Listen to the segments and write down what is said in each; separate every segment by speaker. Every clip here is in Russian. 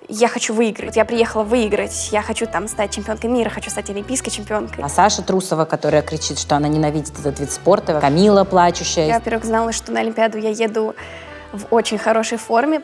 Speaker 1: я хочу выиграть, я приехала выиграть, я хочу там стать чемпионкой мира, хочу стать олимпийской чемпионкой.
Speaker 2: А Саша Трусова, которая кричит, что она ненавидит этот вид спорта, Камила плачущая.
Speaker 1: Я, во-первых, знала, что на Олимпиаду я еду в очень хорошей форме.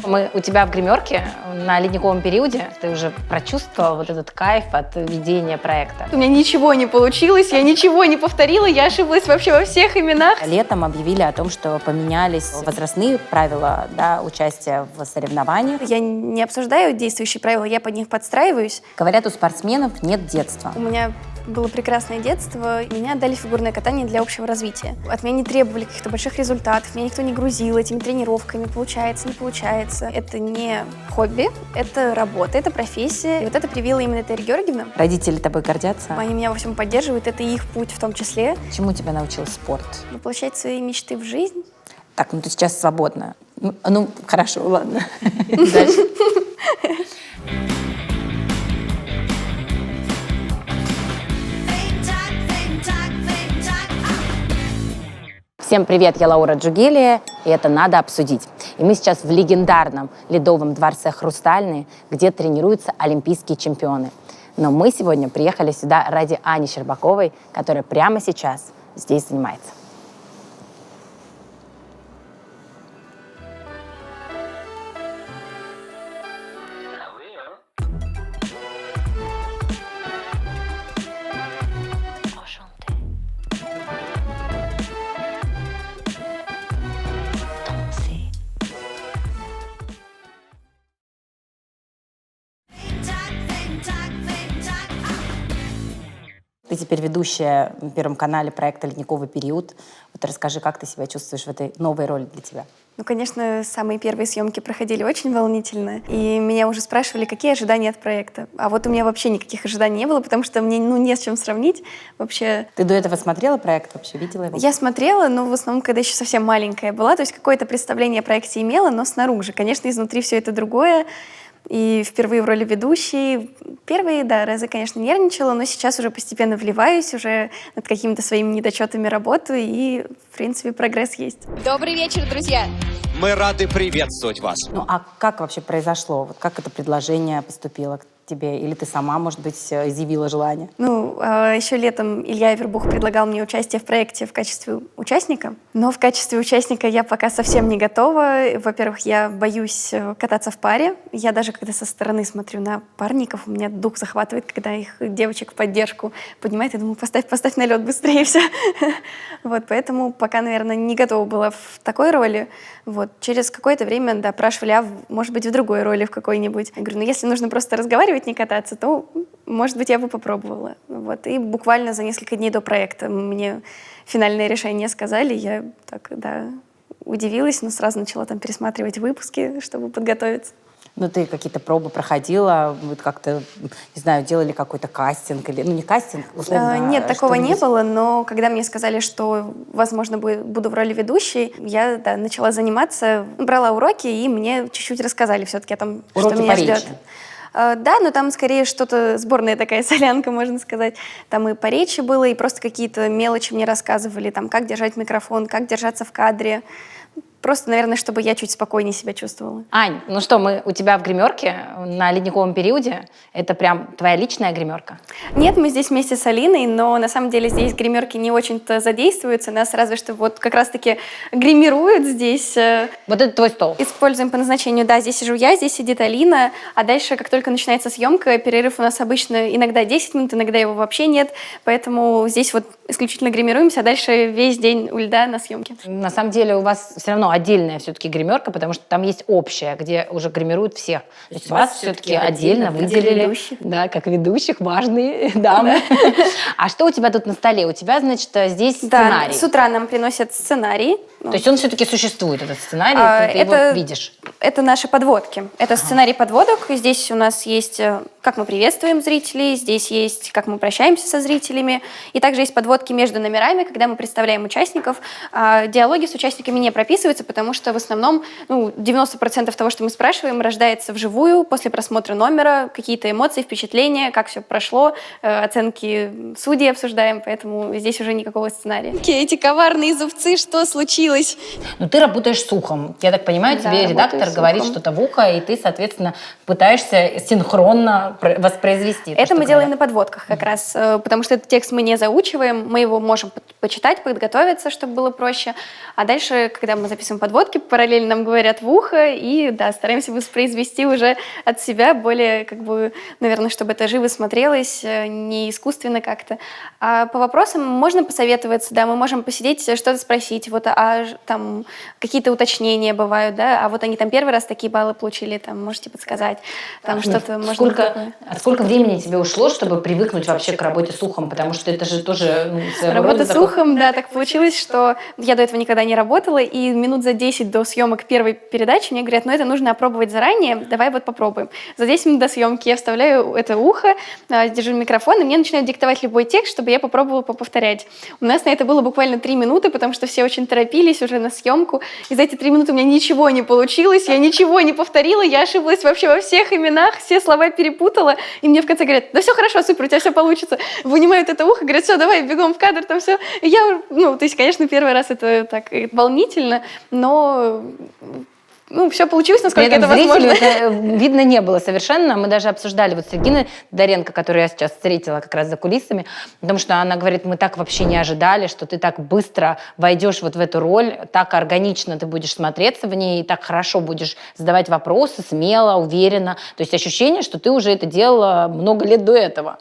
Speaker 2: Мы у тебя в гримерке на ледниковом периоде, ты уже прочувствовала вот этот кайф от ведения проекта.
Speaker 1: У меня ничего не получилось, я ничего не повторила, я ошиблась вообще во всех именах.
Speaker 2: Летом объявили о том, что поменялись возрастные правила, да, участия в соревнованиях.
Speaker 1: Я не обсуждаю действующие правила, я под них подстраиваюсь.
Speaker 2: Говорят, у спортсменов нет детства.
Speaker 1: У меня было прекрасное детство, меня отдали в фигурное катание для общего развития. От меня не требовали каких-то больших результатов, меня никто не грузил этими тренировками, получается, не получается. Это не хобби, это работа, это профессия. И вот это привила именно Терри Георгиевна.
Speaker 2: Родители тобой гордятся?
Speaker 1: Они меня во всем поддерживают, это их путь в том числе.
Speaker 2: Чему тебя научил спорт?
Speaker 1: Воплощать свои мечты в жизнь.
Speaker 2: Так, ну ты сейчас свободна. Ну, хорошо, ладно. Дальше. Всем привет, я Лаура Джугелия, и это «Надо обсудить». И мы сейчас в легендарном ледовом дворце «Хрустальный», где тренируются олимпийские чемпионы. Но мы сегодня приехали сюда ради Ани Щербаковой, которая прямо сейчас здесь занимается. Ты теперь ведущая на Первом канале проекта «Ледниковый период». Вот расскажи, как ты себя чувствуешь в этой новой роли для тебя?
Speaker 1: Ну, конечно, самые первые съемки проходили очень волнительно. И меня уже спрашивали, какие ожидания от проекта. А вот у меня вообще никаких ожиданий не было, потому что мне не с чем сравнить вообще.
Speaker 2: Ты до этого смотрела проект вообще? Видела его?
Speaker 1: Я смотрела, но в основном, когда еще совсем маленькая была. То есть какое-то представление о проекте имела, но снаружи. Конечно, изнутри все это другое. И впервые в роли ведущей. Первые, да, разы, конечно, нервничала, но сейчас уже постепенно вливаюсь, уже над какими-то своими недочетами работаю, и, в принципе, прогресс есть.
Speaker 3: Добрый вечер, друзья!
Speaker 4: Мы рады приветствовать вас.
Speaker 2: Ну, а как вообще произошло? Вот как это предложение поступило к тебе? Или ты сама, может быть, изъявила желание?
Speaker 1: Ну, еще летом Илья Авербух предлагал мне участие в проекте в качестве участника, но в качестве участника я пока совсем не готова. Во-первых, я боюсь кататься в паре. Я даже когда со стороны смотрю на парников, у меня дух захватывает, когда их девочек в поддержку поднимает. Я думаю, поставь на лед быстрее все. Вот, поэтому пока, наверное, не готова была в такой роли. Вот, через какое-то время допрашивали, может быть, в другой роли в какой-нибудь. Я говорю, ну, если нужно просто разговаривать, не кататься, то, может быть, я бы попробовала. Вот. И буквально за несколько дней до проекта мне финальное решение сказали. Я так, да, удивилась, но сразу начала там пересматривать выпуски, чтобы подготовиться.
Speaker 2: Ну, ты какие-то пробы проходила, вот как-то, не знаю, делали какой-то кастинг или, ну, не кастинг, условно.
Speaker 1: Нет, такого не было, но когда мне сказали, что, возможно, буду в роли ведущей, я, да, начала заниматься, брала уроки, и мне чуть-чуть рассказали все-таки о том,
Speaker 2: уроки
Speaker 1: что меня
Speaker 2: по
Speaker 1: ждет.
Speaker 2: речи.
Speaker 1: Да, но там скорее что-то, сборная такая солянка, можно сказать. Там и по речи было, и просто какие-то мелочи мне рассказывали, там, как держать микрофон, как держаться в кадре. Просто, наверное, чтобы я чуть спокойнее себя чувствовала.
Speaker 2: Ань, ну что, мы у тебя в гримерке на ледниковом периоде. Это прям твоя личная гримерка?
Speaker 1: Нет, мы здесь вместе с Алиной, но на самом деле здесь гримерки не очень-то задействуются. Нас разве что вот как раз-таки гримируют здесь.
Speaker 2: Вот это твой стол?
Speaker 1: Используем по назначению. Да, здесь сижу я, здесь сидит Алина. А дальше, как только начинается съемка, перерыв у нас обычно иногда 10 минут, иногда его вообще нет. Поэтому здесь вот исключительно гримируемся, а дальше весь день у льда на съемке.
Speaker 2: На самом деле у вас все равно отдельная все-таки гримерка, потому что там есть общая, где уже гримируют всех. То есть вас все-таки отдельно выделили.
Speaker 1: Ведущих.
Speaker 2: Да, как ведущих, важные дамы. А что у тебя тут на столе? У тебя, значит, здесь сценарий.
Speaker 1: Да, с утра нам приносят сценарий.
Speaker 2: То есть он все-таки существует, этот сценарий, ты его видишь?
Speaker 1: Это наши подводки. Это сценарий подводок. Здесь у нас есть, как мы приветствуем зрителей, здесь есть, как мы прощаемся со зрителями. И также есть подводки между номерами, когда мы представляем участников. Диалоги с участниками не прописываются, потому что в основном 90% того, что мы спрашиваем, рождается вживую, после просмотра номера, какие-то эмоции, впечатления, как все прошло, оценки судей обсуждаем, поэтому здесь уже никакого сценария. Эти коварные зубцы, что случилось?
Speaker 2: Ну, ты работаешь с ухом. Я так понимаю,
Speaker 1: Да,
Speaker 2: тебе редактор
Speaker 1: работаю с
Speaker 2: говорит
Speaker 1: ухом.
Speaker 2: что-то в ухо, и ты, соответственно, пытаешься синхронно воспроизвести.
Speaker 1: Это мы делаем на подводках как раз, потому что этот текст мы не заучиваем, мы его можем почитать, подготовиться, чтобы было проще. А дальше, когда мы записываем подводки, параллельно нам говорят в ухо, и да, стараемся воспроизвести уже от себя более, наверное, чтобы это живо смотрелось, не искусственно как-то. А по вопросам можно посоветоваться, да, мы можем посидеть, что-то спросить, там какие-то уточнения бывают, да, а вот они там первый раз такие баллы получили, там можете подсказать, там что-то можно такое.
Speaker 2: Сколько времени тебе ушло, чтобы привыкнуть вообще к работе с ухом? Потому что это же тоже своего
Speaker 1: Работа
Speaker 2: рода
Speaker 1: с
Speaker 2: такой-
Speaker 1: ухом, да, так получилось, что я до этого никогда не работала, и минут за 10 до съемок первой передачи мне говорят, это нужно опробовать заранее, давай попробуем. За 10 минут до съемки я вставляю это ухо, держу микрофон, и мне начинают диктовать любой текст, чтобы я попробовала повторять. У нас на это было буквально 3 минуты, потому что все очень торопились уже на съемку, и за эти 3 минуты у меня ничего не получилось, я ничего не повторила, я ошиблась вообще во всех именах, все слова перепутала, и мне в конце говорят, да все хорошо, супер, у тебя все получится. Вынимают это ухо, говорят, все, давай, бегом в кадр, там все. И я, то есть, конечно, первый раз это так волнительно, но все получилось, насколько
Speaker 2: При этом
Speaker 1: это возможно.
Speaker 2: зрителю это видно не было совершенно. Мы даже обсуждали с Региной Доренко, которую я сейчас встретила как раз за кулисами, потому что она говорит, мы так вообще не ожидали, что ты так быстро войдешь в эту роль, так органично ты будешь смотреться в ней, и так хорошо будешь задавать вопросы, смело, уверенно. То есть ощущение, что ты уже это делала много лет до этого.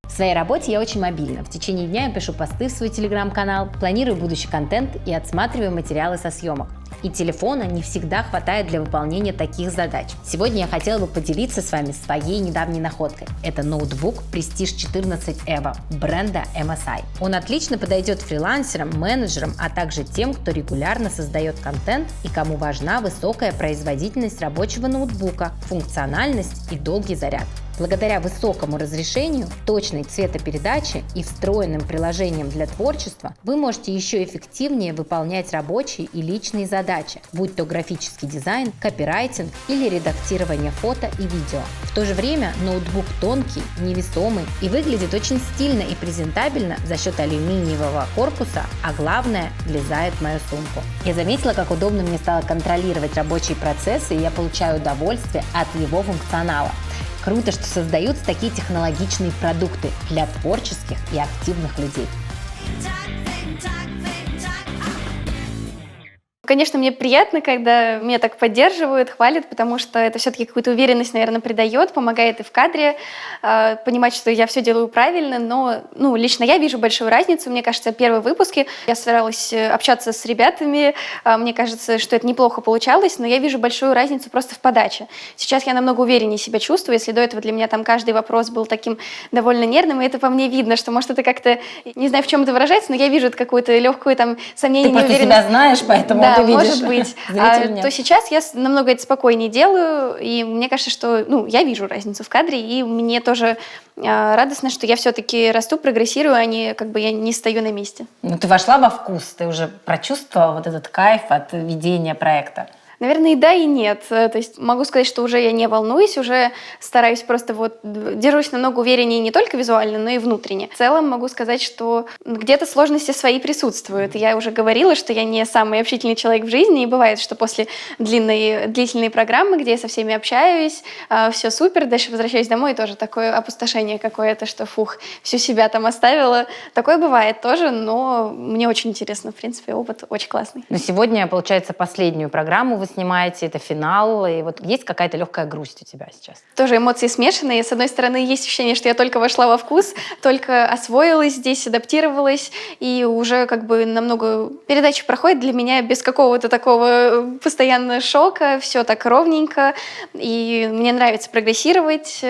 Speaker 2: В своей работе я очень мобильна. В течение дня я пишу посты в свой телеграм-канал, планирую будущий контент и отсматриваю материалы со съемок. И телефона не всегда хватает для выполнения таких задач. Сегодня я хотела бы поделиться с вами своей недавней находкой. Это ноутбук Prestige 14 EVO бренда MSI. Он отлично подойдет фрилансерам, менеджерам, а также тем, кто регулярно создает контент и кому важна высокая производительность рабочего ноутбука, функциональность и долгий заряд. Благодаря высокому разрешению, точной цветопередаче и встроенным приложениям для творчества вы можете еще эффективнее выполнять рабочие и личные задачи, будь то графический дизайн, копирайтинг или редактирование фото и видео. В то же время ноутбук тонкий, невесомый и выглядит очень стильно и презентабельно за счет алюминиевого корпуса, а главное, влезает в мою сумку. Я заметила, как удобно мне стало контролировать рабочие процессы, и я получаю удовольствие от его функционала. Круто, что создаются такие технологичные продукты для творческих и активных людей.
Speaker 1: Конечно, мне приятно, когда меня так поддерживают, хвалят, потому что это все-таки какую-то уверенность, наверное, придает, помогает и в кадре понимать, что я все делаю правильно, но лично я вижу большую разницу. Мне кажется, первые выпуски я старалась общаться с ребятами, мне кажется, что это неплохо получалось, но я вижу большую разницу просто в подаче. Сейчас я намного увереннее себя чувствую, если до этого для меня там каждый вопрос был таким довольно нервным, и это по мне видно, что, может, это как-то, не знаю, в чем это выражается, но я вижу какую-то легкую там сомнение,
Speaker 2: Ты просто
Speaker 1: неуверенность.
Speaker 2: себя знаешь, поэтому
Speaker 1: Да,
Speaker 2: ты видишь.
Speaker 1: может быть.
Speaker 2: Зритель нет.
Speaker 1: То сейчас я намного это спокойнее делаю, и мне кажется, что я вижу разницу в кадре, и мне тоже радостно, что я все-таки расту, прогрессирую, а не я не стою на месте.
Speaker 2: Ну, ты вошла во вкус, ты уже прочувствовала вот этот кайф от ведения проекта.
Speaker 1: Наверное, и да, и нет. То есть могу сказать, что уже я не волнуюсь, уже стараюсь просто держусь намного увереннее не только визуально, но и внутренне. В целом могу сказать, что где-то сложности свои присутствуют. Я уже говорила, что я не самый общительный человек в жизни, и бывает, что после длительной программы, где я со всеми общаюсь, все супер, дальше возвращаюсь домой, и тоже такое опустошение какое-то, что всю себя там оставила. Такое бывает тоже, но мне очень интересно, в принципе, опыт очень классный.
Speaker 2: Но сегодня, получается, последнюю программу вы снимаете, это финал, и вот есть какая-то легкая грусть у тебя сейчас?
Speaker 1: Тоже эмоции смешанные. С одной стороны, есть ощущение, что я только вошла во вкус, только освоилась здесь, адаптировалась, и уже намного передача проходит для меня без какого-то такого постоянного шока, все так ровненько, и мне нравится прогрессировать.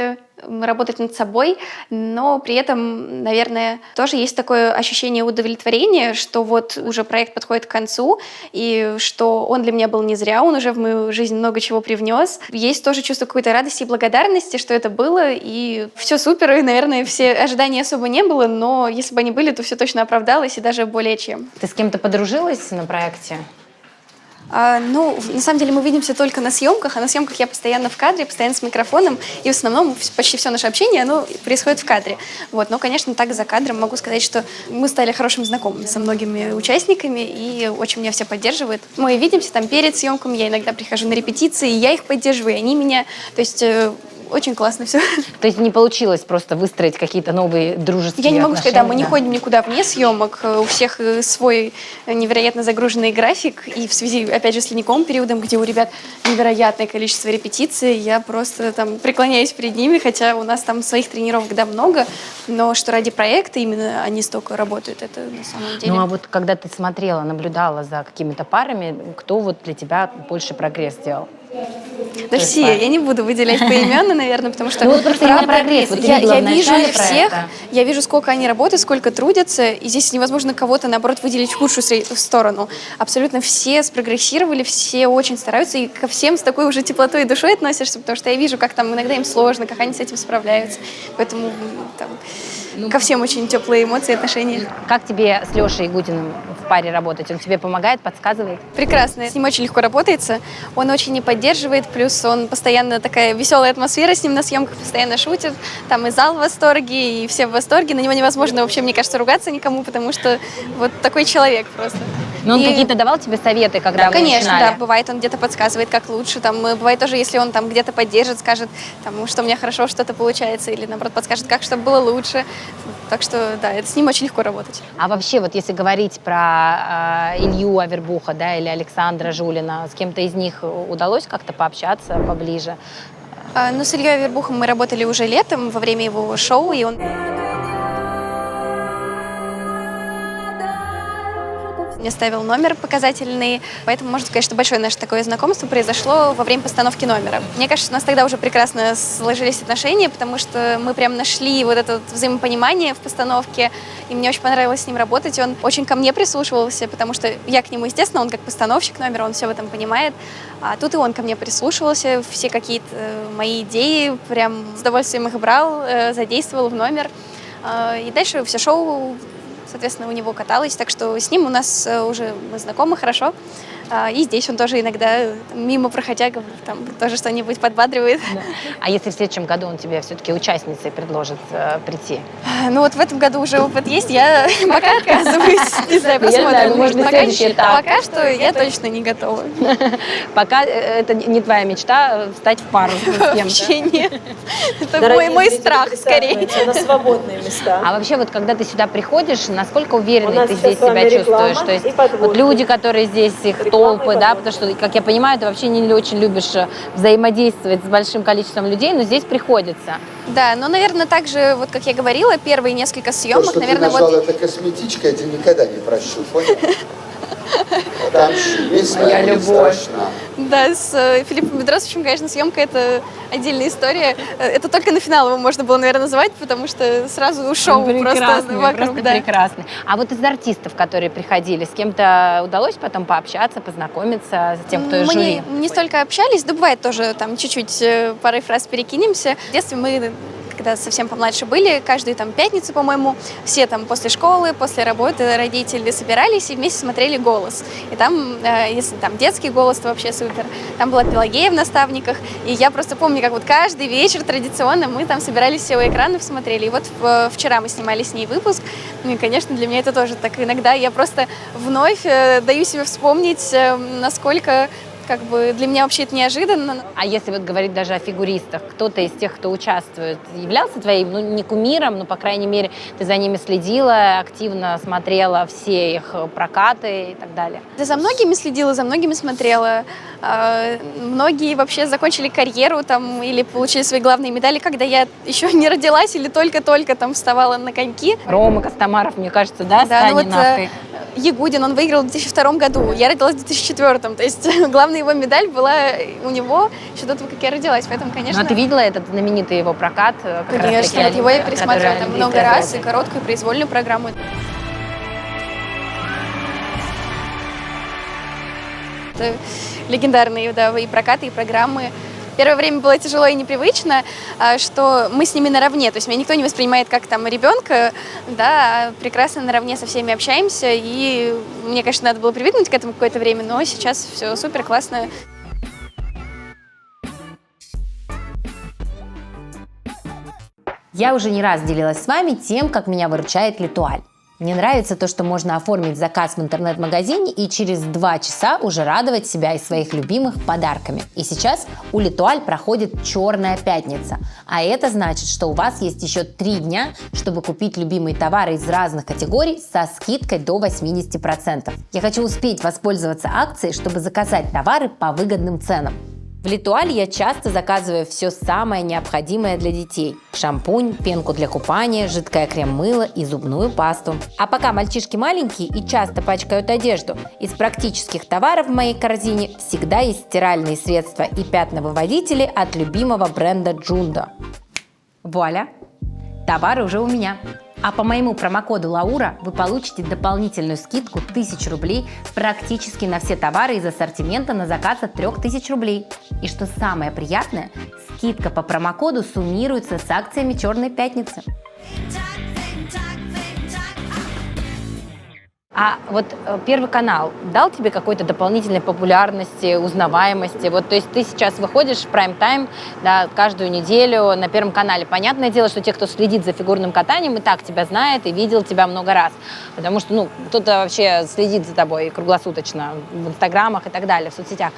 Speaker 1: работать над собой, но при этом, наверное, тоже есть такое ощущение удовлетворения, что вот уже проект подходит к концу, и что он для меня был не зря, он уже в мою жизнь много чего привнес. Есть тоже чувство какой-то радости и благодарности, что это было, и все супер, и, наверное, все ожиданий особо не было, но если бы они были, то все точно оправдалось, и даже более чем.
Speaker 2: Ты с кем-то подружилась на проекте?
Speaker 1: Ну, на самом деле мы видимся только на съемках, а на съемках я постоянно в кадре, постоянно с микрофоном, и в основном почти все наше общение, оно происходит в кадре. Вот. Но, конечно, так за кадром могу сказать, что мы стали хорошими знакомыми со многими участниками, и очень меня все поддерживают. Мы видимся там перед съемками, я иногда прихожу на репетиции, и я их поддерживаю, и они меня. То есть очень классно все.
Speaker 2: То есть не получилось просто выстроить какие-то новые дружеские
Speaker 1: Я не могу сказать, да, мы не
Speaker 2: отношения?
Speaker 1: ходим никуда вне съемок, у всех свой невероятно загруженный график, и в связи, опять же, с ледниковым периодом, где у ребят невероятное количество репетиций, я просто там преклоняюсь перед ними, хотя у нас там своих тренировок, да, много, но что ради проекта именно они столько работают, это на самом деле.
Speaker 2: Ну а вот когда ты смотрела, наблюдала за какими-то парами, кто вот для тебя больше прогресс сделал?
Speaker 1: Да все, я не буду выделять поименно, наверное, потому что
Speaker 2: Ну вот просто именно прогресс. Вот ты видела
Speaker 1: я
Speaker 2: в
Speaker 1: вижу
Speaker 2: начале
Speaker 1: их всех,
Speaker 2: проекта.
Speaker 1: я вижу, сколько они работают, сколько трудятся, и здесь невозможно кого-то, наоборот, выделить в худшую сторону. Абсолютно все спрогрессировали, все очень стараются, и ко всем с такой уже теплотой и душой относишься, потому что я вижу, как там иногда им сложно, как они с этим справляются. Поэтому там, ко всем очень теплые эмоции и отношения.
Speaker 2: Как тебе с Лешей Игудиным в паре работать? Он тебе помогает, подсказывает?
Speaker 1: Прекрасно. С ним очень легко работается. Он очень не поддерживает, плюс он постоянно такая веселая атмосфера с ним на съемках, постоянно шутит. Там и зал в восторге, и все в восторге. На него невозможно вообще, мне кажется, ругаться никому, потому что вот такой человек просто.
Speaker 2: Но он
Speaker 1: И-
Speaker 2: какие-то давал тебе советы, когда вы
Speaker 1: Конечно,
Speaker 2: начинали?
Speaker 1: да, бывает, он где-то подсказывает, как лучше. Там, бывает тоже, если он там где-то поддержит, скажет, там, что у меня хорошо что-то получается, или наоборот подскажет, как чтобы было лучше. Так что, да, это с ним очень легко работать.
Speaker 2: А вообще, вот если говорить про Илью Авербуха, да, или Александра Жулина, с кем-то из них удалось как-то пообщаться поближе?
Speaker 1: Ну, с Ильей Авербухом мы работали уже летом во время его шоу, и он мне ставил номер показательный, поэтому можно сказать, что большое наше такое знакомство произошло во время постановки номера. Мне кажется, у нас тогда уже прекрасно сложились отношения, потому что мы прям нашли вот это вот взаимопонимание в постановке, и мне очень понравилось с ним работать. Он очень ко мне прислушивался, потому что я к нему, естественно, он как постановщик номера, он все в этом понимает, а тут и он ко мне прислушивался, все какие-то мои идеи, прям с удовольствием их брал, задействовал в номер. И дальше все шоу, соответственно, у него каталось, так что с ним у нас уже мы знакомы хорошо. И здесь он тоже иногда, мимо проходя, там, тоже что-нибудь подбадривает.
Speaker 2: Да. А если в следующем году он тебе все-таки участницей предложит прийти?
Speaker 1: Ну вот в этом году уже опыт есть, я пока отказываюсь. Не знаю,
Speaker 2: Я знаю,
Speaker 1: посмотрим.
Speaker 2: может быть, следующий этап.
Speaker 1: Пока что я точно не готова.
Speaker 2: Пока это не твоя мечта встать в пару с кем-то.
Speaker 1: Вообще нет. Это
Speaker 3: Дорогие
Speaker 1: мой
Speaker 3: зрители,
Speaker 1: страх скорее.
Speaker 3: присаживайтесь на свободные места.
Speaker 2: А вообще, вот когда ты сюда приходишь, насколько
Speaker 3: У
Speaker 2: уверенно
Speaker 3: нас
Speaker 2: ты
Speaker 3: сейчас
Speaker 2: здесь
Speaker 3: с вами
Speaker 2: себя
Speaker 3: реклама
Speaker 2: чувствуешь? То есть
Speaker 3: и подводка.
Speaker 2: вот люди, которые здесь, их
Speaker 3: Реклама
Speaker 2: толпы,
Speaker 3: и
Speaker 2: да,
Speaker 3: подводка.
Speaker 2: потому что, как я понимаю, ты вообще не очень любишь взаимодействовать с большим количеством людей, но здесь приходится.
Speaker 1: Да, но, наверное, также, вот как я говорила, первые несколько
Speaker 5: То,
Speaker 1: съемок,
Speaker 5: что
Speaker 1: наверное,
Speaker 5: ты назвал
Speaker 1: вот...
Speaker 5: это косметичка, я тебе никогда не прощу, понял? Там есть
Speaker 2: Моя
Speaker 5: не
Speaker 2: любовь.
Speaker 5: страшно.
Speaker 1: Да, с Филиппом Бедросовичем, конечно, съемка — это отдельная история. Это только на финал его можно было, наверное, называть, потому что сразу шоу просто вокруг. Да.
Speaker 2: прекрасный. А вот из артистов, которые приходили, с кем-то удалось потом пообщаться, познакомиться, с тем, кто из
Speaker 1: Мы
Speaker 2: жюри?
Speaker 1: не столько общались, да бывает тоже там чуть-чуть парой фраз перекинемся. В детстве мы, когда совсем помладше были, каждую там пятницу, по-моему, все там после школы, после работы родители собирались и вместе смотрели «Голос». И там, если там детский «Голос», то вообще супер. Там была Пелагея в наставниках, и я просто помню, как вот каждый вечер традиционно мы там собирались все у экранов, смотрели. И вот вчера мы снимали с ней выпуск, ну и, конечно, для меня это тоже так иногда я просто вновь даю себе вспомнить, насколько как бы для меня вообще это неожиданно.
Speaker 2: А если вот говорить даже о фигуристах, кто-то из тех, кто участвует, являлся твоим, ну, не кумиром, но, по крайней мере, ты за ними следила, активно смотрела все их прокаты и так далее?
Speaker 1: Да, за многими следила, за многими смотрела. Многие вообще закончили карьеру там или получили свои главные медали, когда я еще не родилась или только-только там вставала на коньки.
Speaker 2: Рома Костомаров, мне кажется, да,
Speaker 1: Да, ну вот,
Speaker 2: Станиновкой?
Speaker 1: Ягудин, он выиграл в 2002 году, я родилась в 2004, то есть главная его медаль была у него еще до того, как я родилась, поэтому, конечно...
Speaker 2: Ну, а ты видела этот знаменитый его прокат?
Speaker 1: Конечно, вот его я пересматривала там много раз, и короткую, и произвольную программу. Это легендарные, да, и прокаты, и программы. Первое время было тяжело и непривычно, что мы с ними наравне, то есть меня никто не воспринимает как там ребенка, да, а прекрасно наравне со всеми общаемся, и мне, конечно, надо было привыкнуть к этому какое-то время, но сейчас все супер, классно.
Speaker 2: Я уже не раз делилась с вами тем, как меня выручает Летуаль. Мне нравится то, что можно оформить заказ в интернет-магазине и через 2 часа уже радовать себя и своих любимых подарками. И сейчас у Летуаль проходит Черная пятница. А это значит, что у вас есть еще 3 дня, чтобы купить любимые товары из разных категорий со скидкой до 80%. Я хочу успеть воспользоваться акцией, чтобы заказать товары по выгодным ценам. В Летуаль я часто заказываю все самое необходимое для детей. Шампунь, пенку для купания, жидкое крем-мыло и зубную пасту. А пока мальчишки маленькие и часто пачкают одежду, из практических товаров в моей корзине всегда есть стиральные средства и пятновыводители от любимого бренда Джундо. Вуаля! Товары уже у меня. А по моему промокоду Лаура вы получите дополнительную скидку 1000 рублей практически на все товары из ассортимента на заказ от 3000 рублей. И что самое приятное, скидка по промокоду суммируется с акциями Черной пятницы. А вот Первый канал дал тебе какой-то дополнительной популярности, узнаваемости? Вот, то есть ты сейчас выходишь в прайм-тайм, да, каждую неделю на Первом канале. Понятное дело, что те, кто следит за фигурным катанием, и так тебя знает и видел тебя много раз. Потому что, кто-то вообще следит за тобой круглосуточно в инстаграмах и так далее, в соцсетях.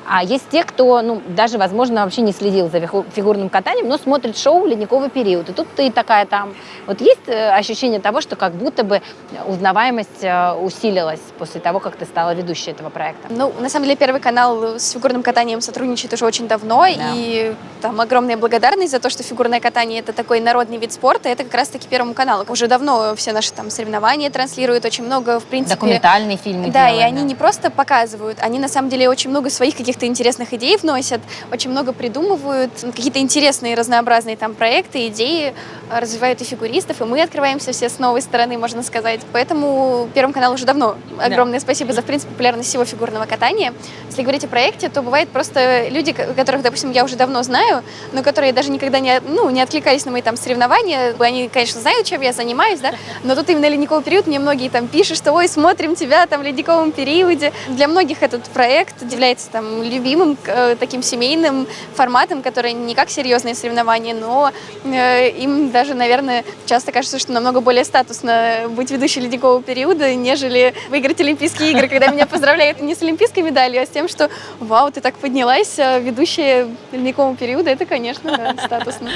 Speaker 2: А есть те, кто, даже, возможно, вообще не следил за фигурным катанием, но смотрит шоу «Ледниковый период». И тут ты такая там. Вот есть ощущение того, что как будто бы узнаваемость усилилась после того, как ты стала ведущей этого проекта?
Speaker 1: На самом деле, Первый канал с фигурным катанием сотрудничает уже очень давно, да. И там огромная благодарность за то, что фигурное катание — это такой народный вид спорта, это как раз-таки Первому каналу. Уже давно все наши там соревнования транслируют, очень много, в принципе...
Speaker 2: Документальные фильмы
Speaker 1: Да,
Speaker 2: делают,
Speaker 1: и они не просто показывают, они на самом деле очень много своих каких-то интересных идей вносят, очень много придумывают, какие-то интересные разнообразные там проекты, идеи, развивают и фигуристов, и мы открываемся все с новой стороны, можно сказать. Поэтому Первому каналу уже давно огромное спасибо за, в принципе, популярность всего фигурного катания. Если говорить о проекте, то бывает просто люди, которых, допустим, я уже давно знаю, но которые даже никогда не откликались на мои там соревнования. Они, конечно, знают, чем я занимаюсь, да, но тут именно «Ледниковый период», мне многие там пишут, что «Ой, смотрим тебя там в «Ледниковом периоде». Для многих этот проект является там любимым таким семейным форматом, который не как серьезные соревнования, но им даже, наверное, часто кажется, что намного более статусно быть ведущей «Ледникового периода», нежели выиграть Олимпийские игры, когда меня поздравляют не с олимпийской медалью, а с тем, что «Вау, ты так поднялась, ведущая «Ледникового периода», это, конечно, да, статусно.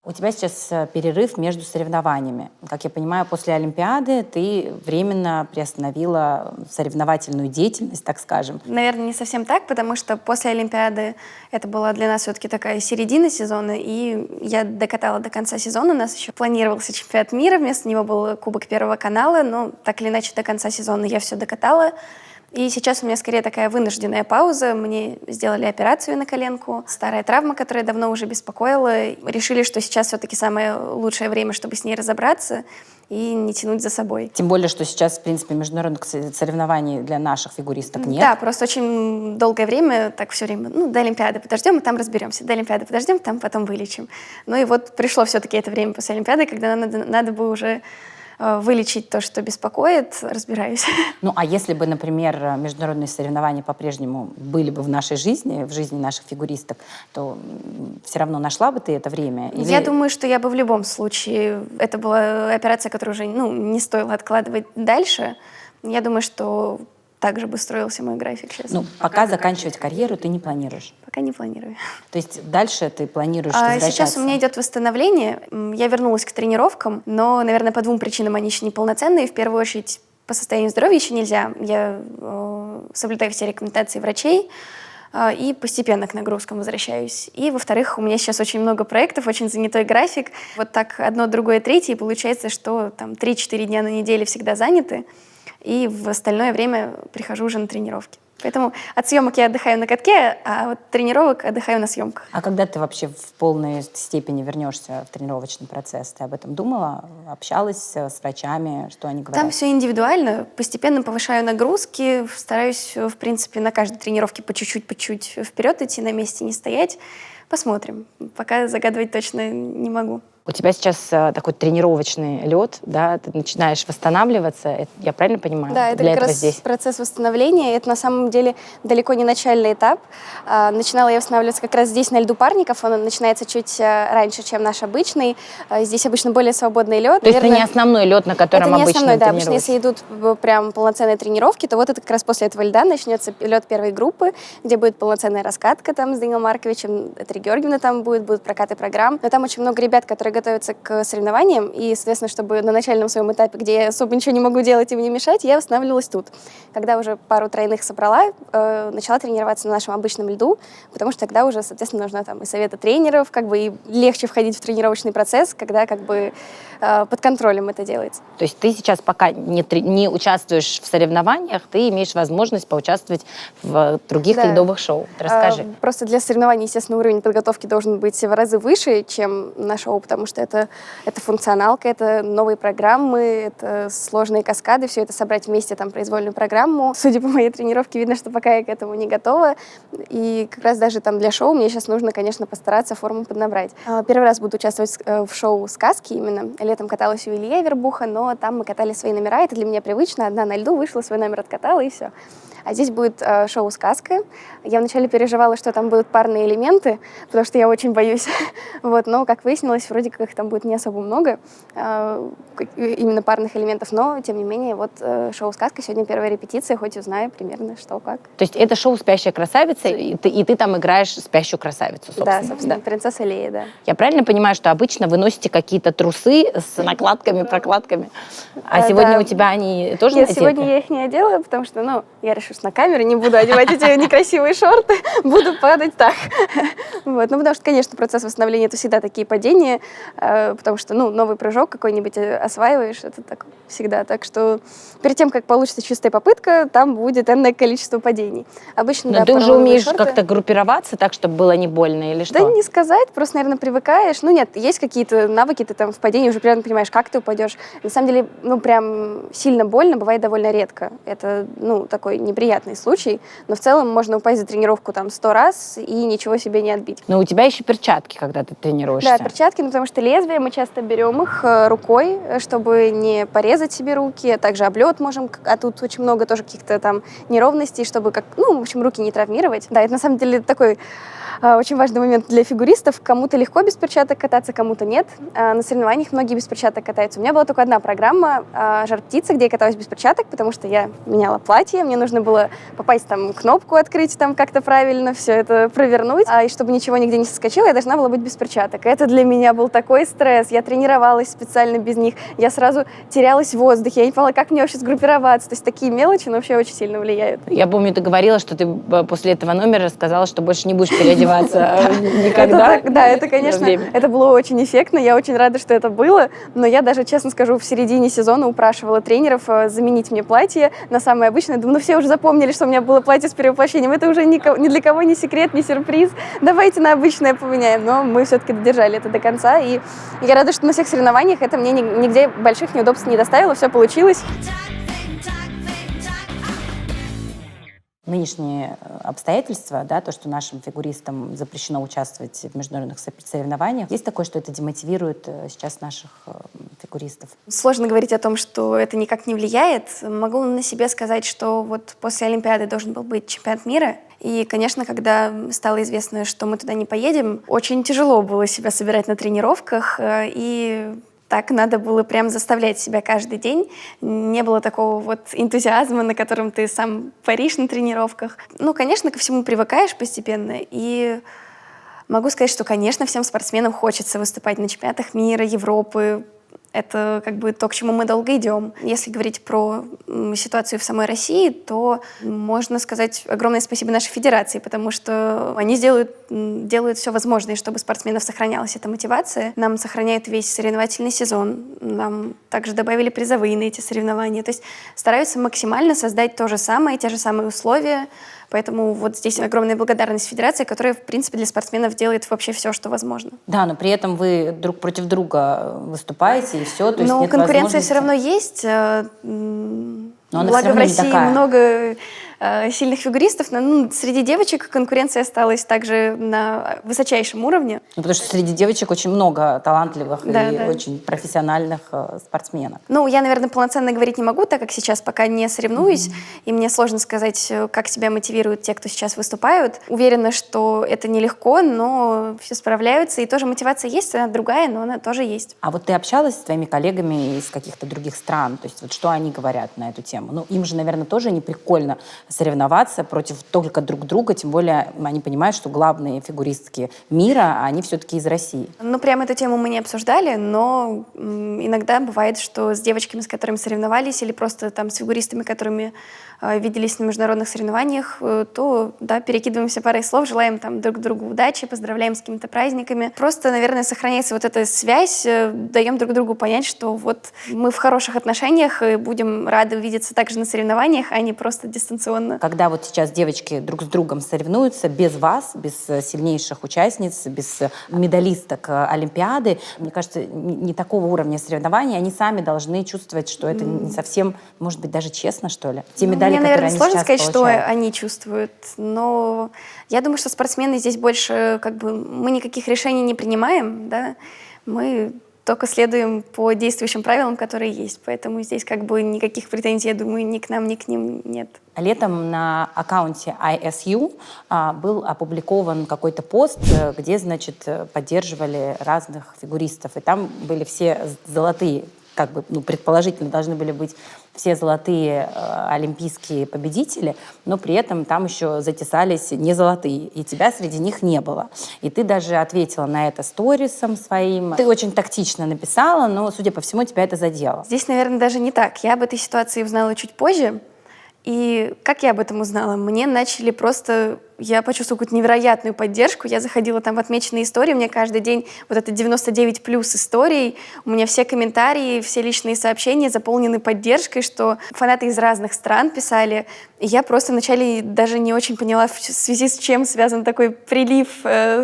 Speaker 2: У тебя сейчас перерыв между соревнованиями. Как я понимаю, после Олимпиады ты временно приостановила соревновательную деятельность, так скажем.
Speaker 1: Наверное, не совсем так, потому что после Олимпиады это была для нас все-таки такая середина сезона, и я докатала до конца сезона. У нас еще планировался чемпионат мира, вместо него был Кубок Первого канала, но так или иначе до конца сезона я все докатала. И сейчас у меня скорее такая вынужденная пауза. Мне сделали операцию на коленку. Старая травма, которая давно уже беспокоила. Решили, что сейчас все-таки самое лучшее время, чтобы с ней разобраться и не тянуть за собой.
Speaker 2: Тем более, что сейчас, в принципе, международных соревнований для наших фигуристок нет.
Speaker 1: Да, просто очень долгое время, так все время, до Олимпиады подождем, и там разберемся. До Олимпиады подождем, там потом вылечим. И вот пришло все-таки это время после Олимпиады, когда надо бы уже вылечить то, что беспокоит, разбираюсь.
Speaker 2: А если бы, например, международные соревнования по-прежнему были бы в нашей жизни, в жизни наших фигуристок, то все равно нашла бы ты это время? Или...
Speaker 1: Я думаю, что я бы в любом случае... Это была операция, которую уже не стоило откладывать дальше. Я думаю, что также бы строился мой график сейчас.
Speaker 2: Пока заканчивать карьеру ты не планируешь?
Speaker 1: Пока не планирую.
Speaker 2: То есть дальше ты планируешь возвращаться?
Speaker 1: Сейчас у меня идет восстановление. Я вернулась к тренировкам, но, наверное, по 2 причинам они еще не полноценные. В первую очередь, по состоянию здоровья еще нельзя. Я соблюдаю все рекомендации врачей. и постепенно к нагрузкам возвращаюсь. И, во-вторых, у меня сейчас очень много проектов, очень занятой график. Вот так одно, другое, третье, и получается, что там 3-4 дня на неделе всегда заняты, и в остальное время прихожу уже на тренировки. Поэтому от съемок я отдыхаю на катке, а от тренировок отдыхаю на съемках.
Speaker 2: А когда ты вообще в полной степени вернешься в тренировочный процесс? Ты об этом думала? Общалась с врачами? Что они говорят?
Speaker 1: Там все индивидуально. Постепенно повышаю нагрузки. Стараюсь, в принципе, на каждой тренировке по чуть-чуть вперед идти, на месте не стоять. Посмотрим. Пока загадывать точно не могу.
Speaker 2: У тебя сейчас такой тренировочный лед, да, ты начинаешь восстанавливаться, я правильно понимаю?
Speaker 1: Да, это
Speaker 2: Для
Speaker 1: как
Speaker 2: этого
Speaker 1: раз
Speaker 2: здесь.
Speaker 1: процесс восстановления. Это на самом деле далеко не начальный этап. Начинала я восстанавливаться как раз здесь, на льду Парников. Он начинается чуть раньше, чем наш обычный. Здесь обычно более свободный лед.
Speaker 2: То есть это не основной лед, на котором
Speaker 1: это не
Speaker 2: обычно
Speaker 1: основной, да. Обычно,
Speaker 2: тренируются?
Speaker 1: если идут прям полноценные тренировки, то вот это как раз после этого льда начнется лед первой группы, где будет полноценная раскатка там с Даниилом Марковичем, Этери Георгиевна там будут прокаты программ. Но там очень много ребят, которые готовятся к соревнованиям, и, соответственно, чтобы на начальном своем этапе, где я особо ничего не могу делать им не мешать, я восстанавливалась тут. Когда уже пару тройных собрала, начала тренироваться на нашем обычном льду, потому что тогда уже, соответственно, нужно там и советы тренеров, как бы и легче входить в тренировочный процесс, когда как бы под контролем это делается.
Speaker 2: То есть ты сейчас пока не участвуешь в соревнованиях, ты имеешь возможность поучаствовать в других ледовых шоу. Расскажи.
Speaker 1: Просто для соревнований, естественно, уровень подготовки должен быть в разы выше, чем на шоу, потому что это функционалка, это новые программы, это сложные каскады, все это собрать вместе, там, произвольную программу. Судя по моей тренировке, видно, что пока я к этому не готова. И как раз даже там для шоу мне сейчас нужно, конечно, постараться форму поднабрать. Первый раз буду участвовать в шоу «Сказки» именно. Летом каталась у Ильи Авербуха, но там мы катали свои номера, это для меня привычно. Одна на льду вышла, свой номер откатала, и все. А здесь будет шоу «Сказка». Я вначале переживала, что там будут парные элементы, потому что я очень боюсь. Вот, но, как выяснилось, вроде как их там будет не особо много, именно парных элементов. Но, тем не менее, вот шоу «Сказка». Сегодня первая репетиция, хоть узнаю примерно, что как.
Speaker 2: То есть это шоу «Спящая красавица», и ты там играешь спящую красавицу, собственно.
Speaker 1: Да, собственно, принцесса Лея, да.
Speaker 2: Я правильно понимаю, что обычно вы носите какие-то трусы с накладками, прокладками? А сегодня
Speaker 1: да.
Speaker 2: у тебя они тоже
Speaker 1: Нет,
Speaker 2: надеты?
Speaker 1: сегодня я их не одела, потому что, я решила, что на камеру не буду одевать эти некрасивые шорты, буду падать так. Вот. Ну, потому что, конечно, процесс восстановления — это всегда такие падения, потому что, новый прыжок какой-нибудь осваиваешь, это так всегда. Так что перед тем, как получится чистая попытка, там будет энное количество падений. Обычно,
Speaker 2: Но
Speaker 1: да,
Speaker 2: ты уже
Speaker 1: поролоновые
Speaker 2: умеешь
Speaker 1: шорты.
Speaker 2: как-то группироваться так, чтобы было не больно или что?
Speaker 1: Да не сказать, просто, наверное, привыкаешь. Нет, есть какие-то навыки, ты там в падении уже примерно понимаешь, как ты упадешь. На самом деле, прям сильно больно бывает довольно редко. Это, такой неприятный случай, но в целом можно упасть за тренировку там 100 раз и ничего себе не отбить.
Speaker 2: Но у тебя еще перчатки, когда ты тренируешься.
Speaker 1: Да, перчатки, потому что лезвия мы часто берем их рукой, чтобы не порезать себе руки, а также облет можем, а тут очень много тоже каких-то там неровностей, чтобы в общем, руки не травмировать. Да, это на самом деле такой очень важный момент для фигуристов. Кому-то легко без перчаток кататься, кому-то нет. На соревнованиях многие без перчаток катаются. У меня была только одна программа «Жар-птица», где я каталась без перчаток, потому что я меняла платье, мне нужно было попасть там, кнопку открыть там как-то правильно, все это провернуть. И чтобы ничего нигде не соскочило, я должна была быть без перчаток. Это для меня был такой стресс. Я тренировалась специально без них. Я сразу терялась в воздухе. Я не поняла, как мне вообще сгруппироваться. То есть такие мелочи, но вообще очень сильно влияют.
Speaker 2: Я помню, ты говорила, что ты после этого номера сказала, что больше не будешь переодеваться никогда.
Speaker 1: Да, это, конечно, это было очень эффектно. Я очень рада, что это было. Но я даже, честно скажу, в середине сезона упрашивала тренеров заменить мне платье на самое обычное. Думаю, все уже запомнили, что у меня было платье с перевоплощением. Это уже ни для кого не секрет, не сюрприз. Давайте на обычное поменяем. Но мы все-таки додержали это до конца. И я рада, что на всех соревнованиях это мне нигде больших неудобств не доставило. Все получилось.
Speaker 2: Нынешние обстоятельства, то, что нашим фигуристам запрещено участвовать в международных соревнованиях, есть такое, что это демотивирует сейчас наших фигуристов?
Speaker 1: Сложно говорить о том, что это никак не влияет. Могу на себе сказать, что вот после Олимпиады должен был быть чемпионат мира. И, конечно, когда стало известно, что мы туда не поедем, очень тяжело было себя собирать на тренировках. И так надо было прям заставлять себя каждый день. Не было такого вот энтузиазма, на котором ты сам паришь на тренировках. Конечно, ко всему привыкаешь постепенно. И могу сказать, что, конечно, всем спортсменам хочется выступать на чемпионатах мира, Европы. Это как бы то, к чему мы долго идем. Если говорить про ситуацию в самой России, то можно сказать огромное спасибо нашей федерации, потому что они делают все возможное, чтобы спортсменов сохранялась эта мотивация. Нам сохраняют весь соревновательный сезон, нам также добавили призовые на эти соревнования. То есть стараются максимально создать то же самое, те же самые условия. Поэтому вот здесь огромная благодарность федерации, которая, в принципе, для спортсменов делает вообще все, что возможно.
Speaker 2: Да, но при этом вы друг против друга выступаете, и все, то есть
Speaker 1: Но
Speaker 2: нет
Speaker 1: конкуренция
Speaker 2: возможности...
Speaker 1: все равно есть.
Speaker 2: Но она
Speaker 1: Благо
Speaker 2: всё
Speaker 1: в
Speaker 2: равно не
Speaker 1: России
Speaker 2: такая.
Speaker 1: много сильных фигуристов, но среди девочек конкуренция осталась также на высочайшем уровне.
Speaker 2: Ну, потому что среди девочек очень много талантливых
Speaker 1: Да,
Speaker 2: и
Speaker 1: да.
Speaker 2: очень профессиональных спортсменок.
Speaker 1: Ну, я, наверное, полноценно говорить не могу, так как сейчас пока не соревнуюсь, и мне сложно сказать, как себя мотивируют те, кто сейчас выступают. Уверена, что это нелегко, но все справляются, и тоже мотивация есть, она другая, но она тоже есть.
Speaker 2: А вот ты общалась с твоими коллегами из каких-то других стран? То есть вот что они говорят на эту тему? Ну, им же, наверное, тоже не прикольно соревноваться против только друг друга, тем более они понимают, что главные фигуристки мира, они все-таки из России.
Speaker 1: Ну, прям эту тему мы не обсуждали, но иногда бывает, что с девочками, с которыми соревновались, или просто там с фигуристами, которыми виделись на международных соревнованиях, то, да, перекидываемся парой слов, желаем там друг другу удачи, поздравляем с какими-то праздниками. Просто, наверное, сохраняется вот эта связь, даем друг другу понять, что вот мы в хороших отношениях и будем рады увидеться также на соревнованиях, а не просто дистанционно.
Speaker 2: Когда вот сейчас девочки друг с другом соревнуются, без вас, без сильнейших участниц, без медалисток Олимпиады, мне кажется, не такого уровня соревнований, они сами должны чувствовать, что это не совсем, может быть, даже честно, что ли. Те медали,
Speaker 1: Мне,
Speaker 2: которые
Speaker 1: наверное,
Speaker 2: они
Speaker 1: сложно
Speaker 2: сейчас
Speaker 1: сказать,
Speaker 2: получают.
Speaker 1: что они чувствуют, но я думаю, что спортсмены здесь больше, как бы, мы никаких решений не принимаем, да, мы только следуем по действующим правилам, которые есть, поэтому здесь как бы никаких претензий, я думаю, ни к нам, ни к ним нет.
Speaker 2: Летом на аккаунте ISU был опубликован какой-то пост, где, значит, поддерживали разных фигуристов, и там были все золотые, как бы, ну, предположительно, должны были быть все золотые олимпийские победители, но при этом там еще затесались не золотые, и тебя среди них не было. И ты даже ответила на это сторисом своим. Ты очень тактично написала, но, судя по всему, тебя это задело.
Speaker 1: Здесь, наверное, даже не так. Я об этой ситуации узнала чуть позже. И как я об этом узнала? Мне начали просто... Я почувствовала какую-то невероятную поддержку. Я заходила там в отмеченные истории. У меня каждый день вот это 99 плюс историй. У меня все комментарии, все личные сообщения заполнены поддержкой, что фанаты из разных стран писали. И я просто вначале даже не очень поняла, в связи с чем связан такой прилив,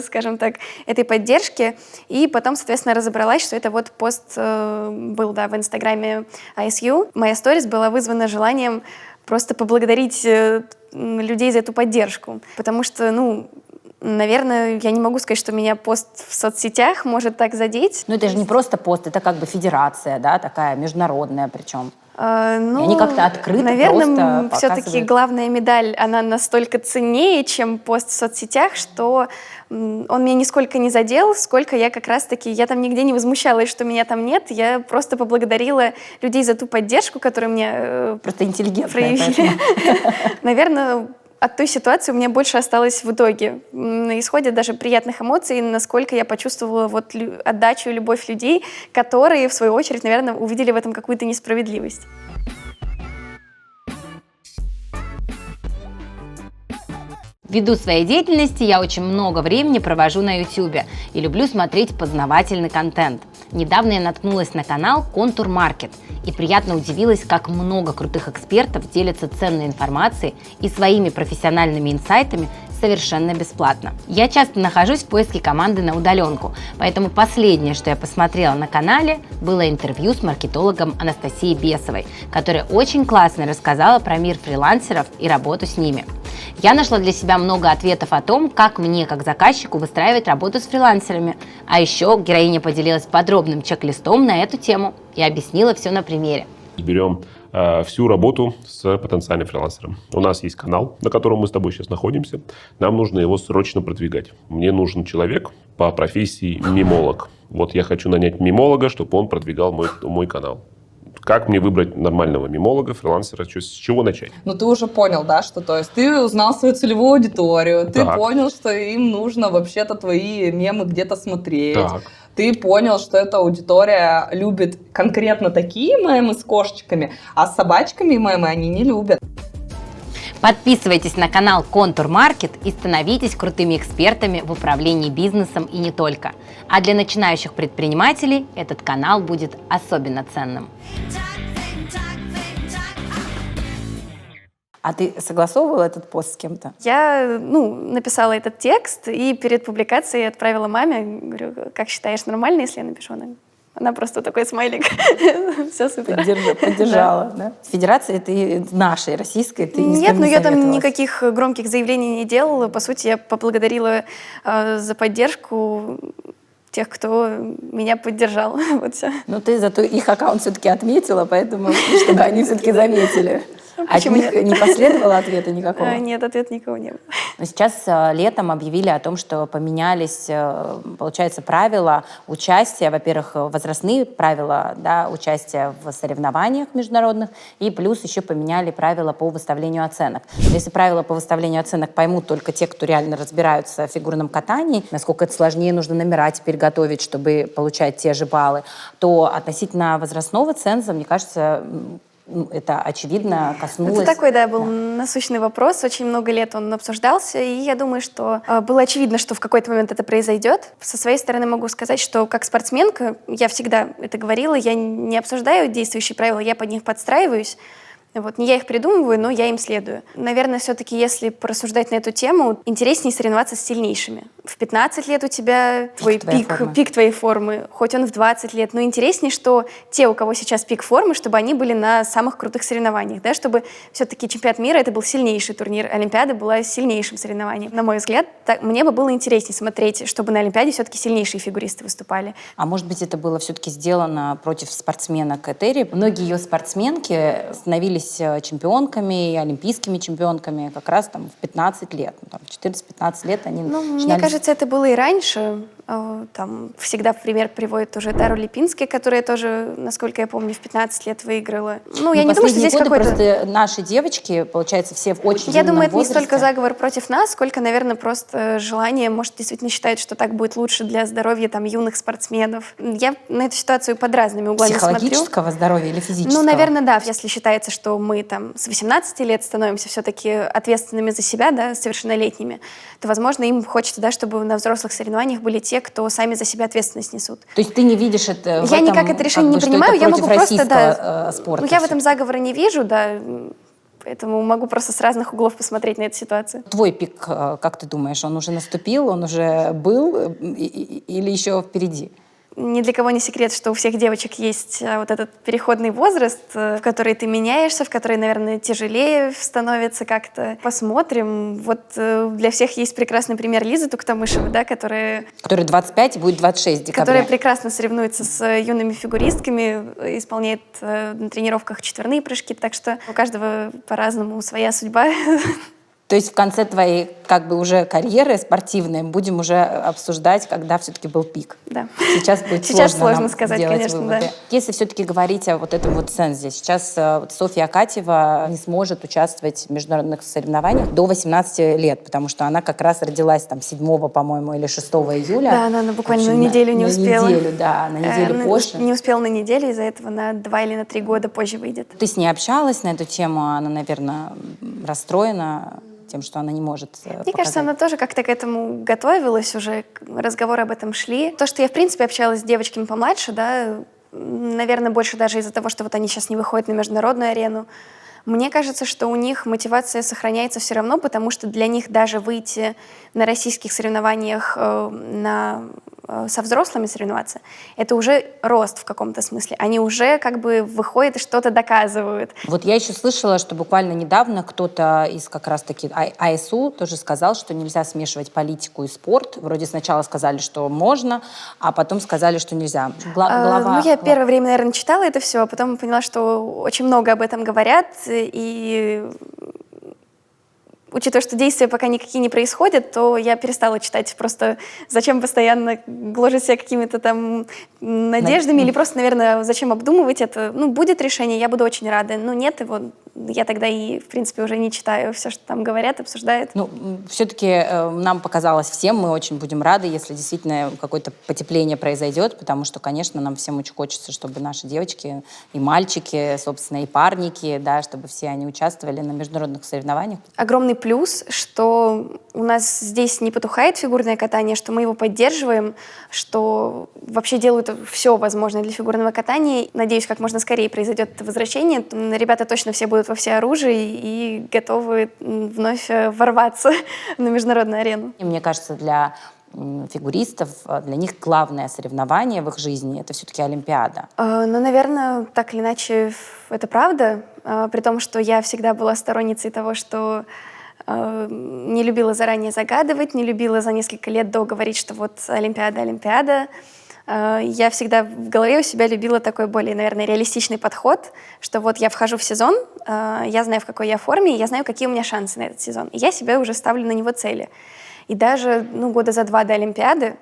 Speaker 1: скажем так, этой поддержки. И потом, соответственно, разобралась, что это вот пост был, да, в инстаграме ISU. Моя сторис была вызвана желанием просто поблагодарить людей за эту поддержку. Потому что, ну, наверное, я не могу сказать, что меня пост в соцсетях может так задеть.
Speaker 2: Ну, это же не просто пост, это как бы федерация, да, такая международная причем.
Speaker 1: Ну,
Speaker 2: и они как-то открыто
Speaker 1: наверное,
Speaker 2: просто
Speaker 1: все-таки
Speaker 2: показывают.
Speaker 1: главная медаль, она настолько ценнее, чем пост в соцсетях, что он меня нисколько не задел, сколько я как раз-таки, я там нигде не возмущалась, что меня там нет, я просто поблагодарила людей за ту поддержку, которую мне
Speaker 2: Просто интеллигентная,
Speaker 1: проявили. Наверное, от той ситуации у меня больше осталось в итоге. На исходе даже приятных эмоций, насколько я почувствовала вот отдачу и любовь людей, которые, в свою очередь, наверное, увидели в этом какую-то несправедливость.
Speaker 2: Ввиду своей деятельности я очень много времени провожу на YouTube и люблю смотреть познавательный контент. Недавно я наткнулась на канал Контур Маркет и приятно удивилась, как много крутых экспертов делятся ценной информацией и своими профессиональными инсайтами совершенно бесплатно. Я часто нахожусь в поиске команды на удаленку, поэтому последнее, что я посмотрела на канале, было интервью с маркетологом Анастасией Бесовой, которая очень классно рассказала про мир фрилансеров и работу с ними. Я нашла для себя много ответов о том, как мне, как заказчику, выстраивать работу с фрилансерами. А еще героиня поделилась подробным чек-листом на эту тему и объяснила все на примере.
Speaker 6: Берем всю работу с потенциальным фрилансером. У нас есть канал, на котором мы с тобой сейчас находимся. Нам нужно его срочно продвигать. Мне нужен человек по профессии мимолог. Вот я хочу нанять мимолога, чтобы он продвигал мой канал. Как мне выбрать нормального мимолога, фрилансера, с чего начать?
Speaker 3: Ну, ты уже понял, да, что, то есть, ты узнал свою целевую аудиторию, ты
Speaker 6: Так.
Speaker 3: понял, что им нужно вообще-то твои мемы где-то смотреть.
Speaker 6: Так.
Speaker 3: ты понял, что эта аудитория любит конкретно такие мемы с кошечками, а с собачками мемы они не любят.
Speaker 2: Подписывайтесь на канал Контур Маркет и становитесь крутыми экспертами в управлении бизнесом и не только. А для начинающих предпринимателей этот канал будет особенно ценным. А ты согласовывала этот пост с кем-то?
Speaker 1: Я, написала этот текст и перед публикацией отправила маме. Говорю, как считаешь, нормально, если я напишу? Она просто такой смайлик. Все супер.
Speaker 2: Поддержала, да? С федерацией ты нашей, российской, ты ни с
Speaker 1: Нет,
Speaker 2: кем не
Speaker 1: я там
Speaker 2: советовалась?
Speaker 1: никаких громких заявлений не делала. По сути, я поблагодарила за поддержку тех, кто меня поддержал. Вот все.
Speaker 2: Ну, ты зато их аккаунт все-таки отметила, поэтому, чтобы они все-таки заметили. От них не последовало ответа никакого?
Speaker 1: Нет, ответа никого не было.
Speaker 2: Но сейчас летом объявили о том, что поменялись, получается, правила участия. Во-первых, возрастные правила, да, участия в соревнованиях международных, и плюс еще поменяли правила по выставлению оценок. Если правила по выставлению оценок поймут только те, кто реально разбираются в фигурном катании, насколько это сложнее, нужно номера теперь готовить, чтобы получать те же баллы, то относительно возрастного ценза, мне кажется, это, очевидно, коснулось...
Speaker 1: Это такой, был насущный вопрос. Очень много лет он обсуждался, и я думаю, что было очевидно, что в какой-то момент это произойдет. Со своей стороны могу сказать, что как спортсменка, я всегда это говорила, я не обсуждаю действующие правила, я под них подстраиваюсь. Не я их придумываю, но я им следую. Наверное, все-таки, если порассуждать на эту тему, интереснее соревноваться с сильнейшими. В 15 лет у тебя твой пик твоей формы, хоть он в 20 лет, но интереснее, что те, у кого сейчас пик формы, чтобы они были на самых крутых соревнованиях, да, чтобы все-таки чемпионат мира это был сильнейший турнир, Олимпиада была сильнейшим соревнованием. На мой взгляд, мне бы было интереснее смотреть, чтобы на Олимпиаде все-таки сильнейшие фигуристы выступали.
Speaker 2: А может быть, это было все-таки сделано против спортсменок Этери? Многие ее спортсменки становились чемпионками и олимпийскими чемпионками как раз там в 15 лет. В 14-15 лет они начинали...
Speaker 1: Мне кажется, это было и раньше. Там всегда в пример приводят тоже Тару Липински, которая тоже, насколько я помню, в 15 лет выиграла. Я не думаю, что здесь какой-то...
Speaker 2: Просто наши девочки, получается, все в очень
Speaker 1: Я думаю, это
Speaker 2: возрасте.
Speaker 1: не столько заговор против нас, сколько, наверное, просто желание, может, действительно считают, что так будет лучше для здоровья юных спортсменов. Я на эту ситуацию под разными углами смотрю.
Speaker 2: Психологического здоровья или физического?
Speaker 1: Наверное, да. Если считается, что мы с 18 лет становимся все-таки ответственными за себя, да, совершеннолетними, то, возможно, им хочется, чтобы на взрослых соревнованиях были те, кто сами за себя ответственность несут.
Speaker 2: То есть ты не видишь это
Speaker 1: Я никак это решение не принимаю, я могу просто,
Speaker 2: спорта.
Speaker 1: Я в этом заговора не вижу, да, поэтому могу просто с разных углов посмотреть на эту ситуацию.
Speaker 2: Твой пик, как ты думаешь, он уже наступил, он уже был или еще впереди?
Speaker 1: Ни для кого не секрет, что у всех девочек есть этот переходный возраст, в который ты меняешься, в который, наверное, тяжелее становится как-то. Посмотрим. Для всех есть прекрасный пример Лизы Туктамышевой, да, которая
Speaker 2: 25 и будет 26 в декабре.
Speaker 1: Которая прекрасно соревнуется с юными фигуристками, исполняет на тренировках четверные прыжки, так что у каждого по-разному своя судьба.
Speaker 2: То есть в конце твоей уже карьеры спортивной будем уже обсуждать, когда все-таки был пик.
Speaker 1: Да.
Speaker 2: Сейчас будет
Speaker 1: сложно сказать, конечно,
Speaker 2: выводы.
Speaker 1: Да.
Speaker 2: Если все-таки говорить о этом цензе, сейчас Софья Акатьева не сможет участвовать в международных соревнованиях до 18 лет, потому что она как раз родилась 7, по-моему, или 6 июля.
Speaker 1: Да, она буквально на неделю не успела.
Speaker 2: На неделю позже.
Speaker 1: Не успела на неделю, из-за этого на 2 или на 3 года позже выйдет.
Speaker 2: Ты с ней общалась на эту тему, она, наверное, расстроена тем, что она не может показать.
Speaker 1: Мне кажется, она тоже как-то к этому готовилась, уже разговоры об этом шли. То, что я, в принципе, общалась с девочками помладше, да, наверное, больше даже из-за того, что они сейчас не выходят на международную арену, мне кажется, что у них мотивация сохраняется все равно, потому что для них даже выйти на российских соревнованиях со взрослыми соревноваться, это уже рост в каком-то смысле. Они уже выходят и что-то доказывают.
Speaker 2: Я еще слышала, что буквально недавно кто-то из как раз-таки АСУ тоже сказал, что нельзя смешивать политику и спорт. Вроде сначала сказали, что можно, а потом сказали, что нельзя.
Speaker 1: Я первое время, наверное, читала это все, а потом поняла, что очень много об этом говорят, и учитывая, что действия пока никакие не происходят, то я перестала читать. Просто зачем постоянно гложить себя какими-то надеждами, или просто, наверное, зачем обдумывать это? Будет решение, я буду очень рада. Нет его, я тогда и, в принципе, уже не читаю все, что там говорят, обсуждают.
Speaker 2: Ну, все-таки нам показалось всем, мы очень будем рады, если действительно какое-то потепление произойдет, потому что, конечно, нам всем очень хочется, чтобы наши девочки и мальчики, собственно, и парники, да, чтобы все они участвовали на международных соревнованиях.
Speaker 1: Огромный плюс, что у нас здесь не потухает фигурное катание, что мы его поддерживаем, что вообще делают все возможное для фигурного катания. Надеюсь, как можно скорее произойдет это возвращение. Ребята точно все будут во всеоружии и готовы вновь ворваться на международную арену.
Speaker 2: И мне кажется, для фигуристов, для них главное соревнование в их жизни — это все-таки Олимпиада.
Speaker 1: Ну, наверное, так или иначе, это правда. При том, что я всегда была сторонницей того, что не любила заранее загадывать, не любила за несколько лет до говорить, что вот Олимпиада, Олимпиада. Я всегда в голове у себя любила такой более, наверное, реалистичный подход, что вот я вхожу в сезон, я знаю, в какой я форме, я знаю, какие у меня шансы на этот сезон. И я себе уже ставлю на него цели. И даже года за 2 до Олимпиады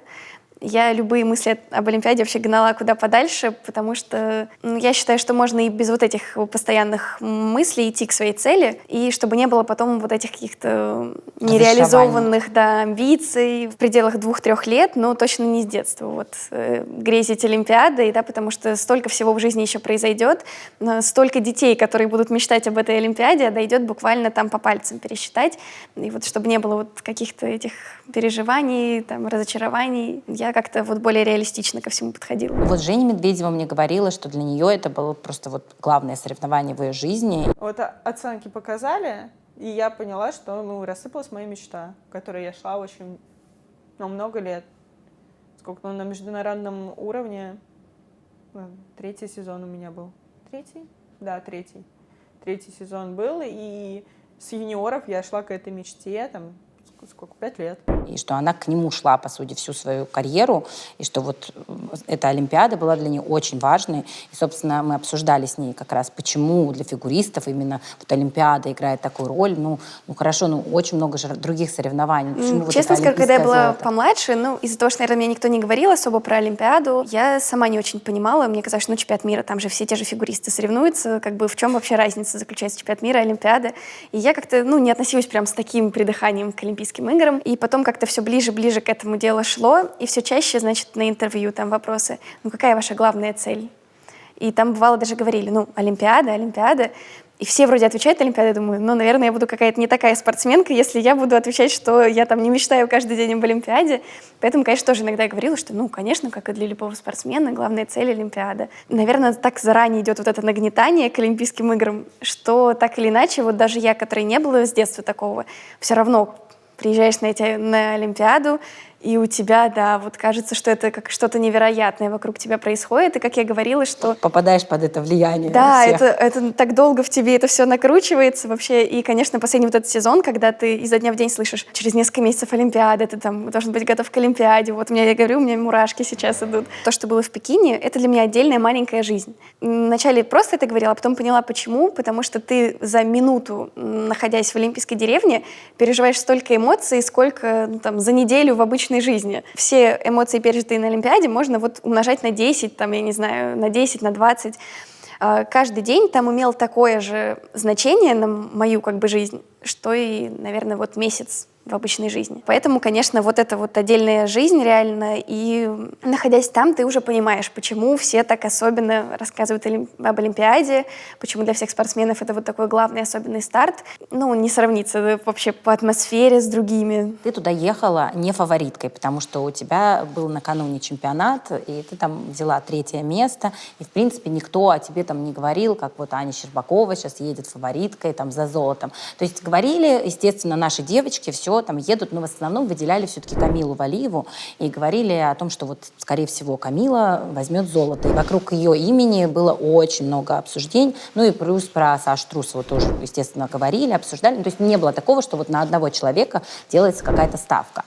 Speaker 1: я любые мысли об Олимпиаде вообще гнала куда подальше, потому что я считаю, что можно и без вот этих постоянных мыслей идти к своей цели, и чтобы не было потом вот этих каких-то нереализованных амбиций в пределах 2-3 лет, но точно не с детства. Вот грезить Олимпиадой, да, потому что столько всего в жизни еще произойдет, столько детей, которые будут мечтать об этой Олимпиаде, дойдет буквально там по пальцам пересчитать. И вот чтобы не было вот каких-то этих переживаний, там, разочарований, я как-то вот более реалистично ко всему подходила.
Speaker 2: Вот Женя Медведева мне говорила, что для нее это было просто вот главное соревнование в ее жизни.
Speaker 7: Вот оценки показали, и я поняла, что рассыпалась моя мечта, к которой я шла очень много лет. Сколько на международном уровне. 3-й сезон у меня был. 3-й? Да, 3-й. 3-й сезон был, и с юниоров я шла к этой мечте, 5 лет.
Speaker 2: И что она к нему шла, по сути, всю свою карьеру, и что вот эта Олимпиада была для нее очень важной. И, собственно, мы обсуждали с ней как раз, почему для фигуристов именно вот Олимпиада играет такую роль. Хорошо, очень много же других соревнований.
Speaker 1: Честно скажу, когда я была помладше, из-за того, что, наверное, мне никто не говорил особо про Олимпиаду, я сама не очень понимала. Мне казалось, что чемпионат мира, там же все те же фигуристы соревнуются, в чем вообще разница заключается чемпионат мира, Олимпиада. И я как-то, не относилась прям с таким придыханием к Олимпийским играм. И потом как-то все ближе к этому делу шло, и все чаще, на интервью там вопросы, какая ваша главная цель? И там бывало даже говорили, Олимпиада, Олимпиада. И все вроде отвечают Олимпиада, я думаю, наверное, я буду какая-то не такая спортсменка, если я буду отвечать, что я там не мечтаю каждый день об Олимпиаде. Поэтому, конечно, тоже иногда говорила, что, конечно, как и для любого спортсмена, главная цель — Олимпиада. Наверное, так заранее идет вот это нагнетание к Олимпийским играм, что так или иначе, вот даже я, которой не было с детства такого, все равно приезжаешь на Олимпиаду, и у тебя, вот кажется, что это как что-то невероятное вокруг тебя происходит. И, как я говорила, что...
Speaker 2: Попадаешь под это влияние.
Speaker 1: Да, это так долго в тебе это все накручивается вообще. И, конечно, последний вот этот сезон, когда ты изо дня в день слышишь, через несколько месяцев Олимпиада, ты там должен быть готов к Олимпиаде. Вот я говорю, у меня мурашки сейчас идут. То, что было в Пекине, это для меня отдельная маленькая жизнь. Вначале просто это говорила, а потом поняла, почему. Потому что ты за минуту, находясь в Олимпийской деревне, переживаешь столько эмоций, сколько за неделю в обычной жизни. Все эмоции, пережитые на Олимпиаде, можно умножать на 10, я не знаю, на 10, на 20. Каждый день там имел такое же значение на мою жизнь, что и, наверное, месяц в обычной жизни. Поэтому, конечно, вот эта отдельная жизнь реально, и находясь там, ты уже понимаешь, почему все так особенно рассказывают об Олимпиаде, почему для всех спортсменов это такой главный особенный старт. Не сравнится вообще по атмосфере с другими.
Speaker 2: Ты туда ехала не фавориткой, потому что у тебя был накануне чемпионат, и ты там взяла 3-е место, и, в принципе, никто о тебе там не говорил, как Аня Щербакова сейчас едет фавориткой за золотом. То есть говорили, естественно, наши девочки, все там едут, но в основном выделяли все-таки Камилу Валиеву и говорили о том, что скорее всего, Камила возьмет золото. И вокруг ее имени было очень много обсуждений. И плюс про Сашу Трусову тоже, естественно, говорили, обсуждали. То есть не было такого, что на одного человека делается какая-то ставка.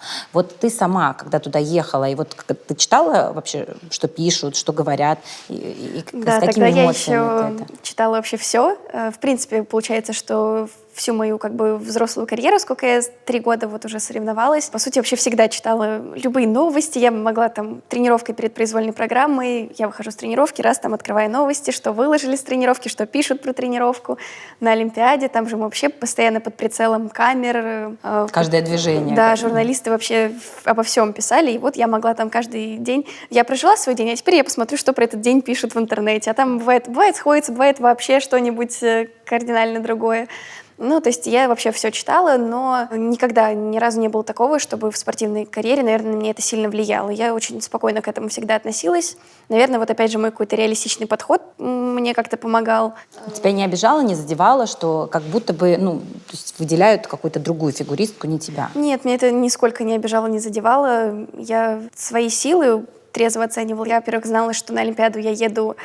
Speaker 2: Ты сама, когда туда ехала, и ты читала вообще, что пишут, что говорят, и
Speaker 1: да,
Speaker 2: с какими
Speaker 1: эмоциями?
Speaker 2: Я еще
Speaker 1: читала вообще все. В принципе, получается, что всю мою как бы взрослую карьеру, сколько я 3 года вот уже соревновалась. По сути, вообще всегда читала любые новости. Я могла там тренировкой перед произвольной программой, я выхожу с тренировки, раз там открываю новости, что выложили с тренировки, что пишут про тренировку. На Олимпиаде там же мы вообще постоянно под прицелом камер.
Speaker 2: Каждое движение.
Speaker 1: Да, журналисты вообще обо всем писали. И вот я могла там каждый день... Я прожила свой день, а теперь я посмотрю, что про этот день пишут в интернете. А там бывает сходится, бывает вообще что-нибудь кардинально другое. Ну, то есть я вообще все читала, но никогда ни разу не было такого, чтобы в спортивной карьере, наверное, на меня это сильно влияло. Я очень спокойно к этому всегда относилась. Наверное, вот опять же мой какой-то реалистичный подход мне как-то помогал.
Speaker 2: Тебя не обижало, не задевало, что как будто бы, то есть выделяют какую-то другую фигуристку, не тебя?
Speaker 1: Нет, меня это нисколько не обижало, не задевало. Я свои силы трезво оценивала. Я, во-первых, знала, что на Олимпиаду я еду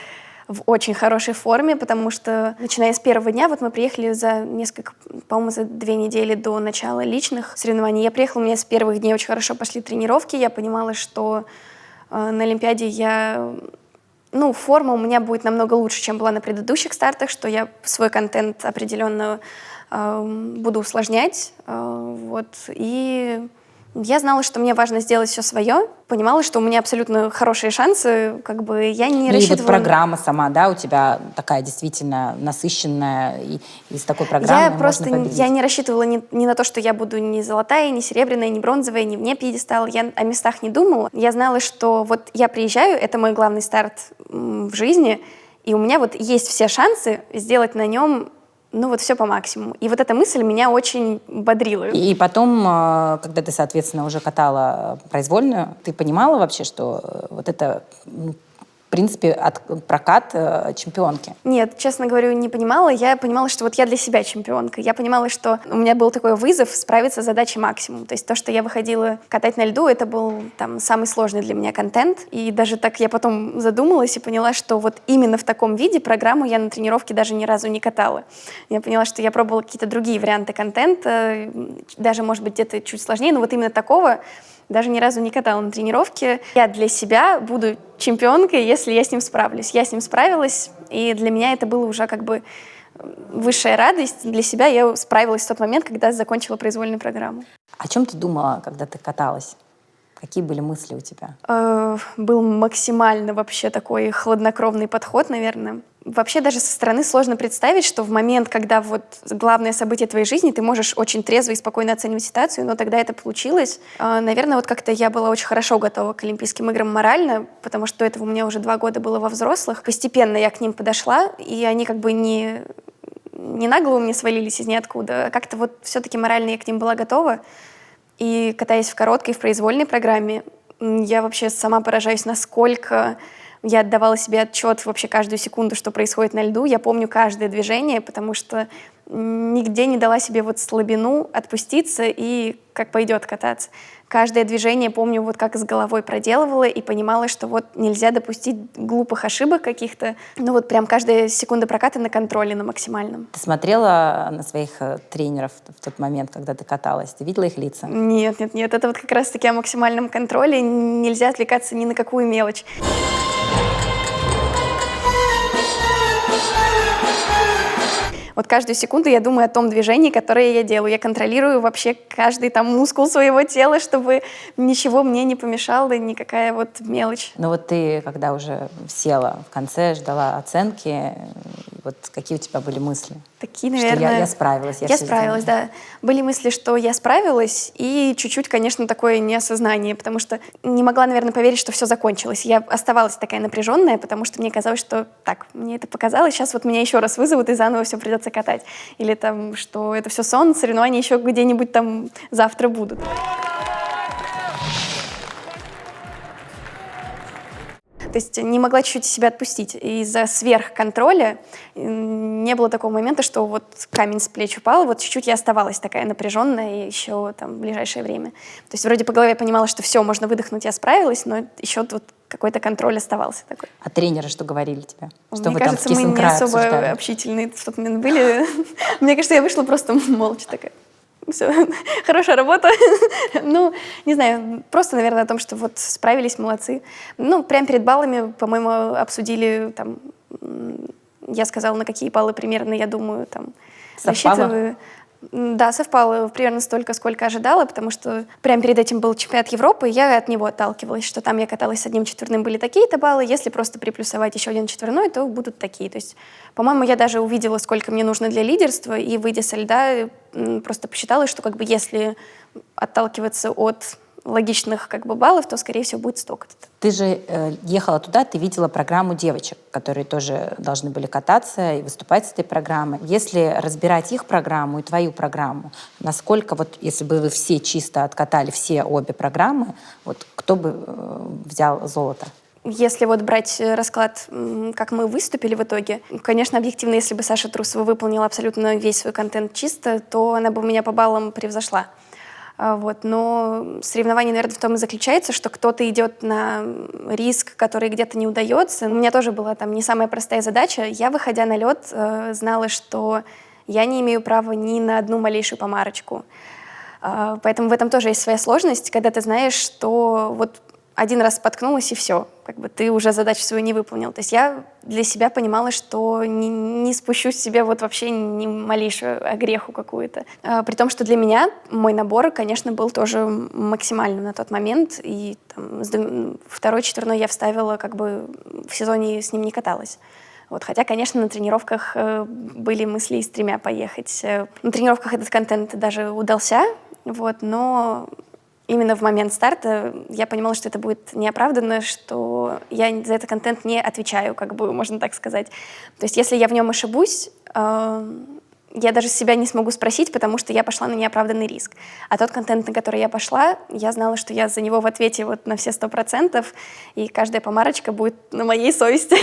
Speaker 1: в очень хорошей форме, потому что, начиная с первого дня, вот мы приехали за 2 недели до начала личных соревнований. Я приехала, у меня с первых дней очень хорошо пошли тренировки. Я понимала, что на Олимпиаде форма у меня будет намного лучше, чем была на предыдущих стартах, что я свой контент определенно буду усложнять. И я знала, что мне важно сделать все свое, понимала, что у меня абсолютно хорошие шансы, я не рассчитывала...
Speaker 2: И вот программа сама, да, у тебя такая действительно насыщенная, и с такой программой можно победить.
Speaker 1: Я не рассчитывала ни на то, что я буду ни золотая, ни серебряная, ни бронзовая, ни вне пьедестала. Я о местах не думала. Я знала, что вот я приезжаю, это мой главный старт в жизни, и у меня вот есть все шансы сделать на нем все по максимуму. И вот эта мысль меня очень бодрила.
Speaker 2: И потом, когда ты, соответственно, уже катала произвольную, ты понимала вообще, что вот это, в принципе, прокат чемпионки?
Speaker 1: Нет, честно говорю, не понимала. Я понимала, что вот я для себя чемпионка. Я понимала, что у меня был такой вызов справиться с задачей максимум. То есть то, что я выходила катать на льду, это был самый сложный для меня контент. И даже так я потом задумалась и поняла, что вот именно в таком виде программу я на тренировке даже ни разу не катала. Я поняла, что я пробовала какие-то другие варианты контента, даже, может быть, где-то чуть сложнее, но вот именно такого даже ни разу не катала на тренировке. Я для себя буду чемпионкой, если я с ним справлюсь. Я с ним справилась, и для меня это было уже высшая радость. Для себя я справилась в тот момент, когда закончила произвольную программу.
Speaker 2: О чем ты думала, когда ты каталась? Какие были мысли у тебя?
Speaker 1: Был максимально вообще такой хладнокровный подход, наверное. Вообще даже со стороны сложно представить, что в момент, когда вот главное событие твоей жизни, ты можешь очень трезво и спокойно оценивать ситуацию, но тогда это получилось. Наверное, вот как-то я была очень хорошо готова к Олимпийским играм морально, потому что до этого у меня уже 2 года было во взрослых. Постепенно я к ним подошла, и они не на голову мне свалились из ниоткуда, а как-то вот все-таки морально я к ним была готова. И катаясь в короткой, в произвольной программе, я вообще сама поражаюсь, насколько я отдавала себе отчет вообще каждую секунду, что происходит на льду. Я помню каждое движение, потому что нигде не дала себе вот слабину отпуститься и как пойдет кататься. Каждое движение помню, вот как с головой проделывала и понимала, что вот нельзя допустить глупых ошибок каких-то. Вот прям каждая секунда проката на контроле, на максимальном.
Speaker 2: Ты смотрела на своих тренеров в тот момент, когда ты каталась? Ты видела их лица?
Speaker 1: Нет. Это вот как раз-таки о максимальном контроле. Нельзя отвлекаться ни на какую мелочь. Вот каждую секунду я думаю о том движении, которое я делаю. Я контролирую вообще каждый мускул своего тела, чтобы ничего мне не помешало, никакая вот мелочь.
Speaker 2: Но вот ты, когда уже села в конце, ждала оценки, вот какие у тебя были мысли?
Speaker 1: Такие, наверное...
Speaker 2: Что я справилась.
Speaker 1: Я справилась, да. Были мысли, что я справилась, и чуть-чуть, конечно, такое неосознание, потому что не могла, наверное, поверить, что все закончилось. Я оставалась такая напряженная, потому что мне казалось, что так, мне это показалось, сейчас вот меня еще раз вызовут, и заново все придется катать. Или что это все сон, соревнования еще где-нибудь завтра будут. То есть не могла чуть-чуть себя отпустить. Из-за сверхконтроля не было такого момента, что вот камень с плеч упал, вот чуть-чуть я оставалась такая напряженная еще в ближайшее время. То есть вроде по голове понимала, что все, можно выдохнуть, я справилась, но еще вот какой-то контроль оставался такой.
Speaker 2: А тренеры что говорили тебе? Что
Speaker 1: Мне
Speaker 2: вы
Speaker 1: кажется,
Speaker 2: там в
Speaker 1: мы не особо
Speaker 2: обсуждали?
Speaker 1: общительные в тот момент были. Мне кажется, я вышла просто молча такая. Все, хорошая работа. Не знаю, просто, наверное, о том, что вот справились, молодцы. Прямо перед баллами, по-моему, обсудили Я сказала, на какие баллы примерно, я думаю, там,
Speaker 2: Совпало?
Speaker 1: рассчитываю. Да, совпало примерно столько, сколько ожидала, потому что прямо перед этим был чемпионат Европы, и я от него отталкивалась, что там я каталась с одним четверным, были такие-то баллы, если просто приплюсовать еще один четверной, то будут такие. То есть, по-моему, я даже увидела, сколько мне нужно для лидерства, и, выйдя со льда, просто посчитала, что как бы если отталкиваться от логичных как бы баллов, то, скорее всего, будет столько-то.
Speaker 2: Ты же ехала туда, ты видела программу девочек, которые тоже должны были кататься и выступать с этой программой. Если разбирать их программу и твою программу, насколько вот, если бы вы все чисто откатали все обе программы, вот кто бы взял золото?
Speaker 1: Если вот брать расклад, как мы выступили в итоге, конечно, объективно, если бы Саша Трусова выполнила абсолютно весь свой контент чисто, то она бы меня по баллам превзошла. Вот. Но соревнование, наверное, в том и заключается, что кто-то идет на риск, который где-то не удается. У меня тоже была там не самая простая задача. Я, выходя на лед, знала, что я не имею права ни на одну малейшую помарочку. Поэтому в этом тоже есть своя сложность, когда ты знаешь, что вот один раз споткнулась, и все. Как бы ты уже задачу свою не выполнил. То есть я для себя понимала, что не спущу с себя вот вообще ни малейшую огреху какую-то. При том, что для меня мой набор, конечно, был тоже максимальным на тот момент. И там, второй четверной я вставила, как бы в сезоне с ним не каталась. Вот, хотя, конечно, на тренировках были мысли и с 3 поехать. На тренировках этот контент даже удался, вот, но именно в момент старта я понимала, что это будет неоправданно, что я за этот контент не отвечаю, как бы можно так сказать. То есть если я в нем ошибусь, я даже себя не смогу спросить, потому что я пошла на неоправданный риск. А тот контент, на который я пошла, я знала, что я за него в ответе вот на все 100%, и каждая помарочка будет на моей совести.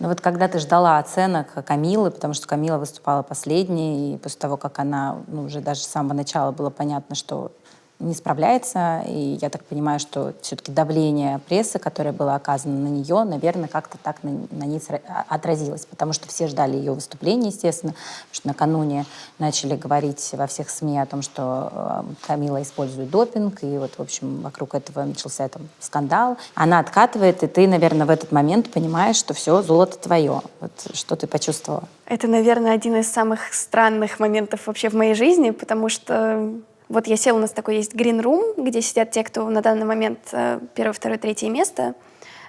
Speaker 2: Ну вот когда ты ждала оценок Камилы, потому что Камила выступала последней, и после того, как она, уже даже с самого начала было понятно, что не справляется, и я так понимаю, что все-таки давление прессы, которое было оказано на нее, наверное, как-то так на ней отразилось, потому что все ждали ее выступления, естественно, потому что накануне начали говорить во всех СМИ о том, что Камила использует допинг, и вот, в общем, вокруг этого начался там скандал. Она откатывает, и ты, наверное, в этот момент понимаешь, что все, золото твое. Вот что ты почувствовала?
Speaker 1: Это, наверное, один из самых странных моментов вообще в моей жизни, потому что вот я села, у нас такой есть green room, где сидят те, кто на данный момент 1, 2, 3 место.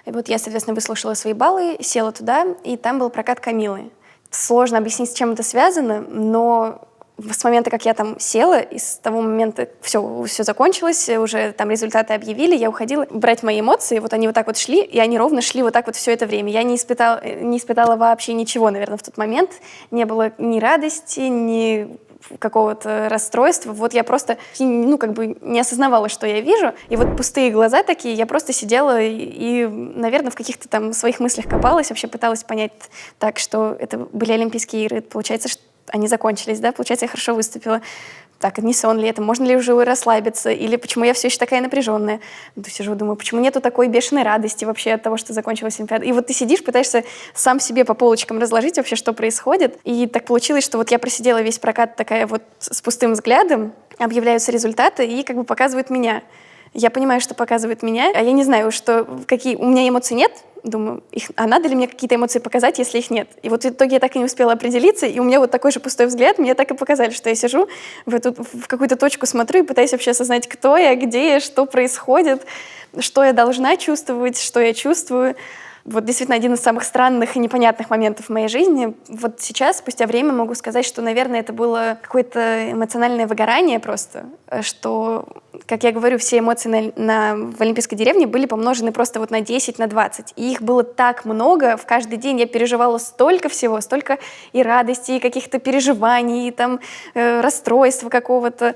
Speaker 1: И вот я, соответственно, выслушала свои баллы, села туда, и там был прокат Камилы. Сложно объяснить, с чем это связано, но с момента, как я там села, и с того момента все закончилось, уже там результаты объявили, я уходила брать мои эмоции, вот они вот так вот шли, и они ровно шли вот так вот все это время. Я не испытала вообще ничего, наверное, в тот момент. Не было ни радости, ни какого-то расстройства. Вот я просто, как бы не осознавала, что я вижу. И вот пустые глаза такие, я просто сидела и, наверное, в каких-то там своих мыслях копалась, вообще пыталась понять так, что это были Олимпийские игры. Получается, что они закончились, да? Получается, я хорошо выступила. Так, не сон ли это? Можно ли уже расслабиться? Или почему я все еще такая напряженная? Сижу, думаю, почему нету такой бешеной радости вообще от того, что закончилась Олимпиада? И вот ты сидишь, пытаешься сам себе по полочкам разложить вообще, что происходит. И так получилось, что вот я просидела весь прокат такая вот с пустым взглядом, объявляются результаты и как бы показывают меня. Я понимаю, что показывает меня, а я не знаю, какие у меня эмоций нет. Думаю, а надо ли мне какие-то эмоции показать, если их нет? И вот в итоге я так и не успела определиться, и у меня вот такой же пустой взгляд, мне так и показали, что я сижу в какую-то точку, смотрю и пытаюсь вообще осознать, кто я, где я, что происходит, что я должна чувствовать, что я чувствую. Вот действительно один из самых странных и непонятных моментов в моей жизни. Вот сейчас, спустя время, могу сказать, что, наверное, это было какое-то эмоциональное выгорание просто, что, как я говорю, все эмоции в Олимпийской деревне были помножены просто вот на 10, на 20. И их было так много, в каждый день я переживала столько всего, столько и радости, и каких-то переживаний, и там расстройства какого-то.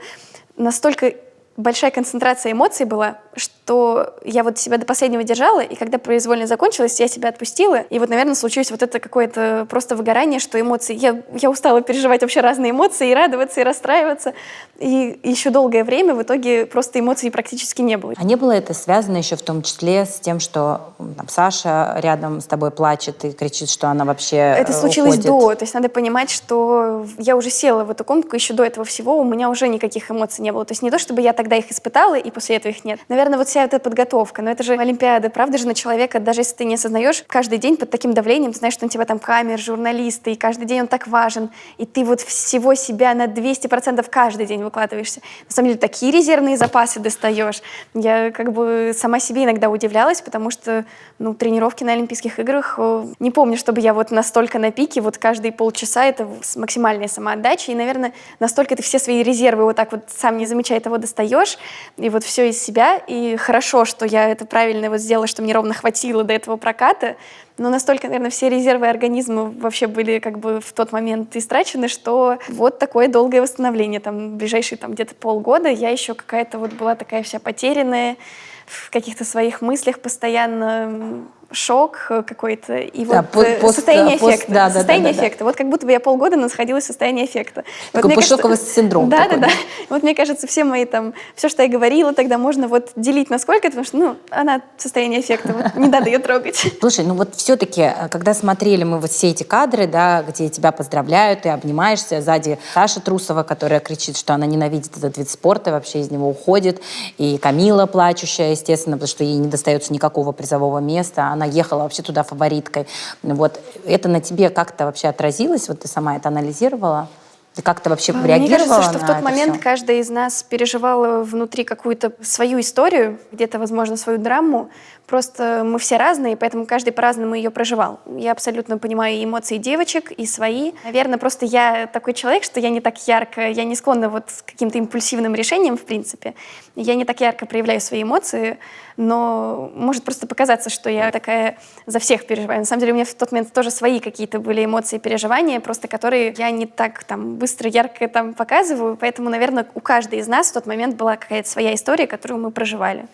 Speaker 1: Настолько большая концентрация эмоций была, что я вот себя до последнего держала, и когда произвольно закончилось, я себя отпустила, и вот, наверное, случилось вот это какое-то просто выгорание, что эмоции... Я устала переживать вообще разные эмоции, и радоваться, и расстраиваться, и еще долгое время в итоге просто эмоций практически не было.
Speaker 2: А не было это связано еще в том числе с тем, что там, Саша рядом с тобой плачет и кричит, что она вообще
Speaker 1: Это случилось
Speaker 2: уходит?
Speaker 1: до, то есть надо понимать, что я уже села в эту комнату, еще до этого всего у меня уже никаких эмоций не было. То есть не то, чтобы я тогда их испытала, и после этого их нет. Наверное, наверное, вот вся эта подготовка. Но это же Олимпиада, правда же, на человека, даже если ты не осознаешь, каждый день под таким давлением, ты знаешь, что на тебя там камеры, журналисты, и каждый день он так важен, и ты вот всего себя на 200% каждый день выкладываешься. На самом деле, такие резервные запасы достаешь. Я как бы сама себе иногда удивлялась, потому что, ну, тренировки на Олимпийских играх, не помню, чтобы я вот настолько на пике, вот каждые полчаса это максимальная самоотдача, и, наверное, настолько ты все свои резервы вот так вот сам не замечая того достаешь, и вот все из себя, и хорошо, что я это правильно вот сделала, что мне ровно хватило до этого проката, но настолько, наверное, все резервы организма вообще были как бы в тот момент истрачены, что вот такое долгое восстановление, там, ближайшие там где-то полгода я еще какая-то вот была такая вся потерянная, в каких-то своих мыслях постоянно, шок какой-то, и
Speaker 2: Да,
Speaker 1: вот состояние
Speaker 2: пост,
Speaker 1: эффекта.
Speaker 2: да,
Speaker 1: Состояние
Speaker 2: да.
Speaker 1: эффекта. Вот как будто бы я полгода находилась в состоянии эффекта.
Speaker 2: Такой
Speaker 1: мне кажется,
Speaker 2: пошоковый синдром.
Speaker 1: Да,
Speaker 2: такой,
Speaker 1: да, да. Вот мне кажется, все мои там, все, что я говорила, тогда можно вот делить на сколько, потому что, ну, она в состоянии эффекта, вот, не надо ее трогать.
Speaker 2: Слушай, ну вот все-таки, когда смотрели мы вот все эти кадры, да, где тебя поздравляют, ты обнимаешься, сзади Саша Трусова, которая кричит, что она ненавидит этот вид спорта, вообще из него уходит, и Камила плачущая, естественно, потому что ей не достается никакого призового места, она ехала вообще туда фавориткой. Вот это на тебе как-то вообще отразилось? Вот ты сама это анализировала? Ты как-то вообще реагировала
Speaker 1: Мне кажется, что
Speaker 2: на
Speaker 1: в тот
Speaker 2: это
Speaker 1: момент
Speaker 2: всё?
Speaker 1: каждая из нас переживала внутри какую-то свою историю, где-то, возможно, свою драму. Просто мы все разные, поэтому каждый по-разному ее проживал. Я абсолютно понимаю и эмоции девочек, и свои. Наверное, просто я такой человек, что я не так ярко, я не склонна вот к каким-то импульсивным решениям, в принципе. Я не так ярко проявляю свои эмоции, но может просто показаться, что я такая за всех переживаю. На самом деле у меня в тот момент тоже свои какие-то были эмоции и переживания, просто которые я не так там быстро, ярко там показываю, поэтому, наверное, у каждой из нас в тот момент была какая-то своя история, которую мы проживали.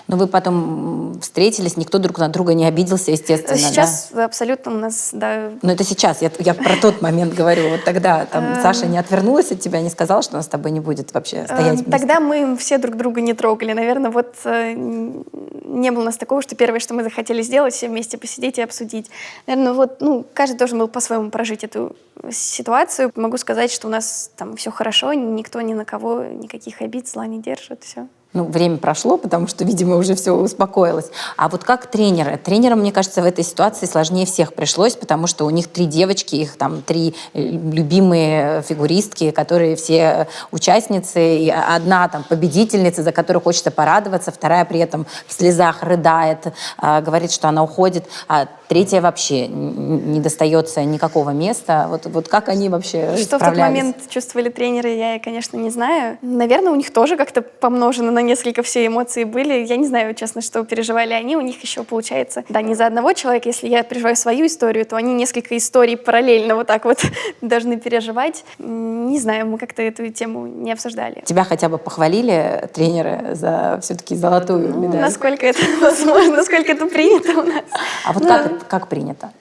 Speaker 2: Но вы потом встретились, никто друг на друга не обиделся, естественно,
Speaker 1: Сейчас абсолютно у нас, да.
Speaker 2: Но это сейчас, я про тот момент говорю. Вот тогда там Саша не отвернулась от тебя, не сказала, что она с тобой не будет вообще стоять вместе?
Speaker 1: Тогда мы все друг друга не трогали. Наверное, вот не было у нас такого, что первое, что мы захотели сделать, все вместе посидеть и обсудить. Наверное, вот, ну, каждый должен был по-своему прожить эту ситуацию. Могу сказать, что у нас там все хорошо, никто ни на кого никаких обид, зла не держит, все.
Speaker 2: Ну, время прошло, потому что, видимо, уже все успокоилось. А вот как тренеры? Тренерам, мне кажется, в этой ситуации сложнее всех пришлось, потому что у них 3 девочки, их там 3 любимые фигуристки, которые все участницы, и одна там победительница, за которую хочется порадоваться, вторая при этом в слезах рыдает, говорит, что она уходит, а третья вообще не достается никакого места. Вот как они вообще
Speaker 1: Что в тот момент чувствовали тренеры, я, конечно, не знаю. Наверное, у них тоже как-то помножено на несколько все эмоции были. Я не знаю, честно, что переживали они. У них еще получается, да, не за одного человека. Если я переживаю свою историю, то они несколько историй параллельно вот так вот должны переживать. Не знаю, мы как-то эту тему не обсуждали.
Speaker 2: Тебя хотя бы похвалили тренеры за все-таки золотую медаль?
Speaker 1: Насколько это возможно, насколько это принято у нас.
Speaker 2: А вот как принято?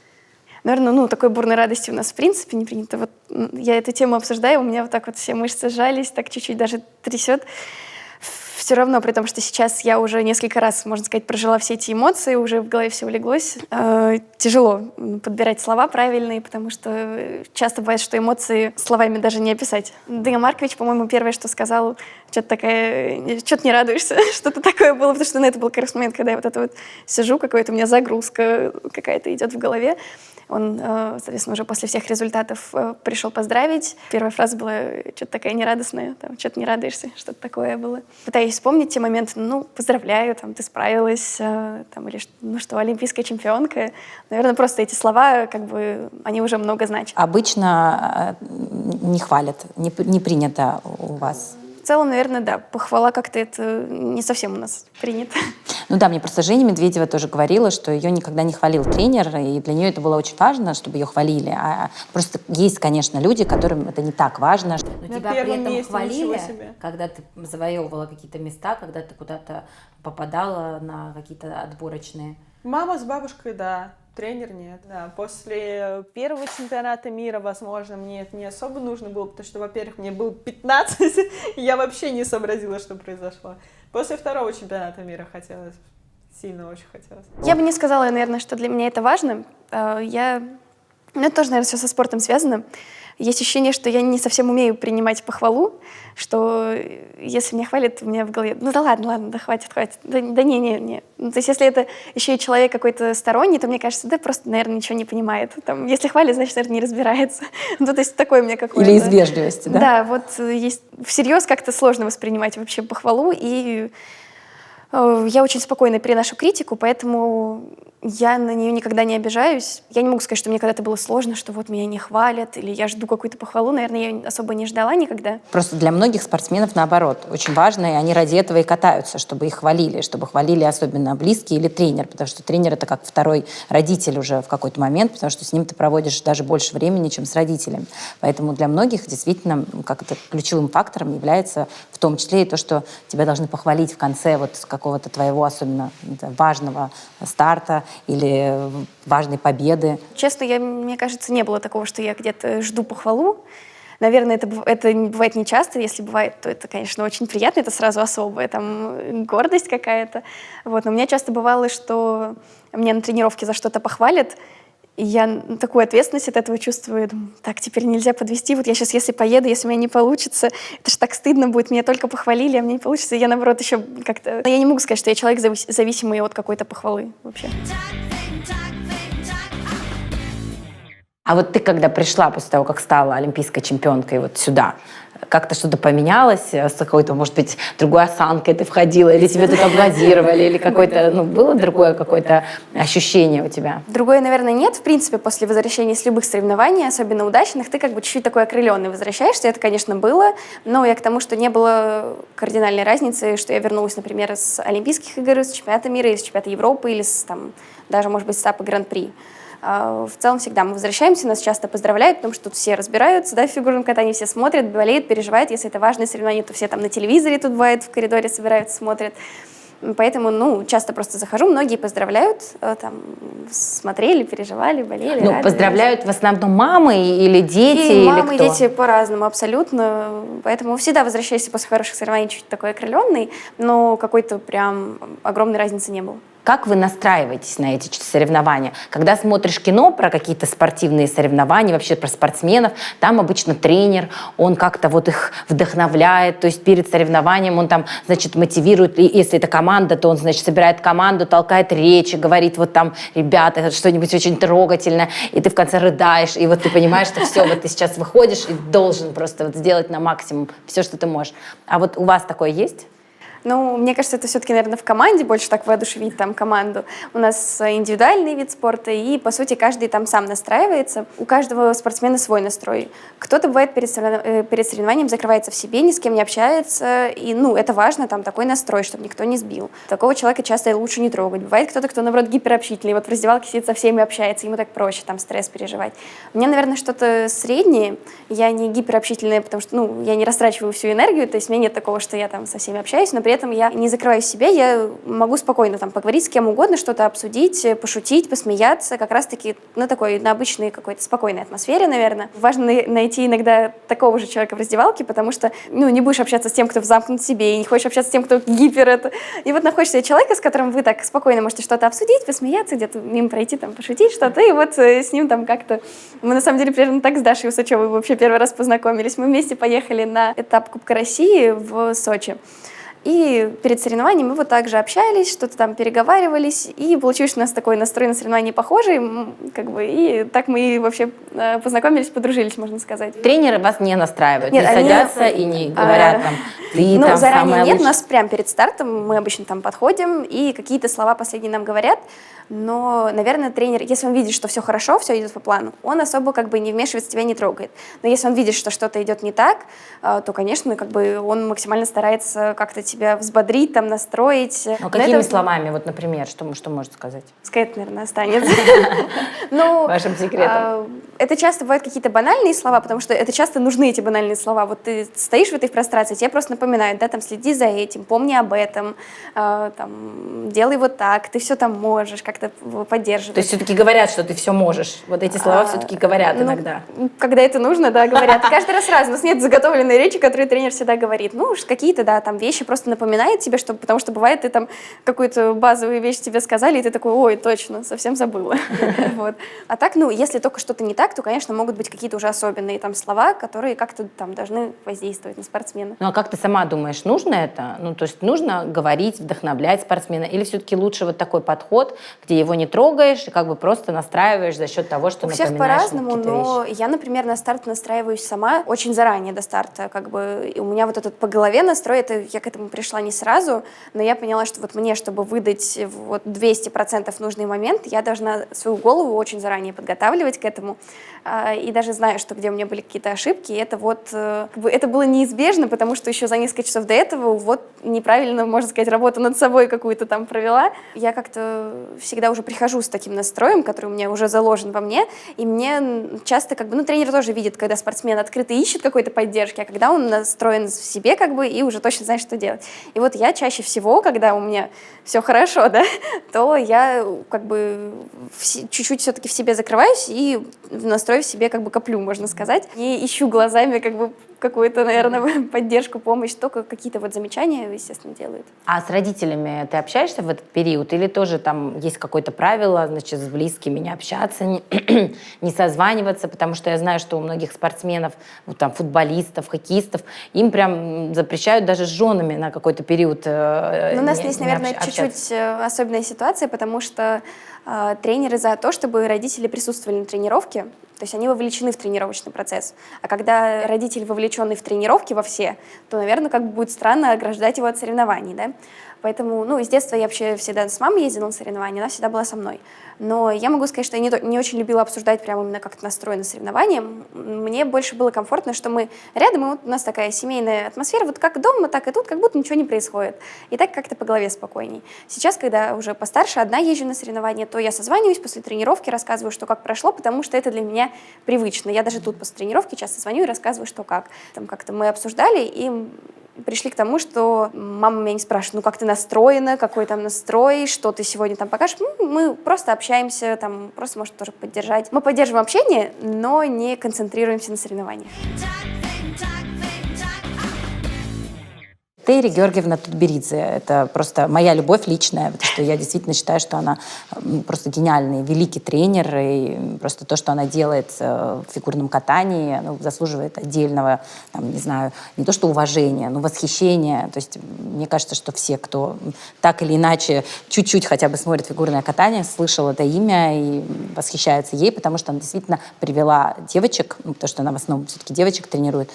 Speaker 1: Наверное, такой бурной радости у нас в принципе не принято. Вот я эту тему обсуждаю, у меня вот так вот все мышцы сжались, так чуть-чуть даже трясет. Все равно, при том, что сейчас я уже несколько раз, можно сказать, прожила все эти эмоции, уже в голове все улеглось. Тяжело подбирать слова правильные, потому что часто бывает, что эмоции словами даже не описать. Даня Маркович, по-моему, первое, что сказал, что-то не радуешься, что-то такое было, потому что это был как раз момент, когда я вот это вот сижу, какая-то у меня загрузка какая-то идет в голове. Он, соответственно, уже после всех результатов пришел поздравить. Первая фраза была что-то такая нерадостная, что-то не радуешься, что-то такое было. Пытаюсь вспомнить те моменты, поздравляю, ты справилась, или что, олимпийская чемпионка. Наверное, просто эти слова, они уже много значат.
Speaker 2: Обычно не хвалят, не принято у вас.
Speaker 1: В целом, наверное, да, похвала как-то это не совсем у нас принято.
Speaker 2: Ну да, мне просто Женя Медведева тоже говорила, что ее никогда не хвалил тренер, и для нее это было очень важно, чтобы ее хвалили. А просто есть, конечно, люди, которым это не так важно. Но
Speaker 7: На
Speaker 2: тебя при
Speaker 7: первом
Speaker 2: этом
Speaker 7: месте,
Speaker 2: хвалили,
Speaker 7: ничего себе.
Speaker 2: когда ты завоевывала какие-то места, когда ты куда-то попадала на какие-то отборочные.
Speaker 7: Мама с бабушкой, да. Тренер нет. Да, после первого чемпионата мира, возможно, мне это не особо нужно было, потому что, во-первых, мне было 15, и я вообще не сообразила, что произошло. После второго чемпионата мира хотелось, сильно очень хотелось.
Speaker 1: Я бы не сказала, наверное, что для меня это важно. Это тоже, наверное, все со спортом связано. есть ощущение, что я не совсем умею принимать похвалу, что если меня хвалят, у меня в голове, ну да ладно, да хватит, да не. Ну, то есть если это еще и человек какой-то сторонний, то мне кажется, да просто, наверное, ничего не понимает. Там, если хвалят, значит, наверное, не разбирается. Ну, то есть такое у меня какое-то...
Speaker 2: Или из вежливости, да?
Speaker 1: Да, вот есть всерьез как-то сложно воспринимать вообще похвалу, и я очень спокойно переношу критику, поэтому я на нее никогда не обижаюсь. Я не могу сказать, что мне когда-то было сложно, что вот меня не хвалят, или я жду какую-то похвалу. Наверное, я ее особо не ждала никогда.
Speaker 2: Просто для многих спортсменов наоборот. Очень важно, и они ради этого и катаются, чтобы их хвалили особенно близкие или тренер, потому что тренер — это как второй родитель уже в какой-то момент, потому что с ним ты проводишь даже больше времени, чем с родителями. Поэтому для многих действительно как-то ключевым фактором является в том числе и то, что тебя должны похвалить в конце вот какого-то твоего особенно важного старта или важной победы.
Speaker 1: Честно, мне кажется, не было такого, что я где-то жду похвалу. Наверное, это бывает не часто. Если бывает, то это, конечно, очень приятно. Это сразу особая там гордость какая-то. Вот. Но у меня часто бывало, что меня на тренировке за что-то похвалят, и я такую ответственность от этого чувствую. Думаю, так, теперь нельзя подвести. Вот я сейчас, если поеду, если у меня не получится, это же так стыдно будет. Меня только похвалили, а мне не получится. И я, наоборот, еще как-то... Я не могу сказать, что я человек, зависимый от какой-то похвалы вообще.
Speaker 2: А вот ты, когда пришла после того, как стала олимпийской чемпионкой вот сюда, как-то что-то поменялось с какой-то, может быть, другой осанкой ты входила, или тебе тут аплодировали, или какое-то, было другое какое-то ощущение у тебя?
Speaker 1: Другое, наверное, нет. В принципе, после возвращения с любых соревнований, особенно удачных, ты как бы чуть-чуть такой окрыленный возвращаешься. Это, конечно, было, но я к тому, что не было кардинальной разницы, что я вернулась, например, с Олимпийских игр, с чемпионата мира, из чемпионата Европы, или даже, может быть, с этапа Гран-при. В целом всегда мы возвращаемся, нас часто поздравляют, потому что тут все разбираются, да, в фигурном катании, все смотрят, болеют, переживают. Если это важное соревнование, то все там на телевизоре тут бывает, в коридоре собираются, смотрят. Поэтому, часто просто захожу, многие поздравляют, там, смотрели, переживали, болели. радовались.
Speaker 2: Поздравляют в основном мамы или дети,
Speaker 1: И
Speaker 2: или
Speaker 1: мамы,
Speaker 2: кто?
Speaker 1: и дети по-разному абсолютно. Поэтому всегда возвращаешься после хороших соревнований чуть такой окрыленный, но какой-то прям огромной разницы не было.
Speaker 2: Как вы настраиваетесь на эти соревнования? Когда смотришь кино про какие-то спортивные соревнования, вообще про спортсменов, там обычно тренер, он как-то вот их вдохновляет, то есть перед соревнованием он там, значит, мотивирует, и если это команда, то он, значит, собирает команду, толкает речи, говорит вот там, ребята, что-нибудь очень трогательное, и ты в конце рыдаешь, и вот ты понимаешь, что все, вот ты сейчас выходишь и должен просто вот сделать на максимум все, что ты можешь. А вот у вас такое есть?
Speaker 1: Мне кажется, это все-таки, наверное, в команде больше так воодушевить там команду. У нас индивидуальный вид спорта, и, по сути, каждый там сам настраивается. У каждого спортсмена свой настрой. Кто-то, бывает, перед соревнованием закрывается в себе, ни с кем не общается, и, это важно, там, такой настрой, чтобы никто не сбил. Такого человека часто лучше не трогать. Бывает кто-то, кто, наоборот, гиперобщительный, вот в раздевалке сидит со всеми общается, ему так проще, там, стресс переживать. У меня, наверное, что-то среднее. Я не гиперобщительная, потому что, я не растрачиваю всю энергию, то есть у меня нет такого, что я там со всеми общаюсь, но при этом я не закрываю себя, я могу спокойно там поговорить с кем угодно, что-то обсудить, пошутить, посмеяться, как раз-таки на обычной какой-то спокойной атмосфере, наверное. Важно найти иногда такого же человека в раздевалке, потому что, не будешь общаться с тем, кто замкнут в себе, и не хочешь общаться с тем, кто гипер. И вот находишь себе человека, с которым вы так спокойно можете что-то обсудить, посмеяться, где-то мимо пройти, там, пошутить что-то, и вот с ним там как-то... Мы, на самом деле, примерно так с Дашей Усачевой вообще первый раз познакомились. Мы вместе поехали на этап Кубка России в Сочи. И перед соревнованием мы вот также общались, что-то там переговаривались, и получилось у нас такой настрой на соревновании похожий, и так мы и вообще познакомились, подружились, можно сказать.
Speaker 2: Тренеры вас не настраивают,
Speaker 1: Нет,
Speaker 2: не садятся и не говорят там, ты там
Speaker 1: заранее
Speaker 2: самая
Speaker 1: нет,
Speaker 2: лучшая.
Speaker 1: у нас прямо перед стартом мы обычно там подходим, и какие-то слова последние нам говорят, но, наверное, тренер, если он видит, что все хорошо, все идет по плану, он особо не вмешивается, тебя не трогает. Но если он видит, что что-то идет не так, то, конечно, он максимально старается как-то тебя взбодрить, там, настроить.
Speaker 2: Но какими словами, вот, например, что может сказать?
Speaker 1: Сказать, наверное, останется.
Speaker 2: Вашим секретом.
Speaker 1: Это часто бывают какие-то банальные слова, потому что это часто нужны эти банальные слова. Вот ты стоишь в этой прострации, тебе просто напоминают, да, там, следи за этим, помни об этом, там, делай вот так, ты все там можешь, как-то поддерживать.
Speaker 2: То есть все-таки говорят, что ты все можешь. Вот эти слова все-таки говорят иногда.
Speaker 1: Когда это нужно, да, говорят. И каждый раз разные. У нас нет заготовленной речи, которую тренер всегда говорит. Какие-то, да, там вещи просто просто напоминает тебе, что, потому что бывает, ты там какую-то базовую вещь тебе сказали, и ты такой, ой, точно, совсем забыла. Вот. А так, ну, если только что-то не так, то, конечно, могут быть какие-то уже особенные там слова, которые как-то там должны воздействовать на спортсмена.
Speaker 2: Ну, а как ты сама думаешь, нужно это? Ну, то есть нужно говорить, вдохновлять спортсмена? Или все-таки лучше вот такой подход, где его не трогаешь и как бы просто настраиваешь за счет того, что
Speaker 1: У всех
Speaker 2: напоминаешь
Speaker 1: по-разному,
Speaker 2: какие-то
Speaker 1: но
Speaker 2: вещи?
Speaker 1: я, например, на старт настраиваюсь сама очень заранее до старта. Как бы, и у меня вот этот по голове настрой, это, я к этому пришла не сразу, но я поняла, что вот мне, чтобы выдать вот 200% нужный момент, я должна свою голову очень заранее подготавливать к этому. И даже знаю, что где у меня были какие-то ошибки, это вот, как бы, это было неизбежно, потому что еще за несколько часов до этого вот неправильно, можно сказать, работу над собой какую-то там провела. Я как-то всегда уже прихожу с таким настроем, который у меня уже заложен во мне, и мне часто, как бы, ну, тренер тоже видит, когда спортсмен открыто ищет какой-то поддержки, а когда он настроен в себе, как бы, и уже точно знает, что делать. И вот я чаще всего, когда у меня все хорошо, да, то я, как бы, чуть-чуть все-таки в себе закрываюсь и настрой в себе, как бы, коплю, можно сказать. И ищу глазами, как бы, какую-то, наверное, поддержку, помощь, только какие-то вот замечания, естественно, делают.
Speaker 2: А с родителями ты общаешься в этот период? Или тоже там есть какое-то правило, значит, с близкими не общаться, не созваниваться? Потому что я знаю, что у многих спортсменов, ну, там, футболистов, хоккеистов, им прям запрещают даже с женами на какой-то период
Speaker 1: Но у нас здесь, наверное, чуть-чуть особенная ситуация, потому что тренеры за то, чтобы родители присутствовали на тренировке, то есть они вовлечены в тренировочный процесс. А когда родитель вовлеченный в тренировки во все, то, наверное, как бы будет странно ограждать его от соревнований, да? Поэтому, ну, с детства я вообще всегда с мамой ездила на соревнования, она всегда была со мной. Но я могу сказать, что я не очень любила обсуждать прямо именно как-то настрой на соревнования. Мне больше было комфортно, что мы рядом, и вот у нас такая семейная атмосфера, вот как дома, так и тут, как будто ничего не происходит. И так как-то по голове спокойней. Сейчас, когда уже постарше, одна езжу на соревнования, то я созваниваюсь после тренировки, рассказываю, что как прошло, потому что это для меня привычно. Я даже тут после тренировки часто звоню и рассказываю, что как. Там как-то мы обсуждали, и пришли к тому, что мама меня не спрашивает, ну как ты настроена, какой там настрой, что ты сегодня там покажешь. Мы просто общаемся, там просто может тоже поддержать. Мы поддерживаем общение, но не концентрируемся на соревнованиях.
Speaker 2: Этери Георгиевна Тутберидзе. Это просто моя любовь личная, потому что я действительно считаю, что она просто гениальный, великий тренер, и просто то, что она делает в фигурном катании, заслуживает отдельного, там, не знаю, не то что уважения, но восхищения. То есть мне кажется, что все, кто так или иначе чуть-чуть хотя бы смотрит фигурное катание, слышал это имя и восхищается ей, потому что она действительно привела девочек, потому что она в основном все-таки девочек тренирует,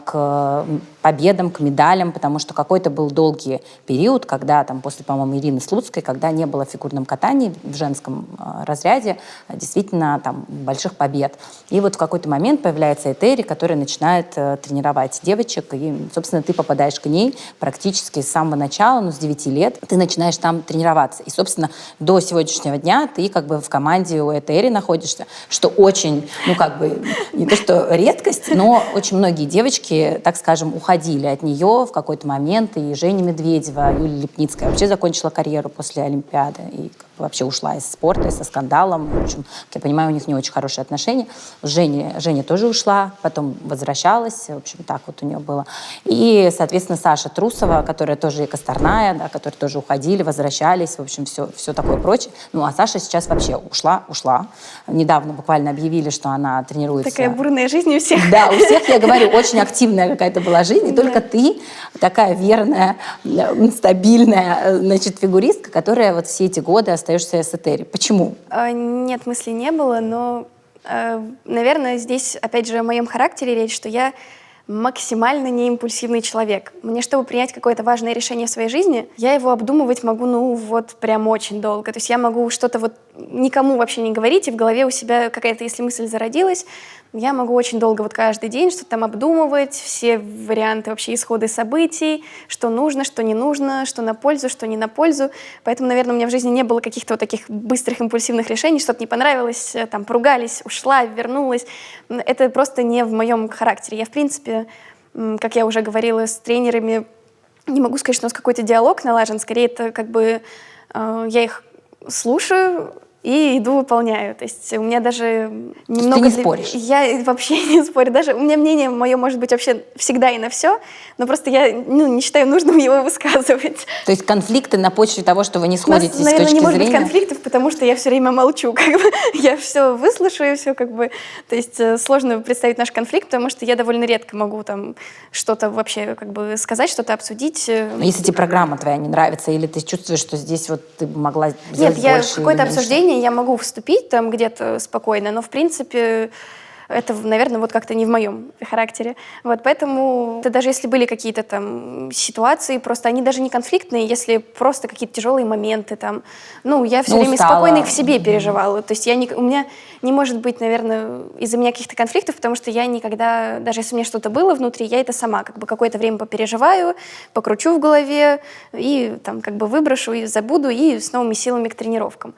Speaker 2: к победам, к медалям, потому что какой-то был долгий период, когда там после, по-моему, Ирины Слуцкой, когда не было в фигурном катании в женском разряде действительно там больших побед. И вот в какой-то момент появляется Этери, которая начинает тренировать девочек, и, собственно, ты попадаешь к ней практически с самого начала, ну, с 9 лет, ты начинаешь там тренироваться. И, собственно, до сегодняшнего дня ты как бы в команде у Этери находишься, что очень, ну, как бы, не то что редкость, но очень многие девочки, так скажем, уходили от нее в какой-то момент. И Женя Медведева, Юлия Липницкая вообще закончила карьеру после Олимпиады и вообще ушла из спорта, со скандалом. В общем, как я понимаю, у них не очень хорошие отношения. Женя тоже ушла, потом возвращалась. В общем, так вот у нее было. И, соответственно, Саша Трусова, которая тоже и Косторная, да, которые тоже уходили, возвращались. В общем, все такое прочее. Ну, а Саша сейчас вообще ушла. Недавно буквально объявили, что она тренируется.
Speaker 1: Такая бурная жизнь у всех.
Speaker 2: Да, у всех, я говорю, очень активная какая-то была жизнь. И только ты такая верная, стабильная, значит, фигуристка, которая вот все эти годы остаешься с Этери. Почему?
Speaker 1: Нет, мыслей не было, но, наверное, здесь, опять же, о моем характере речь, что я максимально неимпульсивный человек. Мне, чтобы принять какое-то важное решение в своей жизни, я его обдумывать могу, ну, вот прям очень долго. То есть я могу что-то вот никому вообще не говорить, и в голове у себя какая-то, если мысль зародилась, я могу очень долго вот каждый день что-то там обдумывать, все варианты вообще исходы событий, что нужно, что не нужно, что на пользу, что не на пользу. Поэтому, наверное, у меня в жизни не было каких-то вот таких быстрых импульсивных решений, что-то не понравилось, там, поругались, ушла, вернулась. Это просто не в моем характере. Я, в принципе, как я уже говорила с тренерами, не могу сказать, что у нас какой-то диалог налажен, скорее это как бы я их слушаю, и иду выполняю. То есть у меня даже немного...
Speaker 2: ты не споришь?
Speaker 1: Я вообще не спорю. Даже у меня мнение мое может быть вообще всегда и на все, но просто я не считаю нужным его высказывать.
Speaker 2: То есть конфликты на почве того, что вы не сходитесь с
Speaker 1: наверное,
Speaker 2: точки
Speaker 1: не может
Speaker 2: зрения?
Speaker 1: быть конфликтов, потому что я все время молчу. Как бы. Я все выслушаю, все как бы... То есть сложно представить наш конфликт, потому что я довольно редко могу там что-то вообще как бы сказать, что-то обсудить.
Speaker 2: Но если тебе программа твоя не нравится, или ты чувствуешь, что здесь вот ты бы могла сделать
Speaker 1: Нет, я
Speaker 2: больше
Speaker 1: в какое-то
Speaker 2: или меньше?
Speaker 1: обсуждение я могу вступить там где-то спокойно, но в принципе это, наверное, вот как-то не в моем характере. Вот поэтому даже если были какие-то там ситуации, просто они даже не конфликтные, если просто какие-то тяжелые моменты там, я все время
Speaker 2: устала.
Speaker 1: спокойно их в себе переживала. То есть у меня не может быть, наверное, из-за меня каких-то конфликтов, потому что я никогда, даже если у меня что-то было внутри, я это сама как бы какое-то время попереживаю, покручу в голове и там как бы выброшу и забуду, и с новыми силами к тренировкам.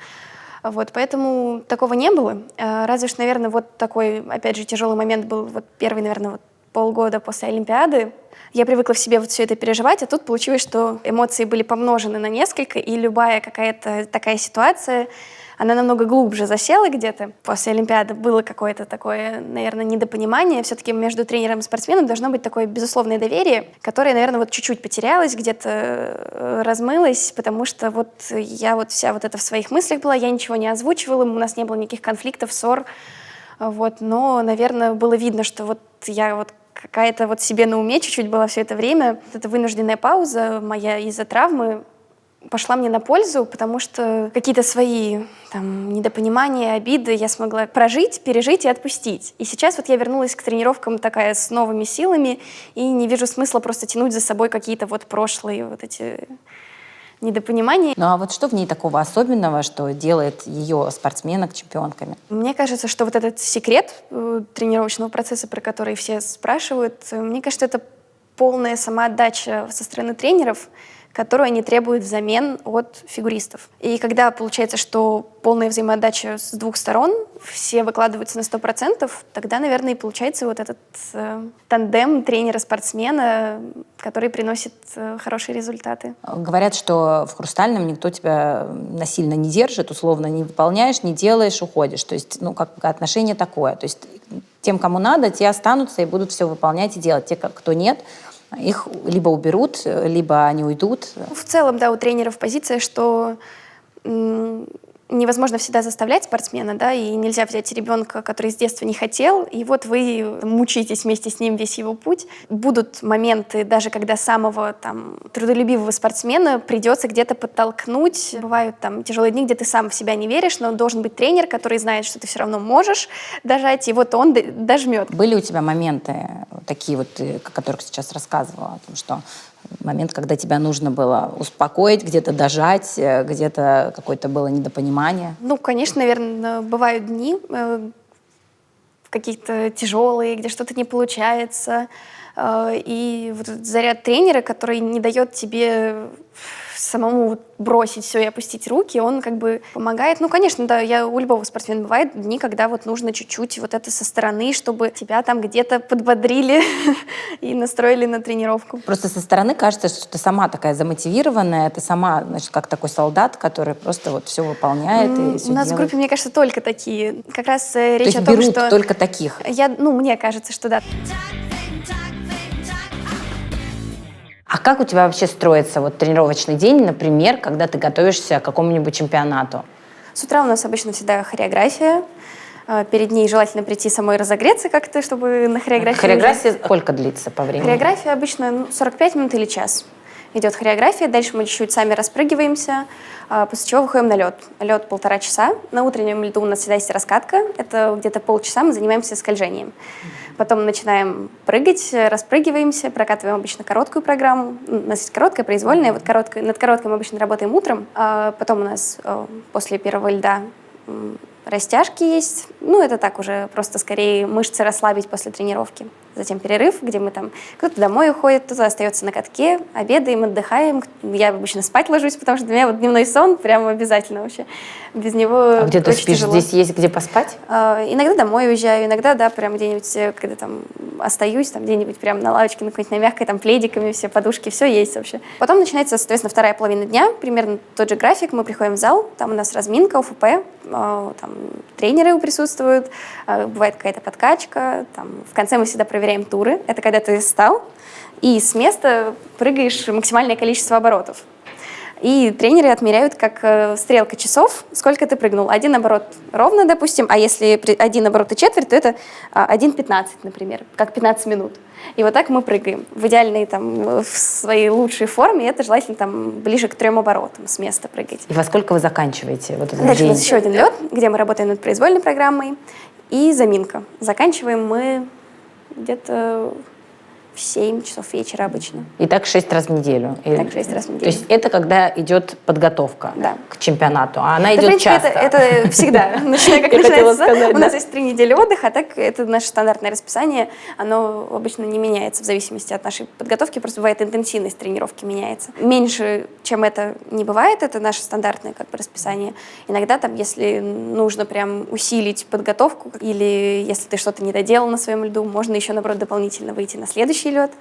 Speaker 1: Вот, поэтому такого не было. Разве что, наверное, вот такой, опять же, тяжелый момент был вот первый, наверное, вот полгода после Олимпиады. Я привыкла в себе вот все это переживать, а тут получилось, что эмоции были помножены на несколько, и любая какая-то такая ситуация, она намного глубже засела где-то. После Олимпиады было какое-то такое, наверное, недопонимание. Все-таки между тренером и спортсменом должно быть такое безусловное доверие, которое, наверное, вот чуть-чуть потерялось, где-то размылось, потому что вот я вот вся вот это в своих мыслях была, я ничего не озвучивала, у нас не было никаких конфликтов, ссор. Вот, но, наверное, было видно, что вот я вот какая-то вот себе на уме чуть-чуть была все это время. Вот эта вынужденная пауза моя из-за травмы пошла мне на пользу, потому что какие-то свои там недопонимания, обиды я смогла прожить, пережить и отпустить. И сейчас вот я вернулась к тренировкам такая с новыми силами и не вижу смысла просто тянуть за собой какие-то вот прошлые вот эти недопонимания.
Speaker 2: Ну а вот что в ней такого особенного, что делает ее спортсменок чемпионками?
Speaker 1: Мне кажется, что вот этот секрет тренировочного процесса, про который все спрашивают, мне кажется, это полная самоотдача со стороны тренеров, которую они требуют взамен от фигуристов. И когда получается, что полная взаимоотдача с двух сторон, все выкладываются на 100%, тогда, наверное, и получается вот этот тандем тренера-спортсмена, который приносит хорошие результаты.
Speaker 2: Говорят, что в «Хрустальном» никто тебя насильно не держит, условно не выполняешь, не делаешь, уходишь. То есть, как отношение такое. То есть тем, кому надо, те останутся и будут все выполнять и делать. Те, кто нет, их либо уберут, либо они уйдут.
Speaker 1: В целом, да, у тренеров позиция, что невозможно всегда заставлять спортсмена, да, и нельзя взять ребенка, который с детства не хотел, и вот вы мучаетесь вместе с ним весь его путь. Будут моменты, даже когда самого там трудолюбивого спортсмена придется где-то подтолкнуть. Бывают там тяжелые дни, где ты сам в себя не веришь, но должен быть тренер, который знает, что ты все равно можешь дожать, и вот он дожмет.
Speaker 2: Были у тебя моменты такие вот, о которых сейчас рассказывала, о том, что момент, когда тебя нужно было успокоить, где-то дожать, где-то какое-то было недопонимание?
Speaker 1: Конечно, наверное, бывают дни какие-то тяжелые, где что-то не получается. И вот этот заряд тренера, который не дает тебе самому бросить все и опустить руки, он как бы помогает. Конечно, да, у любого спортсмена бывают дни, когда вот нужно чуть-чуть вот это со стороны, чтобы тебя там где-то подбодрили и настроили на тренировку.
Speaker 2: Просто со стороны кажется, что ты сама такая замотивированная, ты сама, значит, как такой солдат, который просто вот все выполняет и все
Speaker 1: У нас
Speaker 2: делает.
Speaker 1: в группе, мне кажется, только такие. Как раз речь
Speaker 2: То есть
Speaker 1: о том,
Speaker 2: берут
Speaker 1: что...
Speaker 2: только таких?
Speaker 1: Мне кажется, что да.
Speaker 2: А как у тебя вообще строится вот тренировочный день, например, когда ты готовишься к какому-нибудь чемпионату?
Speaker 1: С утра у нас обычно всегда хореография. Перед ней желательно прийти самой разогреться как-то, чтобы на хореографии...
Speaker 2: Хореография сколько длится по времени?
Speaker 1: Хореография обычно 45 минут или час. Идет хореография, дальше мы чуть-чуть сами распрыгиваемся, после чего выходим на лед. Лед 1,5 часа. На утреннем льду у нас всегда есть раскатка. Это где-то полчаса мы занимаемся скольжением. Потом начинаем прыгать, распрыгиваемся, прокатываем обычно короткую программу. У нас есть короткая, произвольная. Над короткой мы обычно работаем утром. Потом у нас после первого льда растяжки есть. Это так уже просто скорее мышцы расслабить после тренировки. Затем перерыв, где мы там... Кто-то домой уходит, кто-то остается на катке, обедаем, отдыхаем. Я обычно спать ложусь, потому что для меня вот дневной сон прям обязательно вообще. Без него
Speaker 2: А где ты
Speaker 1: очень
Speaker 2: спишь?
Speaker 1: тяжело.
Speaker 2: Здесь есть где поспать?
Speaker 1: Иногда домой уезжаю, иногда, да, прям где-нибудь, когда там остаюсь там где-нибудь прям на лавочке, на какой-нибудь на мягкой, там пледиками, все подушки, все есть вообще. Потом начинается, соответственно, вторая половина дня, примерно тот же график, мы приходим в зал, там у нас разминка, ОФП, там тренеры присутствуют, бывает какая-то подкачка, там, в конце мы всегда проверяем туры, это когда ты встал и с места прыгаешь максимальное количество оборотов. И тренеры отмеряют, как стрелка часов, сколько ты прыгнул. Один оборот ровно, допустим, а если один оборот и четверть, то это 1,15, например, как 15 минут. И вот так мы прыгаем. В идеальной, там, в своей лучшей форме это желательно там, ближе к 3 оборотам с места прыгать.
Speaker 2: И во сколько вы заканчиваете вот этот
Speaker 1: Дальше у
Speaker 2: день?
Speaker 1: нас еще один лед, где мы работаем над произвольной программой, и заминка. Заканчиваем мы где-то в 7 часов вечера обычно.
Speaker 2: И так 6 раз в неделю?
Speaker 1: Так 6 раз в неделю.
Speaker 2: То есть это когда идет подготовка к чемпионату, а она
Speaker 1: Да, в
Speaker 2: идет
Speaker 1: принципе,
Speaker 2: часто?
Speaker 1: это всегда. Начиная как
Speaker 2: Я хотела
Speaker 1: начинается.
Speaker 2: сказать,
Speaker 1: У нас
Speaker 2: да.
Speaker 1: есть 3 недели отдыха, а так это наше стандартное расписание. Оно обычно не меняется в зависимости от нашей подготовки, просто бывает интенсивность тренировки меняется. Меньше, чем это не бывает, это наше стандартное как бы расписание. Иногда там, если нужно прям усилить подготовку, или если ты что-то не доделал на своем льду, можно еще, наоборот, дополнительно выйти на следующий лед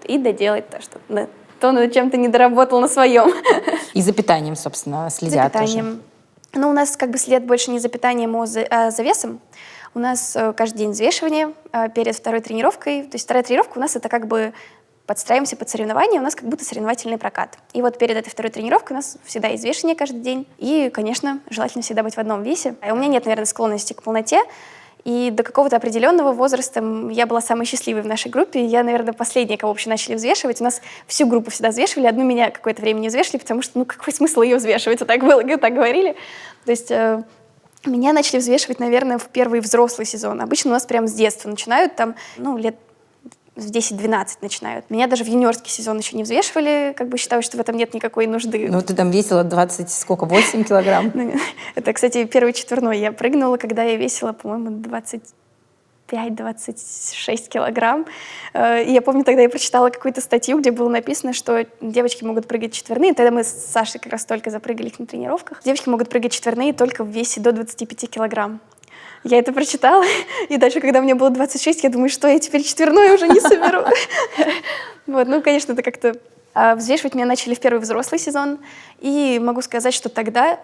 Speaker 1: и доделать то, что над чем ты не доработал на своем.
Speaker 2: И за питанием, собственно, следят
Speaker 1: За питанием. Ну, у нас как бы след больше не за питанием, а за весом. У нас каждый день взвешивание перед второй тренировкой. То есть вторая тренировка у нас это как бы подстраиваемся под соревнования, у нас как будто соревновательный прокат. И вот перед этой второй тренировкой у нас всегда есть взвешивание каждый день. И, конечно, желательно всегда быть в одном весе. У меня нет, наверное, склонности к полноте. И до какого-то определенного возраста я была самой счастливой в нашей группе. Я, наверное, последняя, кого вообще начали взвешивать. У нас всю группу всегда взвешивали, одну меня какое-то время не взвешивали, потому что, какой смысл ее взвешивать? Вот так было, так говорили. То есть меня начали взвешивать, наверное, в первый взрослый сезон. Обычно у нас прям с детства начинают, там, лет в 10-12 начинают. Меня даже в юниорский сезон еще не взвешивали, как бы считаю, что в этом нет никакой нужды.
Speaker 2: Ну, ты там весила 8 килограмм?
Speaker 1: Это, кстати, первый четверной я прыгнула, когда я весила, по-моему, 25-26 килограмм. И я помню, тогда я прочитала какую-то статью, где было написано, что девочки могут прыгать четверные. Тогда мы с Сашей как раз только запрыгали их на тренировках. Девочки могут прыгать четверные только в весе до 25 килограмм. Я это прочитала, и дальше, когда мне было 26, я думаю, что я теперь четверной уже не соберу. Конечно, это как-то... Взвешивать меня начали в первый взрослый сезон, и могу сказать, что тогда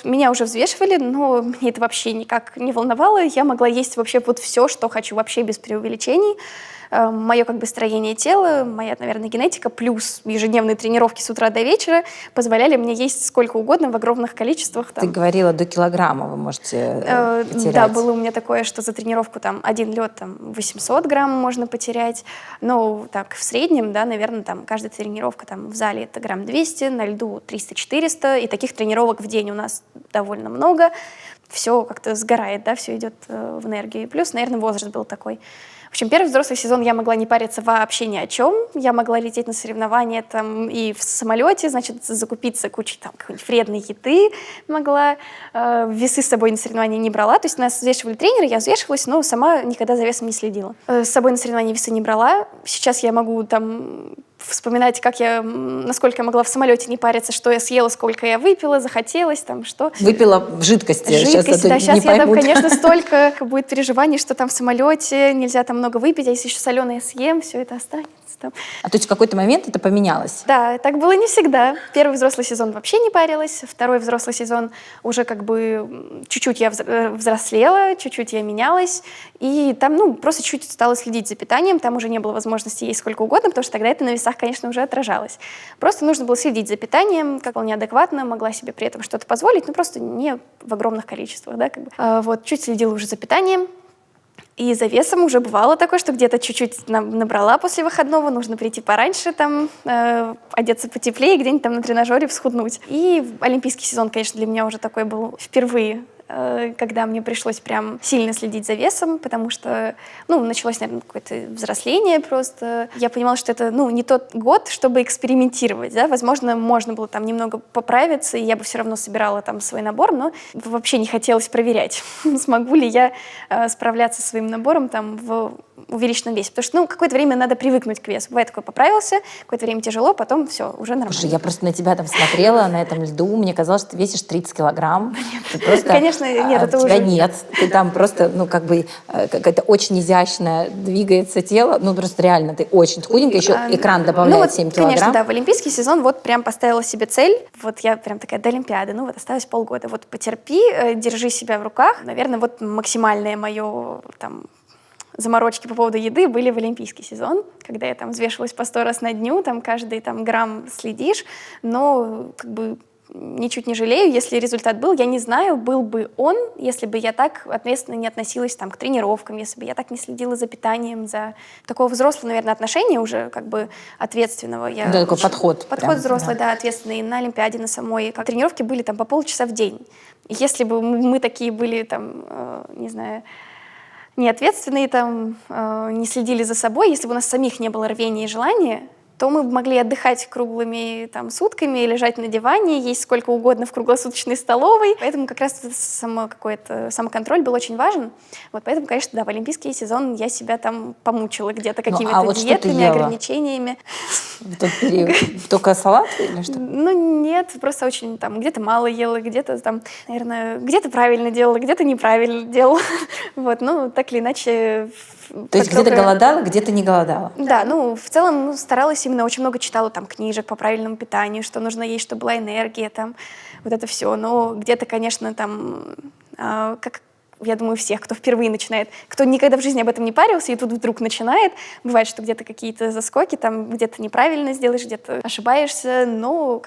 Speaker 1: меня уже взвешивали, но мне это вообще никак не волновало. Я могла есть вообще все, что хочу, вообще без преувеличений. Мое как бы строение тела, моя, наверное, генетика, плюс ежедневные тренировки с утра до вечера позволяли мне есть сколько угодно в огромных количествах.
Speaker 2: Ты говорила, до килограмма вы можете потерять.
Speaker 1: Да, было у меня такое, что за тренировку один лед 800 грамм можно потерять. Но так в среднем, да, наверное, каждая тренировка в зале это грамм 200, на льду 300-400, и таких тренировок в день у нас довольно много. Все как-то сгорает, да, все идет в энергию. И плюс, наверное, возраст был такой. В общем, первый взрослый сезон я могла не париться вообще ни о чем. Я могла лететь на соревнования и в самолете, значит, закупиться кучей какой-нибудь вредной еды могла. Весы с собой на соревнования не брала. То есть нас взвешивали тренеры, я взвешивалась, но сама никогда за весом не следила. С собой на соревнования весы не брала. Сейчас я могу вспоминать, насколько я могла в самолете не париться, что я съела, сколько я выпила, захотелось, что.
Speaker 2: Выпила жидкости.
Speaker 1: Жидкости,
Speaker 2: сейчас
Speaker 1: сейчас я
Speaker 2: поймут.
Speaker 1: конечно, столько будет переживаний, что в самолете нельзя много выпить, а если еще соленое съем, все это останется. То
Speaker 2: есть в какой-то момент это поменялось?
Speaker 1: Да, так было не всегда. Первый взрослый сезон вообще не парилась, второй взрослый сезон уже чуть-чуть я взрослела, чуть-чуть я менялась, и просто чуть стала следить за питанием, там уже не было возможности есть сколько угодно, потому что тогда это на весах, конечно, уже отражалось. Просто нужно было следить за питанием, как вполне адекватно, могла себе при этом что-то позволить, но просто не в огромных количествах, да, чуть следила уже за питанием. И за весом уже бывало такое, что где-то чуть-чуть набрала после выходного, нужно прийти пораньше, одеться потеплее, где-нибудь на тренажере всхуднуть. И олимпийский сезон, конечно, для меня уже такой был впервые, когда мне пришлось прям сильно следить за весом, потому что, началось, наверное, какое-то взросление просто. Я понимала, что это, не тот год, чтобы экспериментировать, да, возможно, можно было немного поправиться, и я бы все равно собирала свой набор, но вообще не хотелось проверять, смогу ли я справляться со своим набором в увеличенном весе. Потому что, какое-то время надо привыкнуть к весу. Бывает такое, поправился, какое-то время тяжело, потом все, уже нормально.
Speaker 2: Слушай, я просто на тебя там смотрела, на этом льду, мне казалось, что ты весишь 30 килограмм. Ты просто,
Speaker 1: конечно, нет, это
Speaker 2: тебя
Speaker 1: уже...
Speaker 2: нет. Ты там просто, какая-то очень изящная двигается тело. Просто реально, ты очень худенькая, еще экран добавляет 7 килограмм.
Speaker 1: Конечно, да, в олимпийский сезон прям поставила себе цель. Я прям такая, до Олимпиады, осталось полгода. Потерпи, держи себя в руках. Наверное, максимальное мое заморочки по поводу еды были в олимпийский сезон, когда я взвешивалась по 100 раз на дню, каждый грамм следишь, но ничуть не жалею, если результат был. Я не знаю, был бы он, если бы я так ответственно не относилась к тренировкам, если бы я так не следила за питанием, за такого взрослого, наверное, отношения уже ответственного.
Speaker 2: Да, такой подход.
Speaker 1: Подход взрослый, да, ответственный на Олимпиаде, на самой. Тренировки были по полчаса в день. И если бы мы такие были, не знаю, неответственные, не следили за собой, если бы у нас самих не было рвения и желания, то мы могли отдыхать круглыми сутками, лежать на диване, есть сколько угодно в круглосуточной столовой. Поэтому как раз самоконтроль был очень важен. Поэтому, конечно, да, в олимпийский сезон я себя помучила где-то какими-то диетами, ограничениями.
Speaker 2: В тот период? Только салат или что?
Speaker 1: Нет, просто очень где-то мало ела, где-то наверное, где-то правильно делала, где-то неправильно делала. Так или иначе...
Speaker 2: То есть где-то голодала, где-то не голодала?
Speaker 1: Да, в целом старалась именно, очень много читала книжек по правильному питанию, что нужно есть, чтобы была энергия, это все. Но где-то, конечно, как я думаю, всех, кто впервые начинает, кто никогда в жизни об этом не парился, и тут вдруг начинает. Бывает, что где-то какие-то заскоки, где-то неправильно сделаешь, где-то ошибаешься, но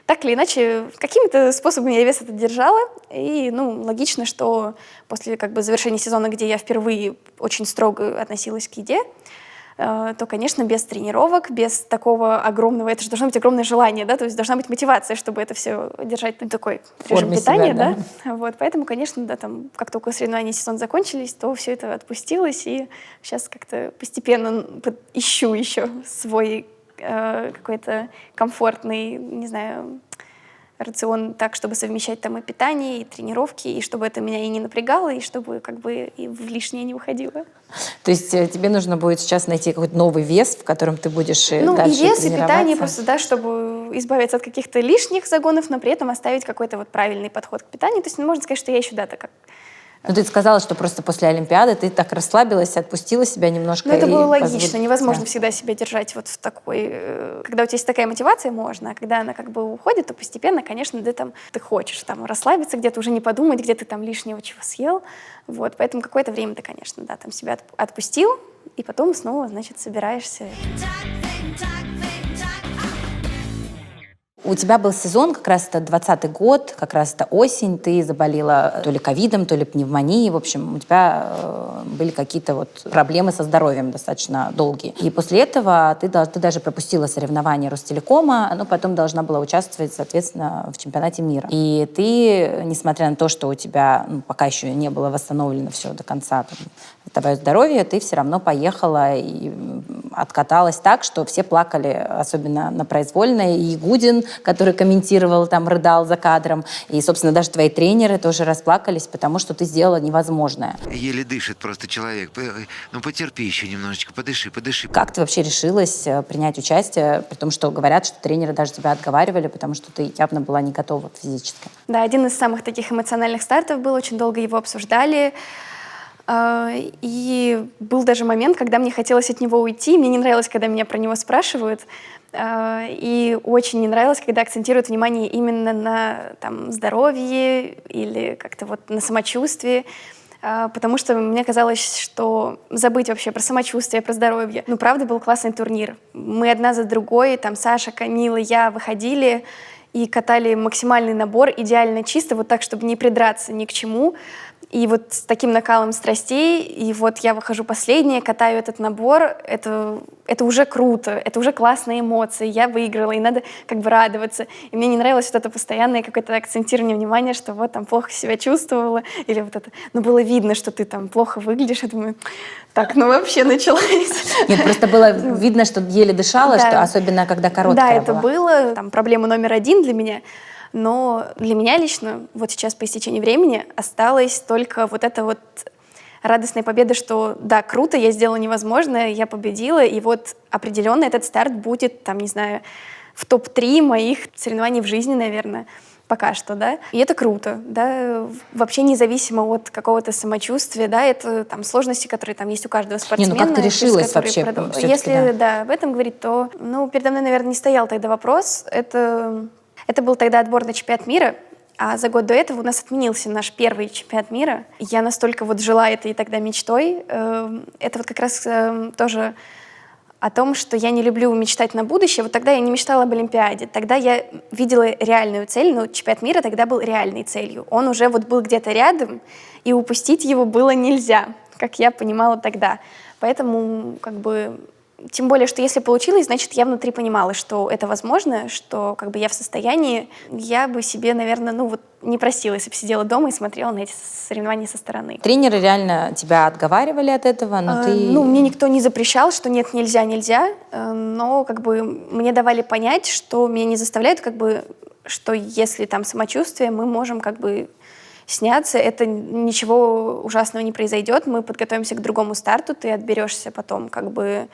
Speaker 1: так или иначе, какими-то способами я вес этот держала. И, логично, что после завершения сезона, где я впервые очень строго относилась к еде, то, конечно, без тренировок, без такого огромного... Это же должно быть огромное желание, да? То есть должна быть мотивация, чтобы это все держать такой режим питания,
Speaker 2: себя,
Speaker 1: да? Поэтому, конечно, да, как только соревнования сезон закончились, то все это отпустилось, и сейчас как-то постепенно ищу еще свой какой-то комфортный, не знаю, рацион так, чтобы совмещать и питание, и тренировки, и чтобы это меня и не напрягало, и чтобы и в лишнее не уходило.
Speaker 2: То есть тебе нужно будет сейчас найти какой-то новый вес, в котором ты будешь дальше тренироваться?
Speaker 1: И вес, и питание просто, да, чтобы избавиться от каких-то лишних загонов, но при этом оставить какой-то правильный подход к питанию. То есть можно сказать, что я еще, как...
Speaker 2: Ты сказала, что просто после Олимпиады ты так расслабилась, отпустила себя немножко.
Speaker 1: Это было логично. Невозможно всегда себя держать в такой... Когда у тебя есть такая мотивация, можно. А когда она уходит, то постепенно, конечно, ты хочешь расслабиться, где-то уже не подумать, где ты лишнего чего съел. Поэтому какое-то время ты, конечно, да, себя отпустил, и потом снова, собираешься. У
Speaker 2: тебя был сезон, как раз это 2020 год, как раз это осень, ты заболела то ли ковидом, то ли пневмонией, в общем, у тебя были какие-то проблемы со здоровьем достаточно долгие. И после этого ты даже пропустила соревнования Ростелекома, но потом должна была участвовать, соответственно, в чемпионате мира. И ты, несмотря на то, что у тебя пока еще не было восстановлено все до конца, твое здоровье, ты все равно поехала и откаталась так, что все плакали, особенно на произвольной, и Гудин, который комментировал, рыдал за кадром. И, собственно, даже твои тренеры тоже расплакались, потому что ты сделала невозможное.
Speaker 8: Еле дышит просто человек. Потерпи еще немножечко, подыши.
Speaker 2: Как ты вообще решилась принять участие, при том, что говорят, что тренеры даже тебя отговаривали, потому что ты явно была не готова физически?
Speaker 1: Да, один из самых таких эмоциональных стартов был, очень долго его обсуждали. И был даже момент, когда мне хотелось от него уйти. Мне не нравилось, когда меня про него спрашивают. И очень не нравилось, когда акцентируют внимание именно на здоровье или как-то на самочувствии. Потому что мне казалось, что забыть вообще про самочувствие, про здоровье. Правда, был классный турнир. Мы одна за другой, Саша, Камила, я выходили и катали максимальный набор, идеально чисто, так, чтобы не придраться ни к чему. И с таким накалом страстей, и я выхожу последняя, катаю этот набор, это уже круто, это уже классные эмоции, я выиграла, и надо радоваться. И мне не нравилось это постоянное какое-то акцентирование внимания, что плохо себя чувствовала, или это. Но было видно, что ты плохо выглядишь, я думаю, вообще началось.
Speaker 2: Нет, просто было видно, что еле дышала, да. Что особенно когда короткая была.
Speaker 1: Да, это было проблема номер один для меня. Но для меня лично, сейчас по истечении времени, осталось только это радостной победы, что да, круто, я сделала невозможное, я победила, и вот определенно этот старт будет, там, не знаю, в топ-3 моих соревнований в жизни, наверное, пока что, да. И это круто, да, вообще независимо от какого-то самочувствия, да, это там сложности, которые там есть у каждого спортсмена.
Speaker 2: Не, ну как ты решилась вообще?
Speaker 1: Если, да, об этом говорить, то, ну, передо мной, наверное, не стоял тогда вопрос. Это был тогда отбор на чемпионат мира, а за год до этого у нас отменился наш первый чемпионат мира. Я настолько вот жила этой тогда мечтой. Это вот как раз тоже о том, что я не люблю мечтать на будущее. Вот тогда я не мечтала об Олимпиаде. Тогда я видела реальную цель, но чемпионат мира тогда был реальной целью. Он уже вот был где-то рядом, и упустить его было нельзя, как я понимала тогда. Поэтому как бы... Тем более, что если получилось, значит, я внутри понимала, что это возможно, что как бы я в состоянии, я бы себе, наверное, ну вот не простила, если бы сидела дома и смотрела на эти соревнования со стороны.
Speaker 2: Тренеры реально тебя отговаривали от этого, но ты...
Speaker 1: Ну, мне никто не запрещал, что нет, нельзя, но как бы мне давали понять, что меня не заставляют, как бы, что если там самочувствие, мы можем как бы сняться, это ничего ужасного не произойдет, мы подготовимся к другому старту, ты отберешься потом как бы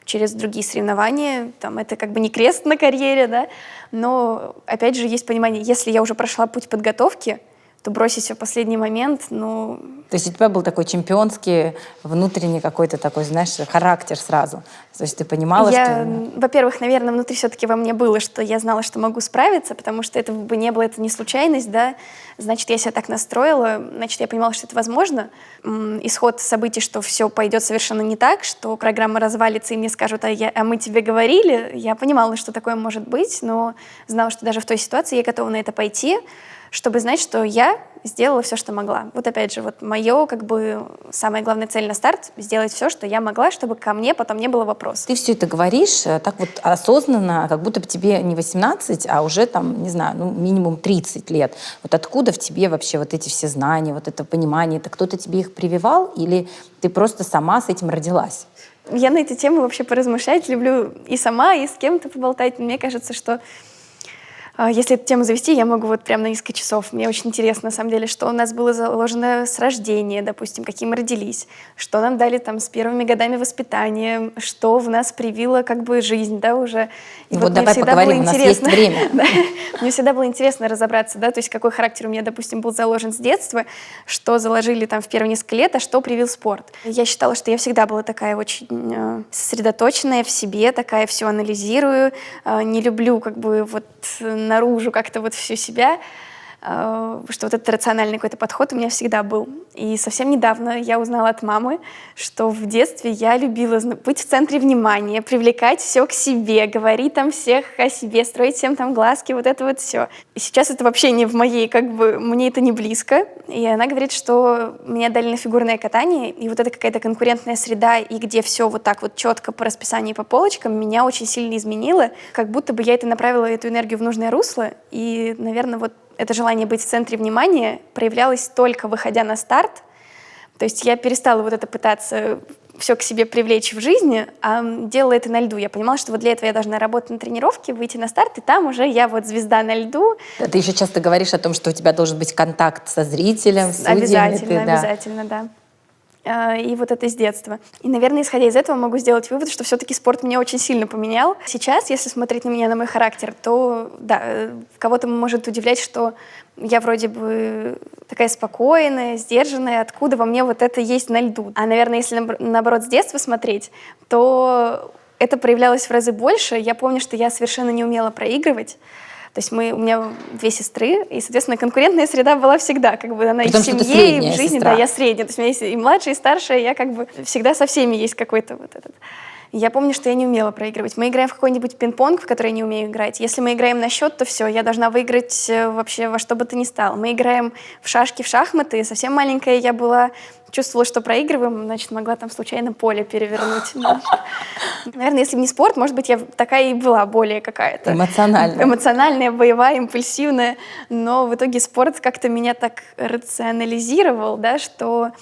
Speaker 1: через другие соревнования, там, это как бы не крест на карьере, да, но, опять же, есть понимание, если я уже прошла путь подготовки, то бросить все в последний момент, ну...
Speaker 2: То есть у тебя был такой чемпионский внутренний какой-то такой, знаешь, характер сразу. То есть ты понимала, что...
Speaker 1: Во-первых, наверное, внутри все-таки во мне было, что я знала, что могу справиться, потому что это бы не было, это не случайность, да. Значит, я себя так настроила, значит, я понимала, что это возможно. Исход событий, что все пойдет совершенно не так, что программа развалится, и мне скажут, а мы тебе говорили. Я понимала, что такое может быть, но знала, что даже в той ситуации я готова на это пойти, чтобы знать, что я сделала все, что могла. Вот опять же, вот мое, как бы, самая главная цель на старт — сделать все, что я могла, чтобы ко мне потом не было вопросов.
Speaker 2: Ты все это говоришь так вот осознанно, как будто бы тебе не 18, а уже там, не знаю, ну, минимум 30 лет. Вот откуда в тебе вообще вот эти все знания, вот это понимание? Это кто-то тебе их прививал или ты просто сама с этим родилась?
Speaker 1: Я на эти темы вообще поразмышлять люблю и сама, и с кем-то поболтать. Мне кажется, что если эту тему завести, я могу вот прям на несколько часов. Мне очень интересно, на самом деле, что у нас было заложено с рождения, допустим, какие мы родились, что нам дали там с первыми годами воспитания, что в нас привила как бы жизнь, да, уже. И
Speaker 2: вот давай поговорим, у нас есть время.
Speaker 1: Да, мне всегда было интересно разобраться, да, то есть какой характер у меня, допустим, был заложен с детства, что заложили там в первые несколько лет, а что привил спорт. Я считала, что я всегда была такая очень сосредоточенная в себе, такая все анализирую, не люблю как бы вот наружу как-то вот всю себя, что вот этот рациональный какой-то подход у меня всегда был. И совсем недавно я узнала от мамы, что в детстве я любила быть в центре внимания, привлекать все к себе, говорить там всех о себе, строить всем там глазки, вот это вот все. И сейчас это вообще не в моей, как бы, мне это не близко. И она говорит, что меня дали на фигурное катание, и вот эта какая-то конкурентная среда, и где все вот так вот четко по расписанию, по полочкам, меня очень сильно изменило, как будто бы я направила эту энергию в нужное русло, и, наверное, вот это желание быть в центре внимания проявлялось только выходя на старт. То есть я перестала вот это пытаться все к себе привлечь в жизни, а делала это на льду. Я понимала, что вот для этого я должна работать на тренировке, выйти на старт, и там уже я вот звезда на льду.
Speaker 2: Ты еще часто говоришь о том, что у тебя должен быть контакт со зрителем, с судьями.
Speaker 1: Обязательно, да. И вот это с детства. И, наверное, исходя из этого, могу сделать вывод, что все-таки спорт меня очень сильно поменял. Сейчас, если смотреть на меня, на мой характер, то, да, кого-то может удивлять, что я вроде бы такая спокойная, сдержанная, откуда во мне вот это есть на льду. А, наверное, если, наоборот, с детства смотреть, то это проявлялось в разы больше. Я помню, что я совершенно не умела проигрывать. То есть у меня 2 сестры, и, соответственно, конкурентная среда была всегда, как бы она и в семье, и в жизни,
Speaker 2: сестра.
Speaker 1: Да, я средняя. То есть у меня есть и младшая, и старшая, я как бы всегда со всеми есть какой-то вот этот. Я помню, что я не умела проигрывать. Мы играем в какой-нибудь пинг-понг, в который я не умею играть. Если мы играем на счет, то все, я должна выиграть вообще во что бы то ни стало. Мы играем в шашки, в шахматы. Совсем маленькая я была, чувствовала, что проигрываем, значит, могла там случайно поле перевернуть. Наверное, если бы не спорт, может быть, я такая и была более какая-то. Эмоциональная, боевая, импульсивная. Но в итоге спорт как-то меня так рационализировал, да, что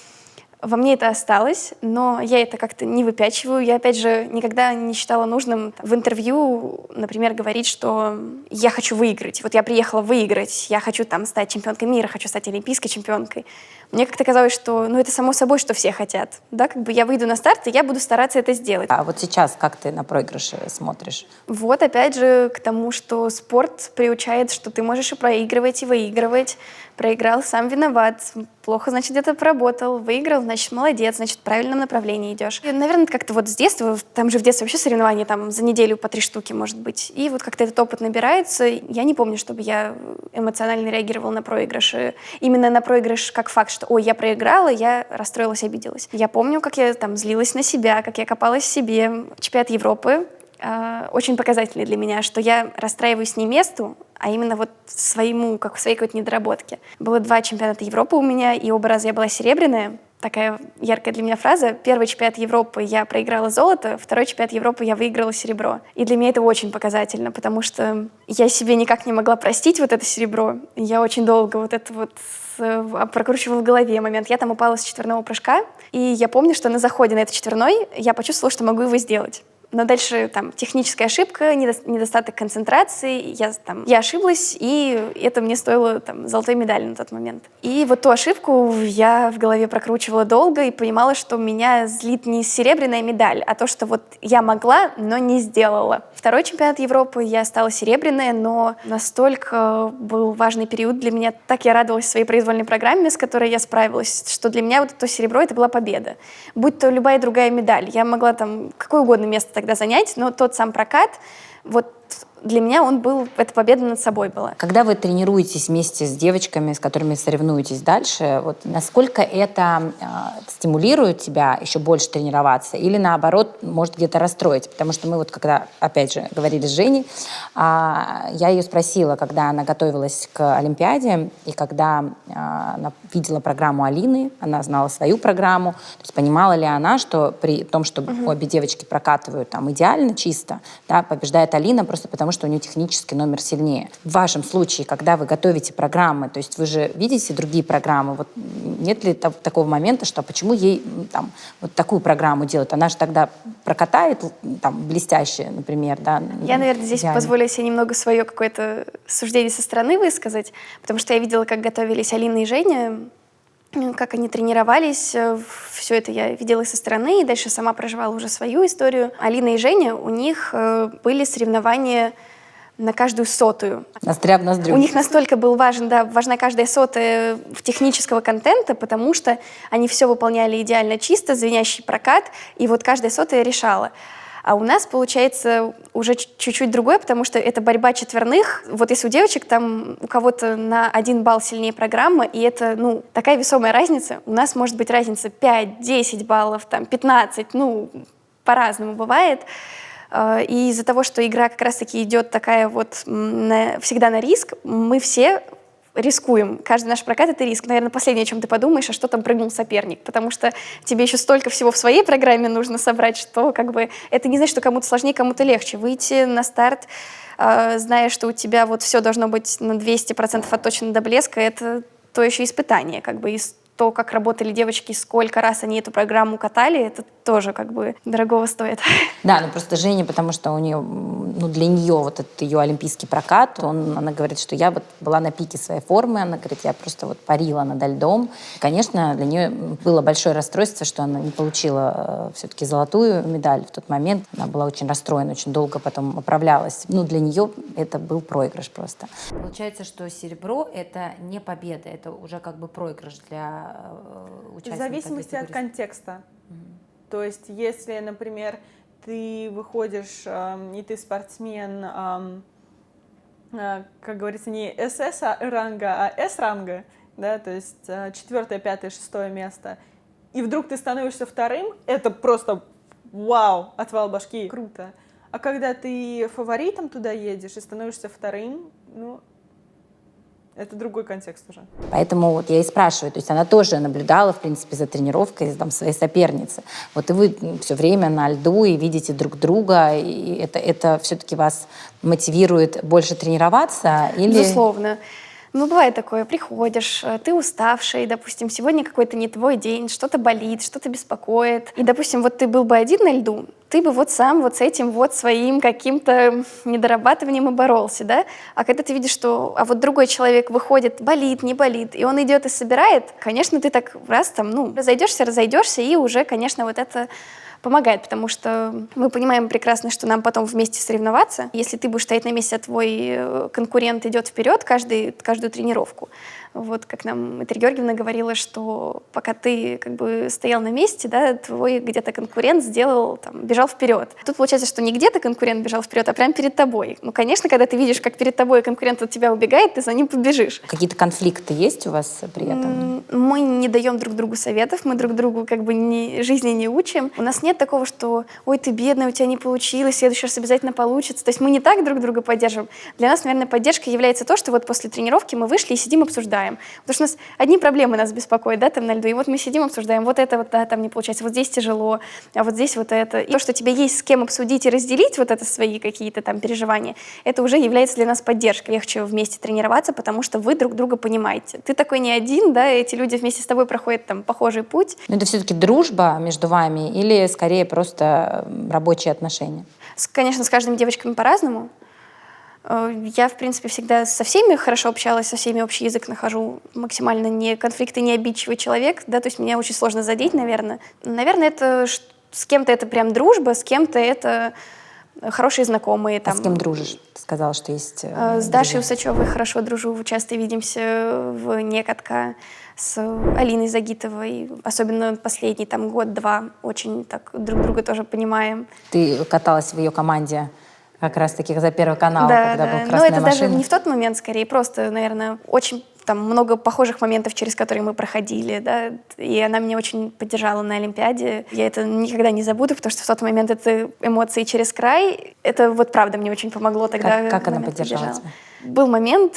Speaker 1: во мне это осталось, но я это как-то не выпячиваю. Я, опять же, никогда не считала нужным в интервью, например, говорить, что я хочу выиграть. Вот я приехала выиграть, я хочу там стать чемпионкой мира, хочу стать олимпийской чемпионкой. Мне как-то казалось, что это само собой, что все хотят. Да, как бы я выйду на старт, и я буду стараться это сделать.
Speaker 2: А вот сейчас как ты на проигрыши смотришь?
Speaker 1: Вот опять же к тому, что спорт приучает, что ты можешь и проигрывать, и выигрывать. Проиграл, сам виноват. Плохо, значит, где-то поработал. Выиграл, значит, молодец, значит, в правильном направлении идешь. И, наверное, как-то вот с детства, там же в детстве вообще соревнования там за неделю по 3 штуки, может быть. И вот как-то этот опыт набирается. Я не помню, чтобы я эмоционально реагировала на проигрыши. Именно на проигрыш как факт, что «ой, я проиграла», я расстроилась, обиделась. Я помню, как я там злилась на себя, как я копалась в себе. Чемпионат Европы очень показательный для меня, что я расстраиваюсь не месту, а именно вот своей какой-то недоработке. Было 2 чемпионата Европы у меня, и оба раза я была серебряная. Такая яркая для меня фраза. Первый чемпионат Европы я проиграла золото, второй чемпионат Европы я выиграла серебро. И для меня это очень показательно, потому что я себе никак не могла простить вот это серебро. Я очень долго вот это вот прокручивала в голове момент. Я там упала с 4-го прыжка, и я помню, что на заходе на этот 4-й я почувствовала, что могу его сделать. Но дальше там техническая ошибка, недостаток концентрации, я ошиблась, и это мне стоило там золотой медали на тот момент. И вот ту ошибку я в голове прокручивала долго и понимала, что меня злит не серебряная медаль, а то, что вот я могла, но не сделала. Второй чемпионат Европы я стала серебряная, но настолько был важный период для меня. Так я радовалась своей произвольной программе, с которой я справилась, что для меня вот то серебро — это была победа. Будь то любая другая медаль, я могла там какое угодно место тогда занять, но тот сам прокат, вот для меня эта победа над собой была.
Speaker 2: Когда вы тренируетесь вместе с девочками, с которыми соревнуетесь дальше, вот насколько это стимулирует тебя еще больше тренироваться или наоборот может где-то расстроить? Потому что мы вот когда, опять же, говорили с Женей, я ее спросила, когда она готовилась к Олимпиаде и когда она видела программу Алины, она знала свою программу, то есть понимала ли она, что при том, что обе девочки прокатывают там идеально, чисто, да, побеждает Алина просто потому, что у нее технический номер сильнее. В вашем случае, когда вы готовите программы, то есть вы же видите другие программы, вот нет ли такого момента, что почему ей там вот такую программу делают? Она же тогда прокатает там блестяще, например, да?
Speaker 1: Я, наверное, здесь позволю себе немного свое какое-то суждение со стороны высказать, потому что я видела, как готовились Алина и Женя, как они тренировались, все это я видела со стороны, и дальше сама проживала уже свою историю. Алина и Женя, у них были соревнования на каждую сотую.
Speaker 2: Ноздря в ноздрю.
Speaker 1: У них настолько важна каждая сотая в технического контента, потому что они все выполняли идеально чисто, звенящий прокат, и вот каждая сотая решала. А у нас получается уже чуть-чуть другое, потому что это борьба четверных. Вот если у девочек там у кого-то на 1 балл сильнее программа, и это, такая весомая разница. У нас может быть разница 5, 10 баллов, там, 15, по-разному бывает. И из-за того, что игра как раз-таки идет такая вот всегда на риск, мы все рискуем. Каждый наш прокат — это риск. Наверное, последнее, о чем ты подумаешь, а что там прыгнул соперник. Потому что тебе еще столько всего в своей программе нужно собрать, что это не значит, что кому-то сложнее, кому-то легче. Выйти на старт, зная, что у тебя вот все должно быть на 200% отточено до блеска, это то еще испытание. И то, как работали девочки, сколько раз они эту программу катали, это тоже дорогого стоит.
Speaker 2: Да, просто Женя, потому что у нее, для нее вот этот ее олимпийский прокат, она говорит, что я вот была на пике своей формы, она говорит, я просто вот парила над льдом. Конечно, для нее было большое расстройство, что она не получила все-таки золотую медаль в тот момент. Она была очень расстроена, очень долго потом оправлялась. Для нее это был проигрыш просто. Получается, что серебро — это не победа, это уже проигрыш для участников.
Speaker 7: В зависимости от контекста. То есть, если, например, ты выходишь, и ты спортсмен, как говорится, не СС ранга, а С ранга, да, то есть 4, 5, 6 место, и вдруг ты становишься вторым, это просто вау, отвал башки, круто. А когда ты фаворитом туда едешь и становишься вторым, это другой контекст уже.
Speaker 2: Поэтому вот я и спрашиваю, то есть она тоже наблюдала, в принципе, за тренировкой своей соперницы. Вот и вы все время на льду и видите друг друга, и это все-таки вас мотивирует больше тренироваться? Или...
Speaker 1: Безусловно. Бывает такое, приходишь, ты уставший, допустим, сегодня какой-то не твой день, что-то болит, что-то беспокоит. И, допустим, вот ты был бы один на льду, ты бы вот сам вот с этим вот своим каким-то недорабатыванием и боролся, да? А когда ты видишь, что вот другой человек выходит, болит, не болит, и он идет и собирает, конечно, ты так раз там, ну, разойдешься, и уже, конечно, вот это помогает, потому что мы понимаем прекрасно, что нам потом вместе соревноваться. Если ты будешь стоять на месте, а твой конкурент идет вперед каждую тренировку. Вот как нам Этери Георгиевна говорила, что пока ты как бы стоял на месте, да, твой где-то конкурент бежал вперед. Тут получается, что не где-то конкурент бежал вперед, а прямо перед тобой. Ну, конечно, когда ты видишь, как перед тобой конкурент от тебя убегает, ты за ним побежишь.
Speaker 2: Какие-то конфликты есть у вас при этом?
Speaker 1: Мы не даем друг другу советов, мы друг другу как бы жизни не учим. У нас нет такого, что «Ой, ты бедная, у тебя не получилось, в следующий раз обязательно получится». То есть мы не так друг друга поддерживаем. Для нас, наверное, поддержка является то, что вот после тренировки мы вышли и сидим, обсуждаем. Потому что у нас одни проблемы нас беспокоят, да, там на льду. И вот мы сидим, обсуждаем, вот это вот, да, там не получается, вот здесь тяжело, а вот здесь вот это. И то, что тебе есть с кем обсудить и разделить вот это свои какие-то там переживания, это уже является для нас поддержкой. Легче вместе тренироваться, потому что вы друг друга понимаете. Ты такой не один, да, эти люди вместе с тобой проходят там похожий путь.
Speaker 2: Но это все-таки дружба между вами или скорее просто рабочие отношения?
Speaker 1: Конечно, с каждыми девочками по-разному. Я, в принципе, всегда со всеми хорошо общалась, со всеми общий язык нахожу, максимально не конфликты, не обидчивый человек, да, то есть меня очень сложно задеть, наверное. Наверное, это с кем-то это прям дружба, с кем-то это хорошие знакомые. Там.
Speaker 2: А с кем дружишь? Ты сказала, что есть
Speaker 1: С Дашей Усачевой хорошо дружу, часто видимся в Некотка, с Алиной Загитовой, особенно последний там год-два, очень так друг друга тоже понимаем.
Speaker 2: Ты каталась в ее команде как раз-таки за Первый канал,
Speaker 1: да,
Speaker 2: когда
Speaker 1: да.
Speaker 2: был
Speaker 1: Но
Speaker 2: «Красная
Speaker 1: это
Speaker 2: машина».
Speaker 1: даже не в тот момент, скорее, просто, наверное, очень там много похожих моментов, через которые мы проходили, да, и она меня очень поддержала на Олимпиаде. Я это никогда не забуду, потому что в тот момент это эмоции через край. Это вот правда мне очень помогло тогда.
Speaker 2: Как она поддержала тебя?
Speaker 1: Был момент,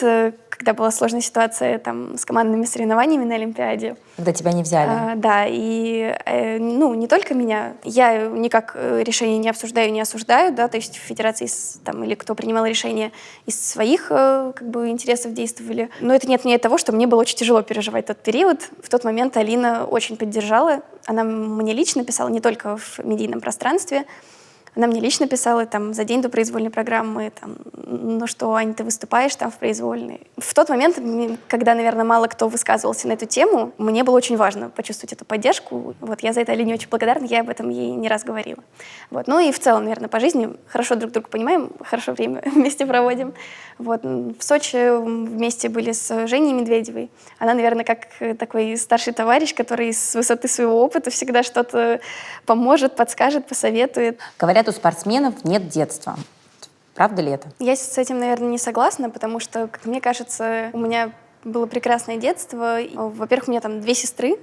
Speaker 1: когда была сложная ситуация там с командными соревнованиями на Олимпиаде.
Speaker 2: Когда тебя не взяли.
Speaker 1: Да, и не только меня. Я никак решение не обсуждаю, не осуждаю, да, то есть в федерации там, или кто принимал решение из своих как бы интересов действовали. Но это не отменяет того, что мне было очень тяжело переживать тот период. В тот момент Алина очень поддержала. Она мне лично писала, не только в медийном пространстве. Она мне лично писала там, за день до произвольной программы, там, ну что, Ань, ты выступаешь там в произвольной. В тот момент, когда, наверное, мало кто высказывался на эту тему, мне было очень важно почувствовать эту поддержку. Вот, я за это Алине очень благодарна, я об этом ей не раз говорила. Вот. Ну и в целом, наверное, по жизни хорошо друг друга понимаем, хорошо время вместе проводим. Вот. В Сочи вместе были с Женей Медведевой. Она, наверное, как такой старший товарищ, который с высоты своего опыта всегда что-то поможет, подскажет, посоветует.
Speaker 2: Говорят, у спортсменов нет детства. Правда ли это?
Speaker 1: Я с этим, наверное, не согласна, потому что, как мне кажется, у меня было прекрасное детство. Во-первых, у меня там 2 сестры,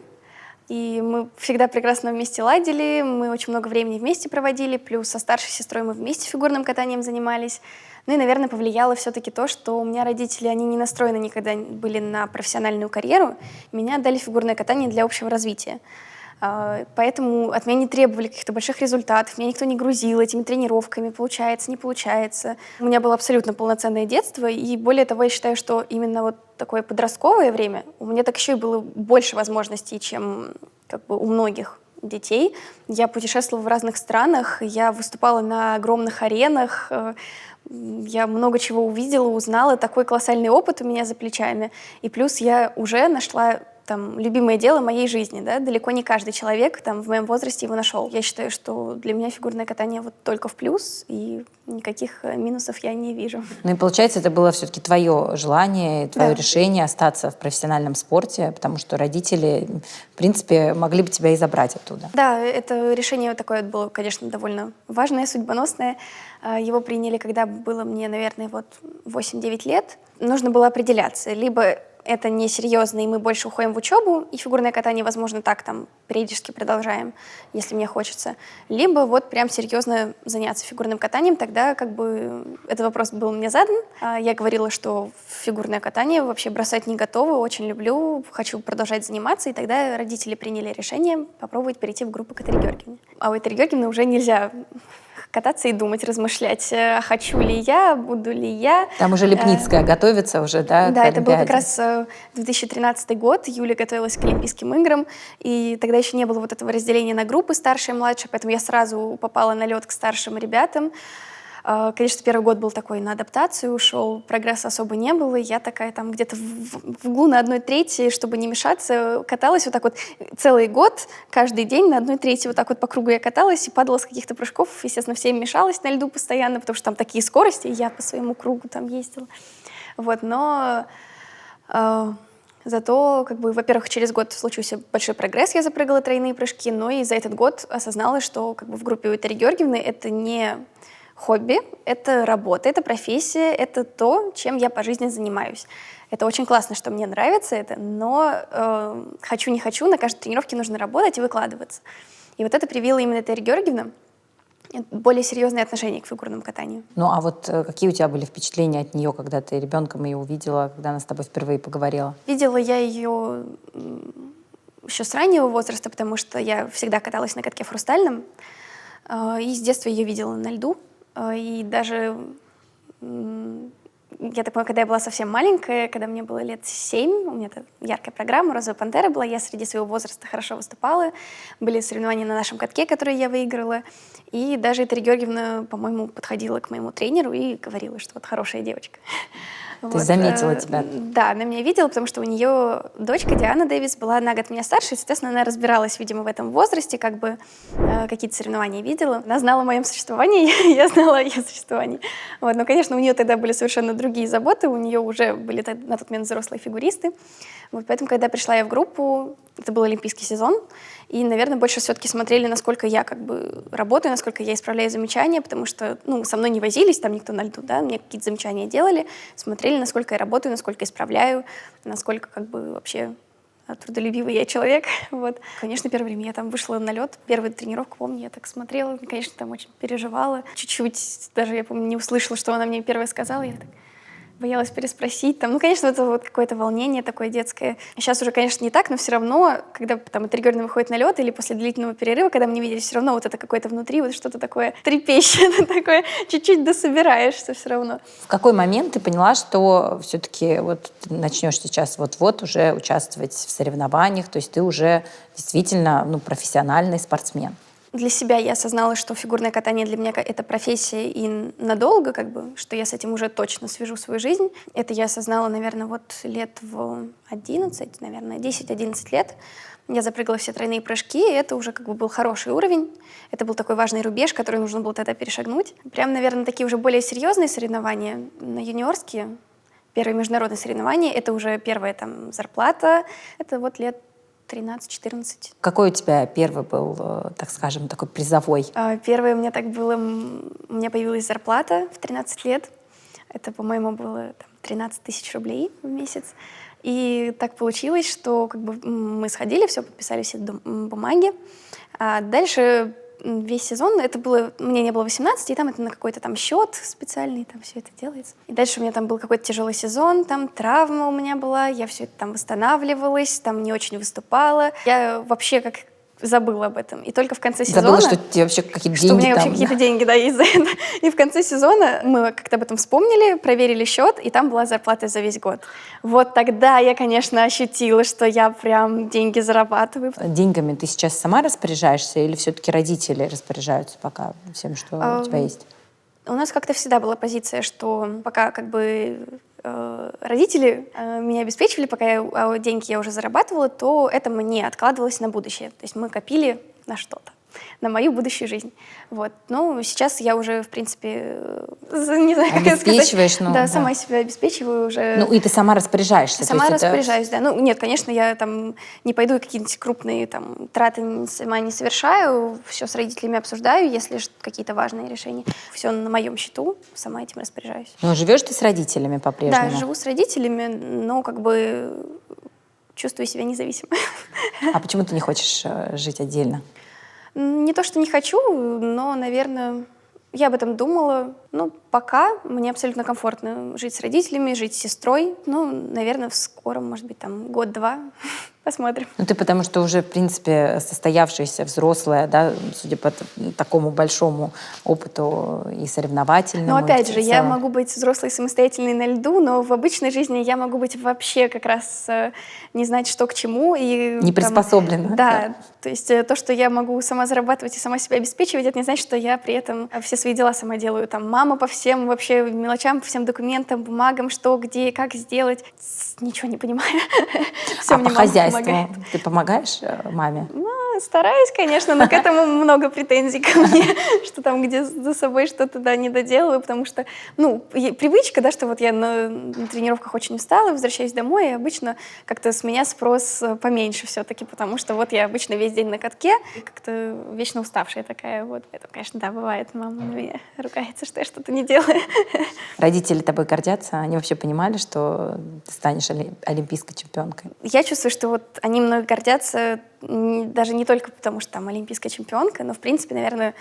Speaker 1: и мы всегда прекрасно вместе ладили, мы очень много времени вместе проводили, плюс со старшей сестрой мы вместе фигурным катанием занимались. Ну и, наверное, повлияло все-таки то, что у меня родители, они не настроены никогда были на профессиональную карьеру. Меня отдали в фигурное катание для общего развития. Поэтому от меня не требовали каких-то больших результатов, меня никто не грузил этими тренировками, получается, не получается. У меня было абсолютно полноценное детство, и более того, я считаю, что именно вот такое подростковое время у меня так еще и было больше возможностей, чем как бы у многих детей. Я путешествовала в разных странах, я выступала на огромных аренах, я много чего увидела, узнала, такой колоссальный опыт у меня за плечами. И плюс я уже нашла там, любимое дело моей жизни, да, далеко не каждый человек там, в моем возрасте его нашел. Я считаю, что для меня фигурное катание вот только в плюс, и никаких минусов я не вижу.
Speaker 2: Ну и получается, это было все-таки твое желание, твое
Speaker 1: Да.
Speaker 2: решение остаться в профессиональном спорте, потому что родители, в принципе, могли бы тебя и забрать оттуда.
Speaker 1: Да, это решение такое было, конечно, довольно важное, судьбоносное. Его приняли, когда было мне, наверное, вот 8-9 лет. Нужно было определяться. Либо это несерьезно, и мы больше уходим в учебу, и фигурное катание, возможно, так там периодически продолжаем, если мне хочется. Либо вот прям серьезно заняться фигурным катанием, тогда как бы этот вопрос был мне задан. Я говорила, что фигурное катание вообще бросать не готова, очень люблю, хочу продолжать заниматься, и тогда родители приняли решение попробовать перейти в группу к Этери Георгиевне. А у Этери Георгиевны уже нельзя кататься и думать, размышлять, хочу ли я, буду ли я.
Speaker 2: Там уже Лепницкая готовится уже, да, к
Speaker 1: Да, это был как
Speaker 2: Олимпиаде?
Speaker 1: раз 2013 год, Юля готовилась к Олимпийским играм, и тогда еще не было вот этого разделения на группы старшие и младшие, поэтому я сразу попала на лед к старшим ребятам. Конечно, первый год был такой, на адаптацию ушел, прогресса особо не было, я такая там где-то в углу на 1/3, чтобы не мешаться, каталась вот так вот целый год, каждый день на 1/3 вот так вот по кругу я каталась и падала с каких-то прыжков, естественно, всем мешалась на льду постоянно, потому что там такие скорости, и я по своему кругу там ездила. Вот, но зато, как бы, во-первых, через год случился большой прогресс, я запрыгала тройные прыжки, но и за этот год осознала, что как бы в группе у Этери Георгиевны это не хобби, это работа, это профессия, это то, чем я по жизни занимаюсь. Это очень классно, что мне нравится это, но хочу не хочу, на каждой тренировке нужно работать и выкладываться. И вот это привила именно Этери Георгиевна, более серьезное отношение к фигурному катанию.
Speaker 2: Ну, а вот какие у тебя были впечатления от нее, когда ты ребенком ее увидела, когда она с тобой впервые поговорила?
Speaker 1: Видела я ее еще с раннего возраста, потому что я всегда каталась на катке хрустальном, и с детства ее видела на льду. И даже, я так понимаю, когда я была совсем маленькая, когда мне было лет 7, у меня это яркая программа «Розовая пантера» была, я среди своего возраста хорошо выступала, были соревнования на нашем катке, которые я выиграла, и даже Этери Георгиевна, по-моему, подходила к моему тренеру и говорила, что вот хорошая девочка.
Speaker 2: То есть заметила тебя?
Speaker 1: Да, она меня видела, потому что у нее дочка Диана Дэвис была на год меня старше, и, соответственно, она разбиралась, видимо, в этом возрасте, как бы какие-то соревнования видела. Она знала о моем существовании, я знала о ее существовании. Вот, но, конечно, у нее тогда были совершенно другие заботы, у нее уже были на тот момент взрослые фигуристы. Вот, поэтому, когда пришла я в группу, это был олимпийский сезон, и, наверное, больше все-таки смотрели, насколько я как бы работаю, насколько я исправляю замечания, потому что, ну, со мной не возились, там никто на льду, да, мне какие-то замечания делали, смотрели, насколько я работаю, насколько исправляю, насколько как бы вообще трудолюбивый я человек. Вот. Конечно, первое время я там вышла на лед, первую тренировку, помню, я так смотрела, конечно, там очень переживала, чуть-чуть, даже, я помню, не услышала, что она мне первая сказала, я так боялась переспросить. Там, ну, конечно, это вот какое-то волнение такое детское. Сейчас уже, конечно, не так, но все равно, когда там Этери Георгиевна выходит на лед или после длительного перерыва, когда мы не виделись, все равно вот это какое-то внутри, вот что-то такое трепещет, такое, чуть-чуть дособираешься все равно.
Speaker 2: В какой момент ты поняла, что все-таки вот ты начнешь сейчас вот-вот уже участвовать в соревнованиях, то есть ты уже действительно, ну, профессиональный спортсмен?
Speaker 1: Для себя я осознала, что фигурное катание для меня это профессия и надолго, как бы, что я с этим уже точно свяжу свою жизнь. Это я осознала, наверное, вот лет в 11, наверное, 10-11 лет. Я запрыгала все тройные прыжки, и это уже как бы был хороший уровень. Это был такой важный рубеж, который нужно было тогда перешагнуть. Прям, наверное, такие уже более серьезные соревнования на юниорские, первые международные соревнования, это уже первая там зарплата, это вот лет 13-14.
Speaker 2: Какой у тебя первый был, так скажем, такой призовой?
Speaker 1: Первое у меня так было, у меня появилась зарплата в 13 лет. Это, по-моему, было там, 13 тысяч рублей в месяц. И так получилось, что как бы, мы сходили, все, подписали все бумаги. А дальше весь сезон, это было, мне не было 18, и там это на какой-то там счет специальный, там все это делается. И дальше у меня там был какой-то тяжелый сезон, там травма у меня была, я все это там восстанавливалась, там не очень выступала. Я вообще как забыла об этом. И только в конце сезона...
Speaker 2: Забыла, что у тебя вообще какие-то деньги
Speaker 1: что у меня
Speaker 2: там,
Speaker 1: вообще какие-то деньги, да, есть за это. И в конце сезона мы как-то об этом вспомнили, проверили счет, и там была зарплата за весь год. Вот тогда я, конечно, ощутила, что я прям деньги зарабатываю.
Speaker 2: Деньгами ты сейчас сама распоряжаешься или все-таки родители распоряжаются пока всем, что у тебя есть?
Speaker 1: У нас как-то всегда была позиция, что пока как бы родители меня обеспечивали, пока деньги я уже зарабатывала, то это мне откладывалось на будущее. То есть мы копили на что-то, на мою будущую жизнь. Вот. Но сейчас я уже, в принципе, не знаю, как это сказать.
Speaker 2: Обеспечиваешь, ну,
Speaker 1: да, сама себя обеспечиваю уже.
Speaker 2: Ну, и ты сама распоряжаешься.
Speaker 1: Сама
Speaker 2: то есть
Speaker 1: распоряжаюсь, да. Ну, нет, конечно, я там не пойду и какие-нибудь крупные там траты сама не совершаю, все с родителями обсуждаю, если какие-то важные решения. Все на моем счету, сама этим распоряжаюсь.
Speaker 2: Ну, живешь ты с родителями по-прежнему?
Speaker 1: Да, живу с родителями, но как бы чувствую себя независимо.
Speaker 2: А почему ты не хочешь жить отдельно?
Speaker 1: Не то, что не хочу, но, наверное, я об этом думала. Ну, пока мне абсолютно комфортно жить с родителями, жить с сестрой. Ну, наверное, в скором, может быть, там, год-два Посмотрим.
Speaker 2: Ну, ты потому что уже, в принципе, состоявшаяся взрослая, да, судя по такому большому опыту и соревновательному.
Speaker 1: Но опять же, я
Speaker 2: целом.
Speaker 1: могу быть взрослой самостоятельной на льду, но в обычной жизни я могу быть вообще как раз не знать, что к чему. И,
Speaker 2: Не приспособлена.
Speaker 1: Да, то есть то, что я могу сама зарабатывать и сама себя обеспечивать, это не значит, что я при этом все свои дела сама делаю. Там мама по всем вообще мелочам, по всем документам, бумагам, что, где, как сделать. Ничего не понимаю. Все
Speaker 2: А
Speaker 1: мне
Speaker 2: по
Speaker 1: мама
Speaker 2: хозяйству
Speaker 1: помогает.
Speaker 2: ты помогаешь маме?
Speaker 1: Стараюсь, конечно, но к этому много претензий ко мне, что там, где за собой что-то, да, не доделываю, потому что, привычка, да, что вот я на тренировках очень устала, возвращаюсь домой, и обычно как-то с меня спрос поменьше все-таки, потому что вот я обычно весь день на катке, и как-то вечно уставшая такая, вот. Это, конечно, да, бывает, мама на меня ругается, что я что-то не делаю.
Speaker 2: Родители тобой гордятся? Они вообще понимали, что ты станешь олимпийской чемпионкой?
Speaker 1: Я чувствую, что вот они мной гордятся даже не только потому, что там олимпийская чемпионка, но, в принципе, наверное,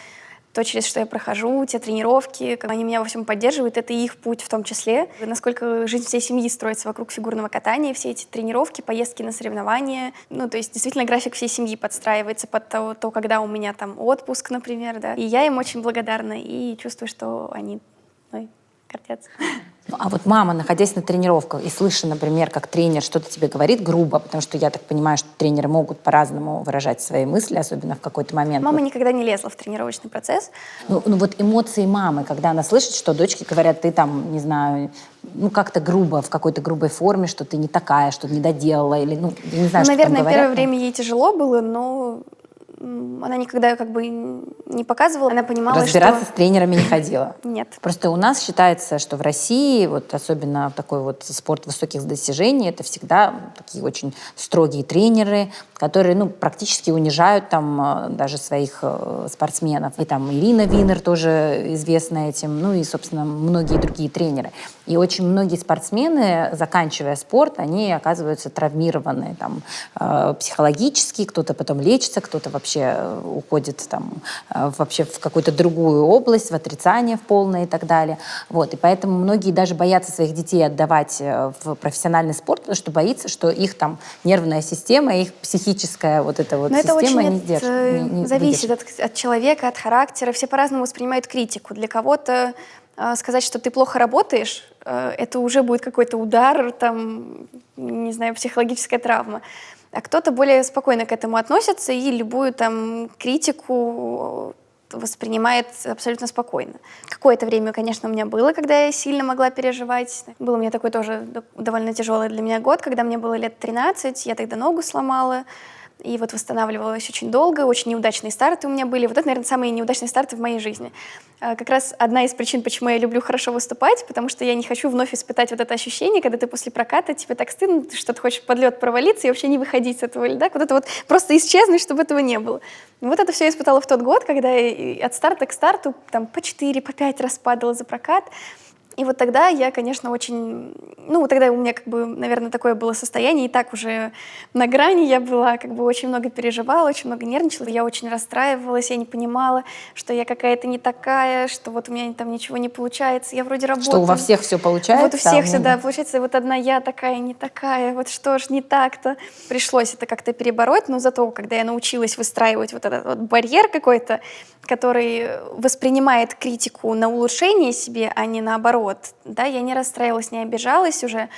Speaker 1: то, через что я прохожу, те тренировки, как они меня во всем поддерживают, это их путь в том числе. Насколько жизнь всей семьи строится вокруг фигурного катания, все эти тренировки, поездки на соревнования. То есть действительно график всей семьи подстраивается под то, когда у меня там отпуск, например, да. И я им очень благодарна и чувствую, что они мной гордятся.
Speaker 2: А вот мама, находясь на тренировках и слыша, например, как тренер что-то тебе говорит грубо, потому что я так понимаю, что тренеры могут по-разному выражать свои мысли, особенно в какой-то момент.
Speaker 1: Мама никогда не лезла в тренировочный процесс.
Speaker 2: Ну вот эмоции мамы, когда она слышит, что дочки говорят, ты там, не знаю, как-то грубо, в какой-то грубой форме, что ты не такая, что не доделала, или, я не знаю, что
Speaker 1: наверное,
Speaker 2: там говорят.
Speaker 1: первое время ей тяжело было, но она никогда как бы не показывала. Она понимала,
Speaker 2: Разбираться
Speaker 1: что...
Speaker 2: с тренерами не ходила?
Speaker 1: Нет.
Speaker 2: Просто у нас считается, что в России, вот особенно такой вот спорт высоких достижений, это всегда такие очень строгие тренеры, которые, практически унижают там даже своих спортсменов. И там Ирина Винер тоже известна этим, и, собственно, многие другие тренеры. И очень многие спортсмены, заканчивая спорт, они оказываются травмированы там, психологически, кто-то потом лечится, кто-то вообще уходит там, вообще в какую-то другую область, в отрицание в полное и так далее. Вот. И поэтому многие даже боятся своих детей отдавать в профессиональный спорт, потому что боятся, что их там нервная система, их психическая вот эта вот
Speaker 1: Но
Speaker 2: система
Speaker 1: это
Speaker 2: не
Speaker 1: очень
Speaker 2: не
Speaker 1: зависит
Speaker 2: выдержит.
Speaker 1: от человека, от характера. Все по-разному воспринимают критику. Для кого-то сказать, что ты плохо работаешь, это уже будет какой-то удар, там, не знаю, психологическая травма. А кто-то более спокойно к этому относится и любую там критику воспринимает абсолютно спокойно. Какое-то время, конечно, у меня было, когда я сильно могла переживать. Был у меня такой тоже довольно тяжелый для меня год, когда мне было лет 13, я тогда ногу сломала. И вот восстанавливалась очень долго, очень неудачные старты у меня были. Вот это, наверное, самые неудачные старты в моей жизни. Как раз одна из причин, почему я люблю хорошо выступать, потому что я не хочу вновь испытать вот это ощущение, когда ты после проката, тебе так стыдно, ты что-то хочешь под лед провалиться и вообще не выходить с этого льда, вот это вот просто исчезнуть, чтобы этого не было. Вот это все я испытала в тот год, когда я от старта к старту там, по 4, по 5 раз падала за прокат. И вот тогда я, конечно, очень... тогда у меня, наверное, такое было состояние, и так уже на грани я была, очень много переживала, очень много нервничала. Я очень расстраивалась, я не понимала, что я какая-то не такая, что вот у меня там ничего не получается, я вроде работаю.
Speaker 2: Что у всех все получается?
Speaker 1: Вот у всех все, да, получается, вот одна я такая, не такая, вот что ж не так-то. Пришлось это как-то перебороть, но зато, когда я научилась выстраивать вот этот вот барьер какой-то, который воспринимает критику на улучшение себе, а не наоборот, да, я не расстраивалась, не обижалась уже,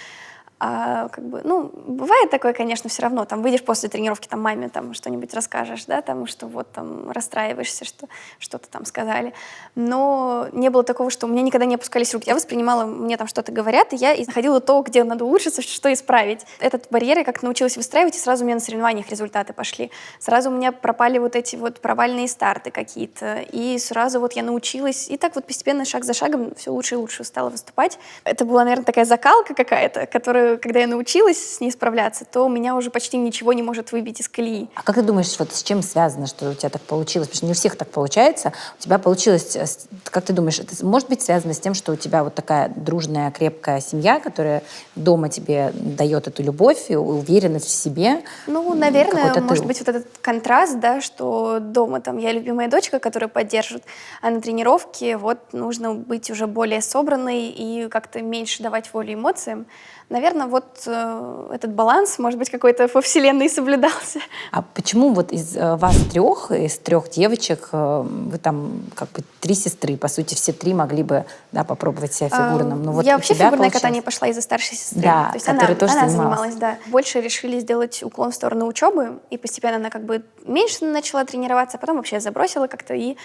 Speaker 1: бывает такое, конечно, все равно, там, выйдешь после тренировки, там, маме, там, что-нибудь расскажешь, да, там, что вот, там, расстраиваешься, что что-то там сказали, но не было такого, что у меня никогда не опускались руки, я воспринимала, мне там что-то говорят, и я находила то, где надо улучшиться, что исправить. Этот барьер я как-то научилась выстраивать, и сразу у меня на соревнованиях результаты пошли, сразу у меня пропали вот эти вот провальные старты какие-то, и сразу вот я научилась, и так вот постепенно, шаг за шагом, все лучше и лучше стала выступать. Это была, наверное, такая закалка какая-то, которую, когда я научилась с ней справляться, то меня уже почти ничего не может выбить из колеи.
Speaker 2: А как ты думаешь, вот с чем связано, что у тебя так получилось? Потому что не у всех так получается. У тебя получилось, как ты думаешь, это может быть связано с тем, что у тебя вот такая дружная, крепкая семья, которая дома тебе дает эту любовь и уверенность в себе?
Speaker 1: Наверное, может быть, вот этот контраст, да, что дома там я любимая дочка, которая поддержит, а на тренировке вот нужно быть уже более собранной и как-то меньше давать волю эмоциям. Наверное, наверное, вот этот баланс, может быть, какой-то во вселенной соблюдался.
Speaker 2: А почему вот из вас трех, из трех девочек, вы там как бы 3 сестры, по сути, все 3 могли бы, да, попробовать себя фигурным. Но вот
Speaker 1: я
Speaker 2: у
Speaker 1: вообще
Speaker 2: тебя
Speaker 1: фигурное
Speaker 2: получилось...
Speaker 1: катание пошла из-за старшей сестры.
Speaker 2: Да,
Speaker 1: то есть
Speaker 2: которая тоже
Speaker 1: она
Speaker 2: занималась.
Speaker 1: занималась, да. Больше решили сделать уклон в сторону учебы, и постепенно она как бы меньше начала тренироваться, а потом вообще забросила как-то, и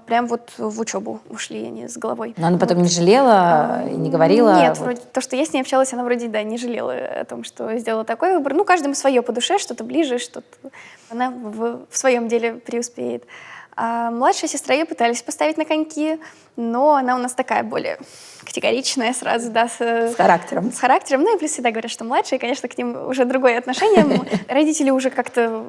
Speaker 1: прям вот в учебу ушли они с головой.
Speaker 2: Но она потом не жалела и не говорила?
Speaker 1: Нет,
Speaker 2: вот.
Speaker 1: вроде то, что я с ней общалась, она вроде, да, не жалела о том, что сделала такой выбор. Ну, каждому свое по душе, что-то ближе, что-то... Она в своем деле преуспеет. А младшая сестра, ее пытались поставить на коньки, но она у нас такая более категоричная сразу, да,
Speaker 2: С характером.
Speaker 1: с характером. Ну и плюс всегда говорят, что младшие, конечно, к ним уже другое отношение. Родители уже как-то...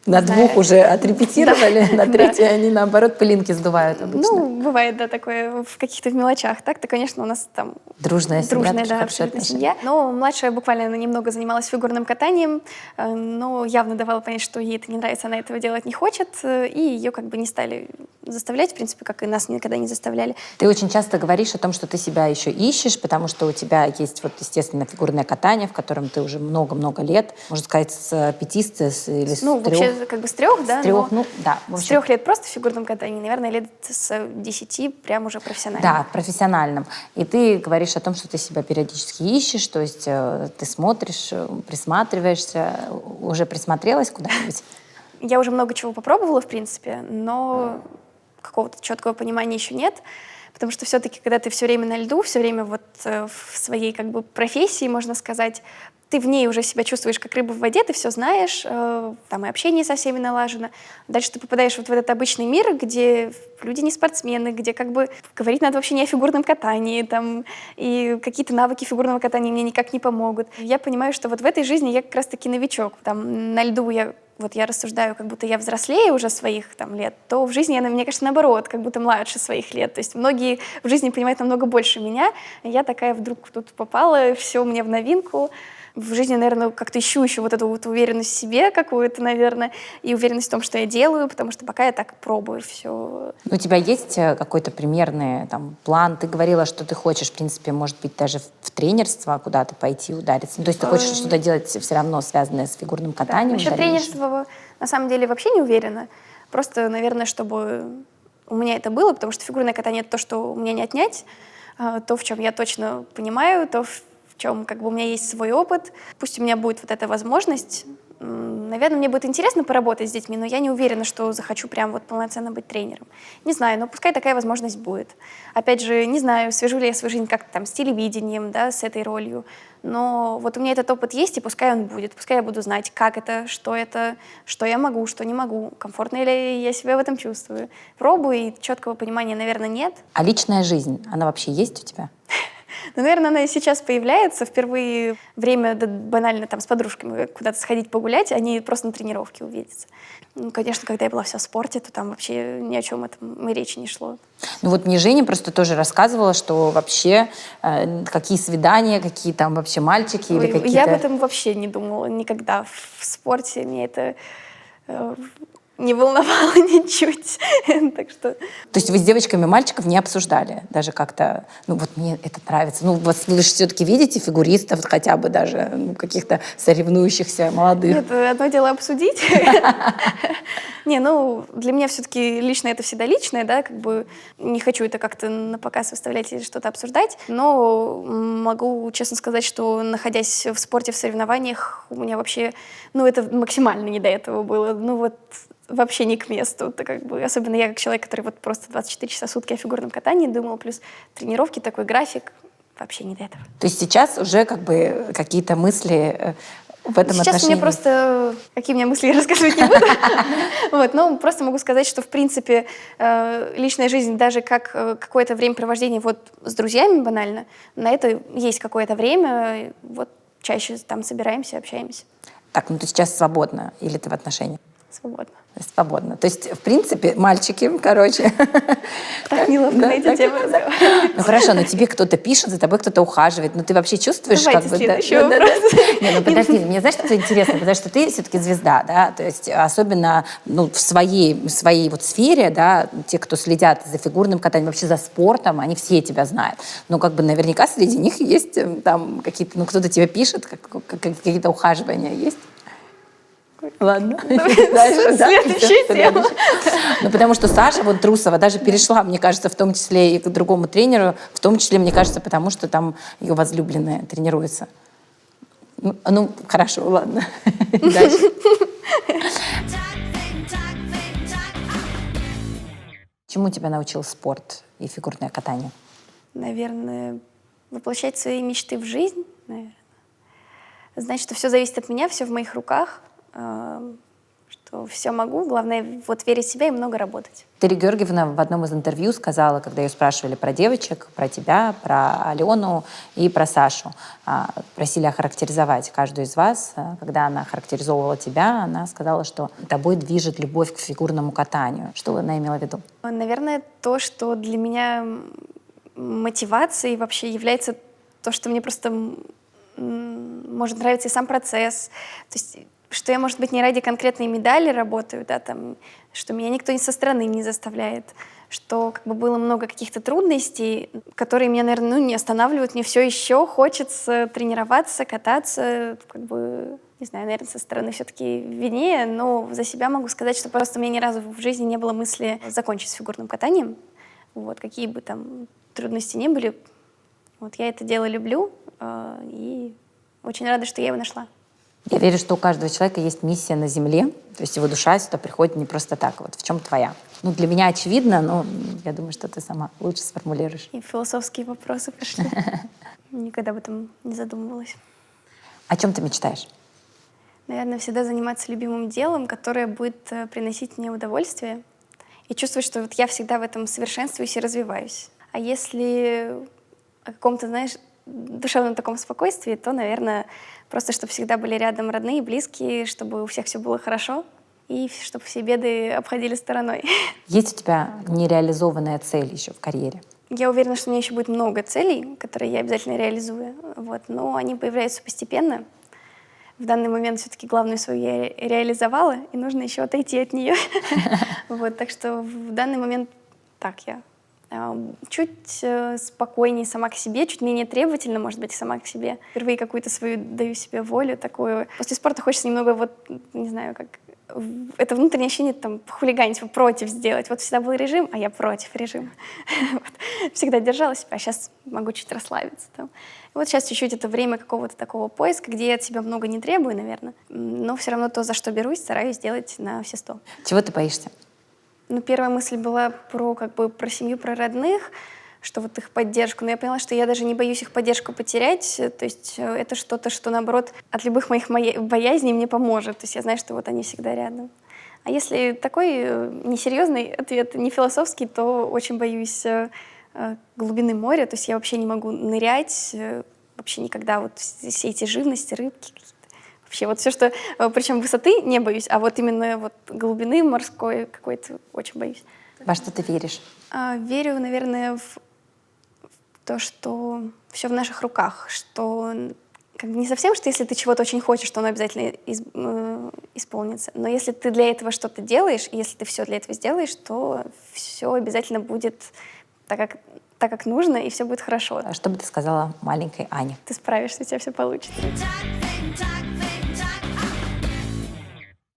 Speaker 2: На
Speaker 1: знаю.
Speaker 2: 2 уже отрепетировали, на 3 они, наоборот, пылинки сдувают обычно.
Speaker 1: Ну, бывает, да, такое в каких-то мелочах. Так-то, конечно, у нас там
Speaker 2: Дружная семья,
Speaker 1: дружная,
Speaker 2: тоже
Speaker 1: да,
Speaker 2: хорошие
Speaker 1: абсолютно
Speaker 2: отношения.
Speaker 1: семья. Но младшая буквально она немного занималась фигурным катанием, но явно давала понять, что ей это не нравится, она этого делать не хочет, и ее как бы не стали заставлять, в принципе, как и нас никогда не заставляли.
Speaker 2: Ты очень часто говоришь о том, что ты себя еще ищешь, потому что у тебя есть, вот, естественно, фигурное катание, в котором ты уже много-много лет, можно сказать, с 5 или с 3.
Speaker 1: Ну, вообще, как бы с 3, да,
Speaker 2: С 3,
Speaker 1: но
Speaker 2: ну, да. В
Speaker 1: с
Speaker 2: общем,
Speaker 1: 3 лет просто в фигурном катании, наверное, лет с 10 прям уже профессионально.
Speaker 2: да, профессиональном. И ты говоришь о том, что ты себя периодически ищешь, то есть ты смотришь, присматриваешься, уже присмотрелась куда-нибудь?
Speaker 1: Я уже много чего попробовала, в принципе, но какого-то четкого понимания еще нет, потому что все-таки, когда ты все время на льду, все время вот в своей как бы профессии, можно сказать, ты в ней уже себя чувствуешь как рыба в воде, ты все знаешь, там и общение со всеми налажено. Дальше ты попадаешь вот в этот обычный мир, где люди не спортсмены, где как бы говорить надо вообще не о фигурном катании, там, и какие-то навыки фигурного катания мне никак не помогут. Я понимаю, что вот в этой жизни я как раз-таки новичок. Там на льду я рассуждаю, как будто я взрослее уже своих там лет, то в жизни я, мне кажется, наоборот, как будто младше своих лет. То есть многие в жизни понимают намного больше меня, а я такая вдруг тут попала, все мне в новинку. В жизни, наверное, как-то ищу еще вот эту вот уверенность в себе какую-то, наверное, и уверенность в том, что я делаю, потому что пока я так пробую все.
Speaker 2: У тебя есть какой-то примерный там, план? Ты говорила, что ты хочешь, в принципе, может быть, даже в тренерство куда-то пойти удариться. Ну, то есть ты хочешь что-то делать все равно связанное с фигурным катанием?
Speaker 1: Насчет тренерства, на самом деле, вообще не уверена. Просто, наверное, чтобы у меня это было, потому что фигурное катание — это то, что у меня не отнять, то, в чем я точно понимаю, то, в чем как бы у меня есть свой опыт. Пусть у меня будет вот эта возможность. Наверное, мне будет интересно поработать с детьми, но я не уверена, что захочу прям вот полноценно быть тренером. Не знаю, но пускай такая возможность будет. Опять же, не знаю, свяжу ли я свою жизнь как-то там с телевидением, да, с этой ролью. Но вот у меня этот опыт есть, и пускай он будет. Пускай я буду знать, как это, что я могу, что не могу, комфортно ли я себя в этом чувствую. Пробую, и четкого понимания, наверное, нет.
Speaker 2: А личная жизнь, она вообще есть у тебя?
Speaker 1: Ну, наверное, она и сейчас появляется. Впервые время банально там с подружками куда-то сходить погулять, они просто на тренировке увидятся. Ну, конечно, когда я была вся в спорте, то там вообще ни о чем этом и речи не шло.
Speaker 2: Ну вот мне Женя просто тоже рассказывала, что вообще какие свидания, какие там вообще мальчики или какие-то...
Speaker 1: Я об этом вообще не думала никогда. В спорте мне это не волновало ничуть. Так что...
Speaker 2: То есть вы с девочками мальчиков не обсуждали даже как-то, ну вот мне это нравится. Ну вот вы же все-таки видите фигуристов хотя бы даже, ну, каких-то соревнующихся молодых.
Speaker 1: Нет, одно дело обсудить. Не, ну, для меня все-таки личное — это всегда личное, да, как бы не хочу это как-то на показ выставлять или что-то обсуждать, но могу честно сказать, что, находясь в спорте, в соревнованиях, у меня вообще, ну, это максимально не до этого было, ну, вот вообще не к месту. Это как бы, особенно я как человек, который вот просто 24 часа в сутки о фигурном катании думал, плюс тренировки, такой график, вообще не до этого.
Speaker 2: То есть сейчас уже как бы какие-то мысли в этом
Speaker 1: Сейчас
Speaker 2: отношении?
Speaker 1: мне просто... Какие у меня мысли, я рассказывать не буду. Вот, но просто могу сказать, что, в принципе, личная жизнь, даже как какое-то времяпровождение вот с друзьями банально, на это есть какое-то время, вот чаще там собираемся, общаемся.
Speaker 2: Так, ну ты сейчас свободна или ты в отношениях?
Speaker 1: Свободно.
Speaker 2: Свободно. То есть, в принципе, мальчики, короче,
Speaker 1: Так Неловко на эту тему разговаривать.
Speaker 2: Ну хорошо, но тебе кто-то пишет, за тобой кто-то ухаживает, но ты вообще чувствуешь,
Speaker 1: Давайте
Speaker 2: как бы...
Speaker 1: следующий вопрос.
Speaker 2: Не, ну подожди, мне знаешь, что интересно, потому что ты все-таки звезда, да, то есть особенно в своей вот сфере, да, те, кто следят за фигурным катанием, вообще за спортом, они все тебя знают. Но как бы наверняка среди них есть там какие-то, ну кто-то тебе пишет, какие-то ухаживания есть? Ладно.
Speaker 1: Следующая тема.
Speaker 2: Ну, потому что Саша вот Трусова даже перешла, мне кажется, в том числе и к другому тренеру, в том числе, мне кажется, потому что там ее возлюбленная тренируется. Ну, хорошо, ладно. Дальше. Чему тебя научил спорт и фигурное катание?
Speaker 1: Наверное, воплощать свои мечты в жизнь, наверное. Знать, что все зависит от меня, все в моих руках, что все могу. Главное, вот верить в себя и много работать.
Speaker 2: Терри Георгиевна в одном из интервью сказала, когда ее спрашивали про девочек, про тебя, про Алену и про Сашу, просили охарактеризовать каждую из вас. Когда она характеризовывала тебя, она сказала, что тобой движет любовь к фигурному катанию. Что она имела в виду?
Speaker 1: Наверное, то, что для меня мотивацией вообще является то, что мне просто может нравиться и сам процесс. То есть что я, может быть, не ради конкретной медали работаю, да, там, что меня никто со стороны не заставляет, что как бы было много каких-то трудностей, которые меня, наверное, не останавливают. Мне все еще хочется тренироваться, кататься, как бы, не знаю, наверное, со стороны все-таки виднее, но за себя могу сказать, что просто у меня ни разу в жизни не было мысли закончить с фигурным катанием. Вот, какие бы там трудности ни были, вот я это дело люблю и очень рада, что я его нашла.
Speaker 2: Я верю, что у каждого человека есть миссия на Земле, то есть его душа сюда приходит не просто так. Вот в чем твоя? Ну, для меня очевидно, но я думаю, что ты сама лучше сформулируешь.
Speaker 1: И философские вопросы пошли. Никогда об этом не задумывалась.
Speaker 2: О чем ты мечтаешь?
Speaker 1: Наверное, всегда заниматься любимым делом, которое будет приносить мне удовольствие. И чувствовать, что вот я всегда в этом совершенствуюсь и развиваюсь. А если о каком-то, знаешь, душевном таком спокойствии, то, наверное, просто чтобы всегда были рядом родные, близкие, чтобы у всех все было хорошо и чтобы все беды обходили стороной.
Speaker 2: Есть у тебя нереализованная цель еще в карьере?
Speaker 1: Я уверена, что у меня еще будет много целей, которые я обязательно реализую, вот, но они появляются постепенно. В данный момент все-таки главную свою я реализовала, и нужно еще отойти от нее. Вот, так что в данный момент так я. Чуть спокойнее сама к себе, чуть менее требовательно, может быть, сама к себе. Впервые какую-то свою даю себе волю такую. После спорта хочется немного, вот, не знаю, как это внутреннее ощущение, там, хулиганить, против сделать. Вот всегда был режим, а я против режима. Вот. Всегда держала себя, а сейчас могу чуть расслабиться. Там. И вот сейчас чуть-чуть это время какого-то такого поиска, где я от себя много не требую, наверное, но все равно то, за что берусь, стараюсь сделать на все 100.
Speaker 2: Чего ты боишься?
Speaker 1: Ну, первая мысль была про семью, про родных, что вот их поддержку. Но я поняла, что я даже не боюсь их поддержку потерять. То есть это что-то, что, наоборот, от любых моих боязней мне поможет. То есть я знаю, что вот они всегда рядом. А если такой несерьезный ответ, не философский, то очень боюсь глубины моря. То есть я вообще не могу нырять, вообще никогда. Вот все эти живности, рыбки какие-то. Вообще вот все, что... Причем высоты не боюсь, а вот именно вот глубины морской какой-то очень боюсь.
Speaker 2: Во что ты веришь?
Speaker 1: Верю, наверное, в то, что все в наших руках, что как бы не совсем, что если ты чего-то очень хочешь, то оно обязательно исполнится. Но если ты для этого что-то делаешь, и если ты все для этого сделаешь, то все обязательно будет так, как нужно, и все будет хорошо.
Speaker 2: Что бы ты сказала маленькой Ане?
Speaker 1: Ты справишься, у тебя все получится.